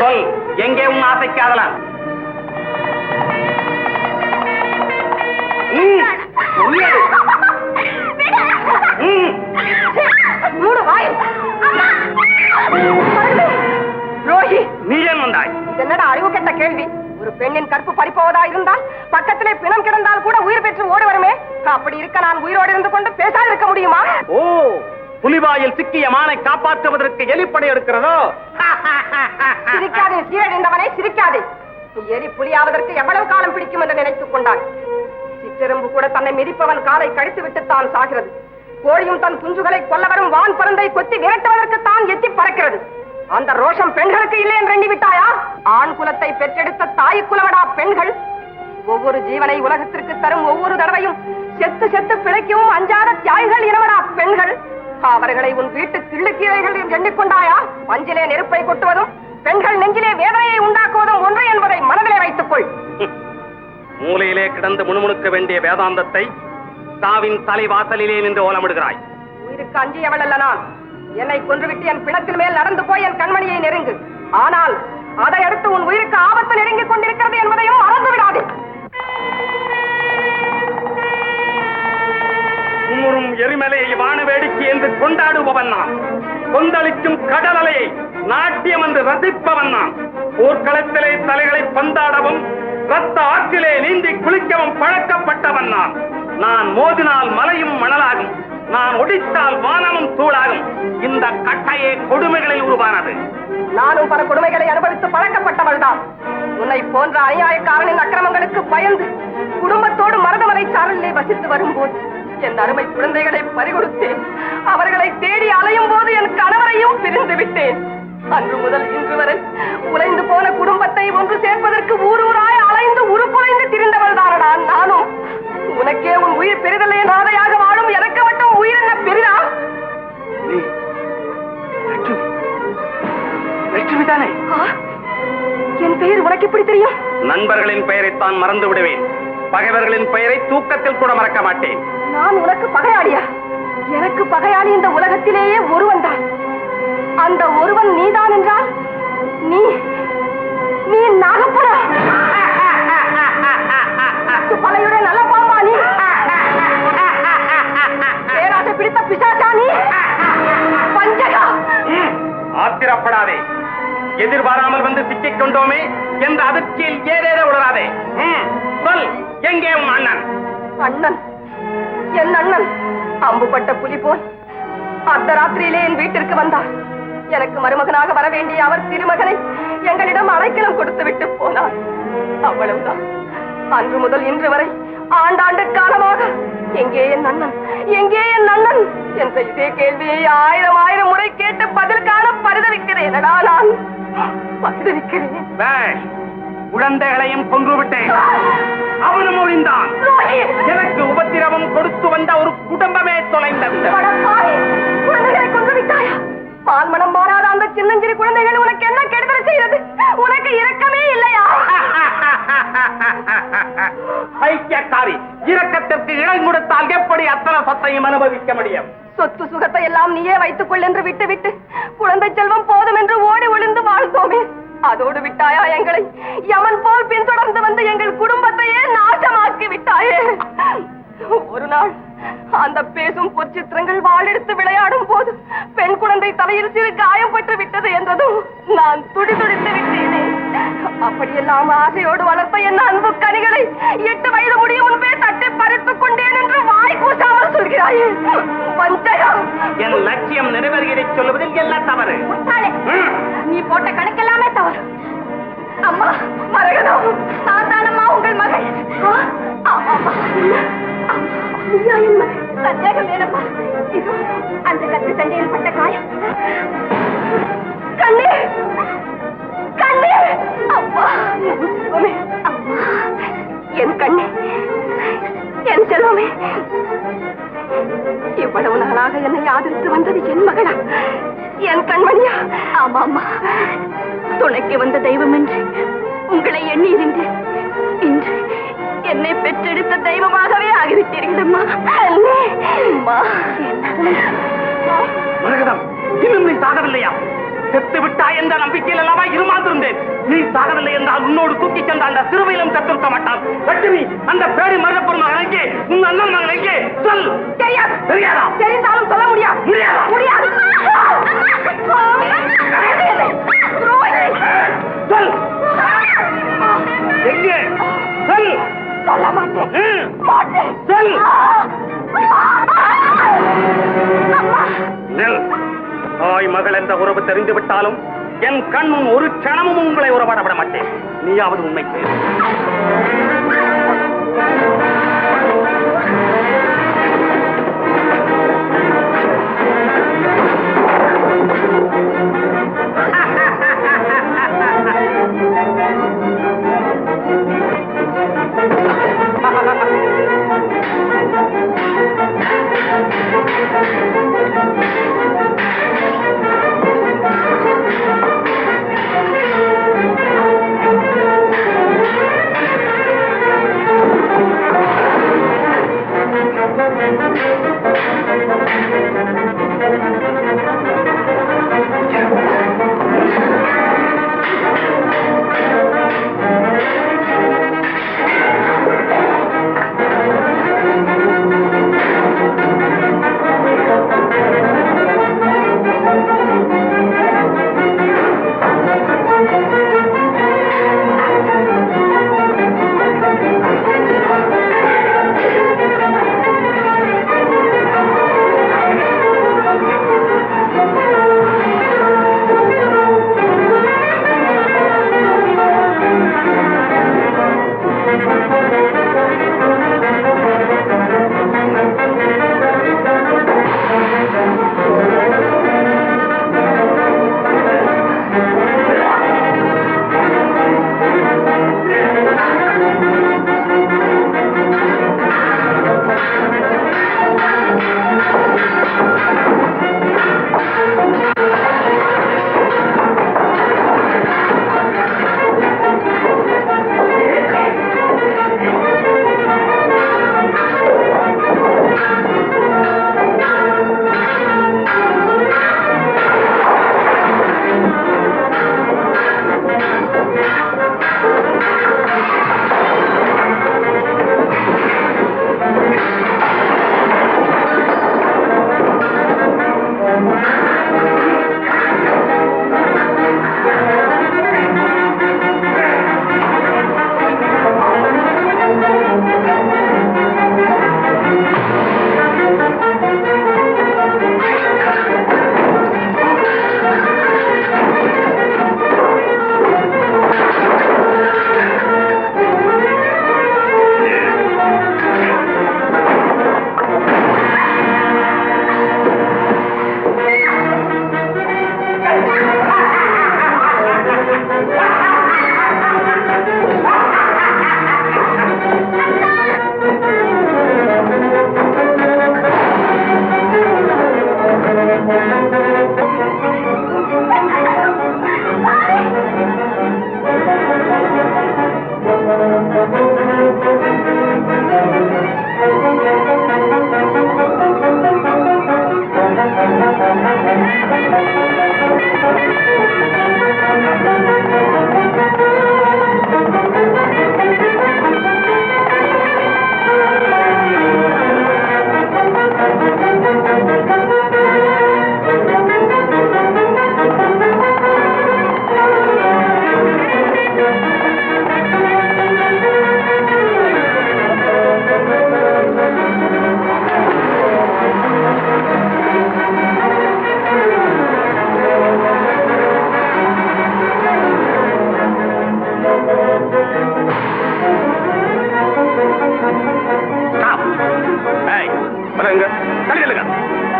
சொல், எங்கே உன் ஆசை காதலன்? மூடு வாய். ரோஹி, நீ ஏன் வந்தாய்? என்னடா அறிவு கெட்ட கேள்வி. ஒரு பெண்ணின் கற்பு பறிப்போவதா இருந்தால் பக்கத்திலே பிணம் கிடந்தால் கூட உயிர் பெற்று ஓடி வருமே. அப்படி இருக்க நான் உயிரோடு இருந்து கொண்டு பேசாது இருக்க முடியுமா? ஓ, புலிவாயில் சிக்கிய மானை காப்பாற்றுவதற்கு எலிப்படை எடுக்கிறதோ? சிரிக்காதே சீரழிந்தவனை, சிரிக்காதே. எலி புலியாவதற்கு எவ்வளவு காலம் பிடிக்கும் என்று நினைத்துக் கொண்டாய். சிற்றெரும்பு கூட தன்னை மிதிப்பவன் காலை கடித்து விட்டு தான் சாகிறது. கோழியும் தன் குஞ்சுகளை கொல்ல வரும் வான் பருந்தை கொத்தி விரட்டுவதற்கு தான் எத்தி பறக்கிறது. அந்த ரோஷம் பெண்களுக்கு இல்லை என்று எண்ணி விட்டாயா? ஆண் குலத்தை பெற்றெடுத்த தாய் குலவடா பெண்கள். ஒவ்வொரு ஜீவனை உலகத்திற்கு தரும் ஒவ்வொரு தடவையும் செத்து செத்து பிழைக்கவும் அஞ்சாத தியாகிகள் இனவடா பெண்கள். அவர்களை உன் வீட்டு கிள்ளுக்கீரைகள் எண்ணிக்கொண்டாயா? பஞ்சிலே நெருப்பை கொட்டுவதும் பெண்கள் நெஞ்சிலே வேதனையை உண்டாக்குவதும் ஒன்று என்பதை மனதிலே வைத்துக் கொள். மூலையிலே கிடந்து முணுமுணுக்க வேண்டிய வேதாந்தத்தை தாவின் தலைவாசலிலே நின்று ஓலமிடுகிறாய். உயிருக்கு அஞ்சியவள் அல்ல நான். என்னை கொன்றுவிட்டு என் பிணத்தில் மேல் நடந்து போய் என் கண்மணியை நெருங்கு. ஆனால் அதை அடுத்து உன் உயிருக்கு ஆபத்து நெருங்கிக் கொண்டிருக்கிறது என்பதையும் மறந்து விடாதே. ஊரும் எரிமலையை வான வேடிக்கை என்று கொண்டாடுபவன் நான். கொந்தளிக்கும் கடல் அலையை நாட்டியம் என்று ரசிப்பவன் நான். போர்க்களத்திலே தலைகளை பந்தாடவும் ரத்த ஆற்றிலே நீந்தி குளிக்கவும் பழக்கப்பட்டவன் நான். நான் மோதினால் மலையும் மணலாகும், நான் ஒடித்தால் வானமும் தூளாகும். இந்த கட்டையே கொடுமைகளில் உருவானது. நானும் பல கொடுமைகளை அனுபவித்து பழக்கப்பட்டவள் தான். உன்னை போன்ற அநியாயக்காரனின் அக்கிரமங்களுக்கு பயந்து குடும்பத்தோடு மருதமலை சாரலிலே வசித்து வரும்போது என் அருமை குழந்தைகளை பறிகொடுத்தேன். அவர்களை தேடி அலையும் போது என் கணவரையும் பிரிந்து விட்டேன். அன்று முதல் இன்று வரை உழைந்து போன குடும்பத்தை ஒன்று சேர்ப்பதற்கு ஊரூராய் அலைந்து உருக்குலைந்து திரிந்தவள் தானடா நானும். உனக்கே உன் உயிர் பெரிதலே நாதையாக வாழும் எனக்கு மட்டும் உயிர் என்ன பெரிதா? லட்சுமிதானே? என் பெயர் உனக்கு எப்படி தெரியும்? நண்பர்களின் பெயரைத்தான் மறந்து விடுவேன், பகைவர்களின் பெயரை தூக்கத்தில் கூட மறக்க மாட்டேன். நான் உனக்கு பகையாளியா? எனக்கு பகையாளி இந்த உலகத்திலேயே ஒருவன் தான். அந்த ஒருவன் நீதான் என்றால் நீ நீ நாகப்படா? பழையுடைய நல்ல பாம்பா நீ? பேராசை பிடித்த பிசாசா நீ? பஞ்சகா? ஆத்திரப்படாதே. எதிர்பாராமல் வந்து சிக்கிக் கொண்டோமே என்ற அதிர்ச்சியில் ஏதேதோ உளராதே. சொல், எங்கே உன் அண்ணன்? அண்ணன்? என் அண்ணன் அம்புப்பட்ட புலி போல் அர்த்தராத்திரியிலே என் வீட்டிற்கு வந்தார். எனக்கு மருமகனாக வர வேண்டிய அவர் திருமகனை எங்களிடம் அடைக்கலம் கொடுத்து விட்டு போனார். அவ்வளவுதான். அன்று முதல் இன்று வரை ஆண்டாண்டு காலமாக எங்கே என் அண்ணன், எங்கே என் அண்ணன் என்ற இதே கேள்வியை ஆயிரம் ஆயிரம் முறை கேட்டு பதில் காண பரிதவிக்கிறேன். நான் பரிதவிக்கிறேன். குழந்தைகளையும் கொன்று விட்டேன். அவனும் ஒழிந்தான். எனக்கு உபத்திரவம் கொடுத்து வந்த ஒரு குடும்பமே தொலைந்தது. குழந்தைகளை கொன்று விட்டாயா? பால் மனம் மாறாத அந்த சின்னஞ்சிறு குழந்தைகள் உனக்கு என்ன கெடுதல் செய்யறது? உனக்கு இரக்கமே இல்லையா? ஐக்கியக்காரி, இரக்கத்திற்கு இடம் கொடுத்தால் எப்படி அத்தனை சொத்தையும் அனுபவிக்க முடியும்? சொத்து சுகத்தை எல்லாம் நீயே வைத்துக் கொள் என்று விட்டு விட்டு குழந்தை செல்வம் போதும் என்று ஓடி ஒளிந்து வாழ்ந்தோமே, அதோடு விட்டாயா எங்களை? யமன் போல் பின்தொடர்ந்து வந்து எங்கள் குடும்பத்தையே நாசமாக்கி விட்டாயே. ஒரு நாள் அந்த பேசும் பொற்சித்திரங்கள் வாளெடுத்து விளையாடும் போது பெண் குழந்தை தலையில் சிறு காயம் பட்டு விட்டது என்றதும் நான் துடிதுடித்து விட்டேனே. அப்படியெல்லாம் ஆசையோடு வளர்த்த என் அன்பு கனிகளை 8 வயது முடியும் முன்பே தட்டி பறித்துக் கொண்டேன் என்று வாய் கூசாமல் சொல்கிறாயே. வஞ்சகா! என் லட்சியம் நிறைவேறுகிறதை சொல்லுவதில் எல்லாம் தவறு. நீ போட்ட கணக்கெல்லாமே தவறு. அம்மா மரகதம், சாந்தானம்மா உங்கள் மகள். சந்தேகம் வேணம்மா. இது அந்த கத்து சண்டையில் பட்ட காயம். கண்ணே கண்ணே! அம்மா செல்வமே, அம்மா என் கண்ணே, என் செல்வமே, இவ்வளவு நாளாக என்னை ஆதரித்து வந்தது என் மகளா, என் கண்மணியா? ஆமா அம்மா, துணைக்கு வந்த தெய்வம் என்று உங்களை எண்ணி இருந்தேன். இன்று என்னை பெற்றெடுத்த தெய்வமாகவே ஆகிவிட்டீர்களம்மா. மரகதம், இன்னும் நீ சாகவில்லையா? செத்து விட்டாய் என்ற நம்பிக்கையில் அல்லவா இருமாந்திருந்தேன். நீ சாகவில்லை என்றால் உன்னோடு தூக்கி சென்ற அந்த சிறுவையிலும் செத்திருக்க மாட்டான். லட்சுமி, அந்த பேரி மரப்பொருள் மகன் எங்கே? உன் அண்ணன் மகன் எங்கே? சொல். தெரியாது. தெரியாதா? தெரிந்தாலும் சொல்ல முடியாது. முடியாது. முடியாது. சொல். எங்கே? சொல். சொல்ல மாட்டேன். சொல். நெல். தாய் மகள் என்ற உறவு தெரிந்து விட்டாலும் என் கண்ணும் ஒரு க்ஷணமும் உங்களை உறவாட விட மாட்டேன். நீயாவது உண்மை பேர்.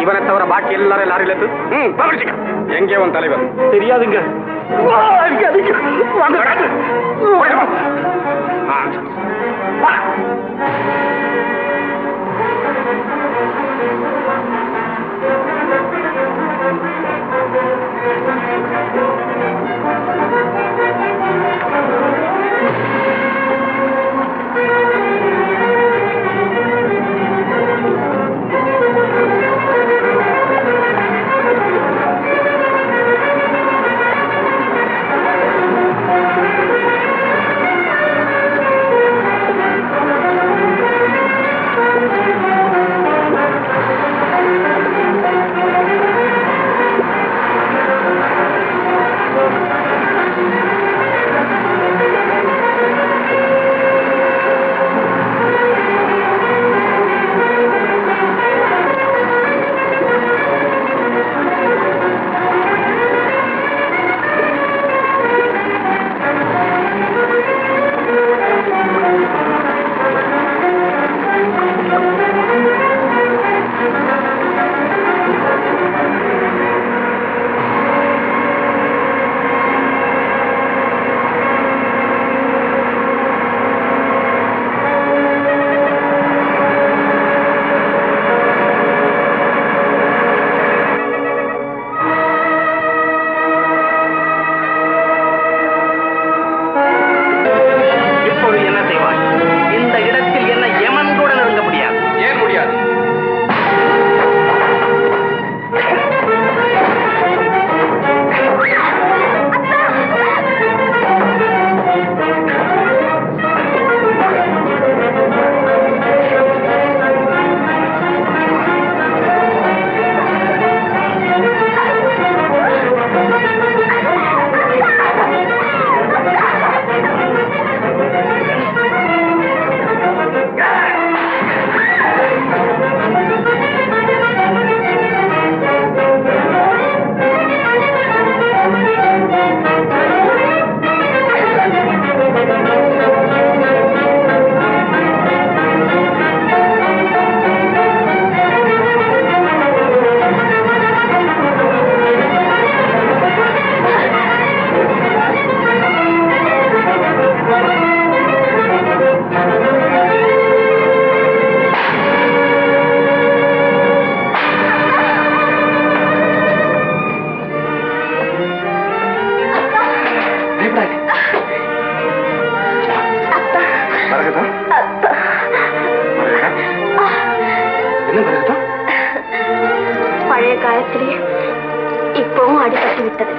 இவனை தவிர பாக்கி எல்லாரும் லாரியில இருந்து எங்கே உன் தலைவர்? தெரியாதுங்க. பழைய காலத்திலே இப்பவும் அடிபட்டு விட்டது.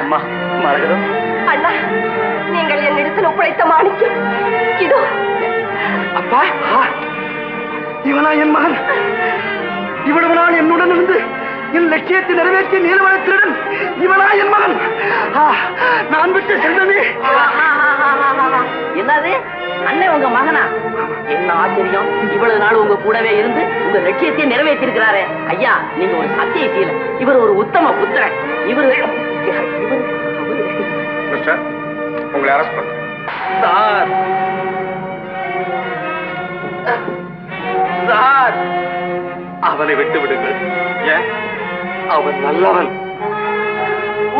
அம்மா மரகதம், அண்ணா, நீங்கள் என்னிடத்தில் ஒப்படைத்த மாணிக்கம் இதோ. அப்பா, இவனா என் மகன்? இவ்வளவு நாள் என்னுடன் இருந்து என் லட்சியத்தை நிறைவேற்றிய நீலவனத்தினுடன் இவனா என் மகன்? நான் விட்டு செல்வமே. என்னது அண்ணன் உங்க மகனா? என்ன ஆச்சரியம்! இவ்வளவு நாள் உங்க கூடவே இருந்து உங்க லட்சியத்தை நிறைவேற்றி இருக்கிறாரு. ஐயா, நீங்க ஒரு சத்தியசீல, இவர் ஒரு உத்தம புத்திரன். உங்களை அரெஸ்ட் பண்றேன். சார், சார், அவனை விட்டு விடுங்கள். ஏன்? அவன் நல்லவன்,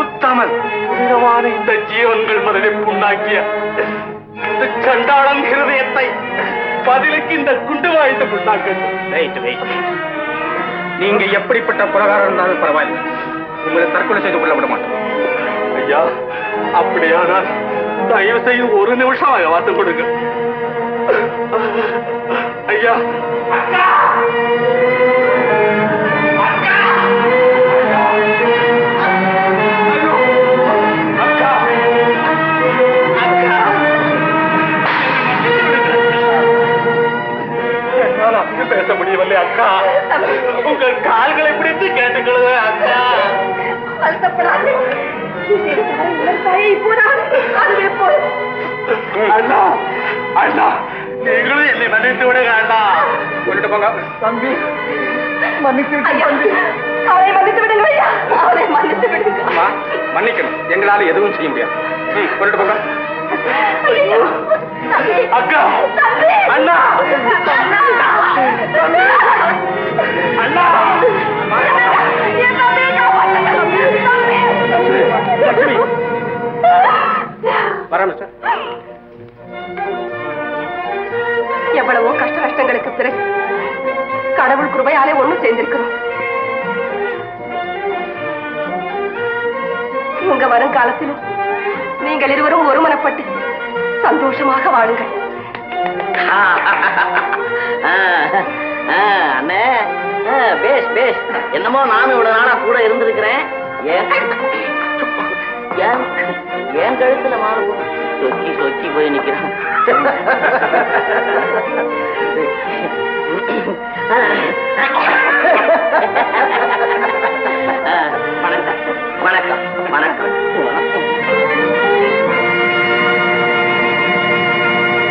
உத்தமன். உயரமான இந்த ஜீவன்கள் மனதை புண்ணாக்கிய இந்த சண்டாளன் ஹிருதயத்தை பதிலுக்கு இந்த குண்டு வாய்ந்த புண்ணாக்க. நீங்க எப்படிப்பட்ட பிரகாரம் இருந்தாலும் பரவாயில்லை, உங்களை தற்கொலை செய்து கொள்ள விட மாட்டோம். ஐயா, அப்படியானால் தயவு செய்து ஒரு நிமிஷம் அவகாசம் கொடுங்க. ஐயா, பேச முடியவில்லை அக்கா. உங்கள் கால்களை பிடித்து கேட்டுக்கொள்ளுங்க அக்கா. வருத்தப்படாது, அதுவே போதும். அண்ணா அண்ணா நீங்களும் என்னை மன்னித்து விடுங்க அண்ணா. சொல்லிட்டு போங்க. தம்பி மன்னித்து ஐயா, அவரை மன்னித்து விடுங்க ஐயா, அவரை மன்னித்து விடுங்க. அம்மா மன்னிக்கணும், எங்களால எதுவும் செய்ய முடியாது. சொல்லிட்டு போங்க. ஐயோ, தம்பி. அக்கா தம்பி. அண்ணா தம்பி. அண்ணா என் தம்பியை காப்பாற்றுங்க. தம்பி. லட்சுமி வரேன் மிஸ்டர். எவ்வளவோ கஷ்ட நஷ்டங்களுக்கு பிறகு கடவுள் கிருபையாலே ஒண்ணு சேர்ந்திருக்கிறோம். உங்க வருங்காலத்திலும் நீங்கள் இருவரும் ஒருமனப்பட்டு சந்தோஷமாக வாழுங்கள். அண்ணே பேஷ் பேஷ். என்னமோ நானும் இவ்வளவு நாளா கூட இருந்திருக்கிறேன். ஏன் கழுத்துல மாறு சொக்கி சொக்கி போய் நிக்கிறேன்.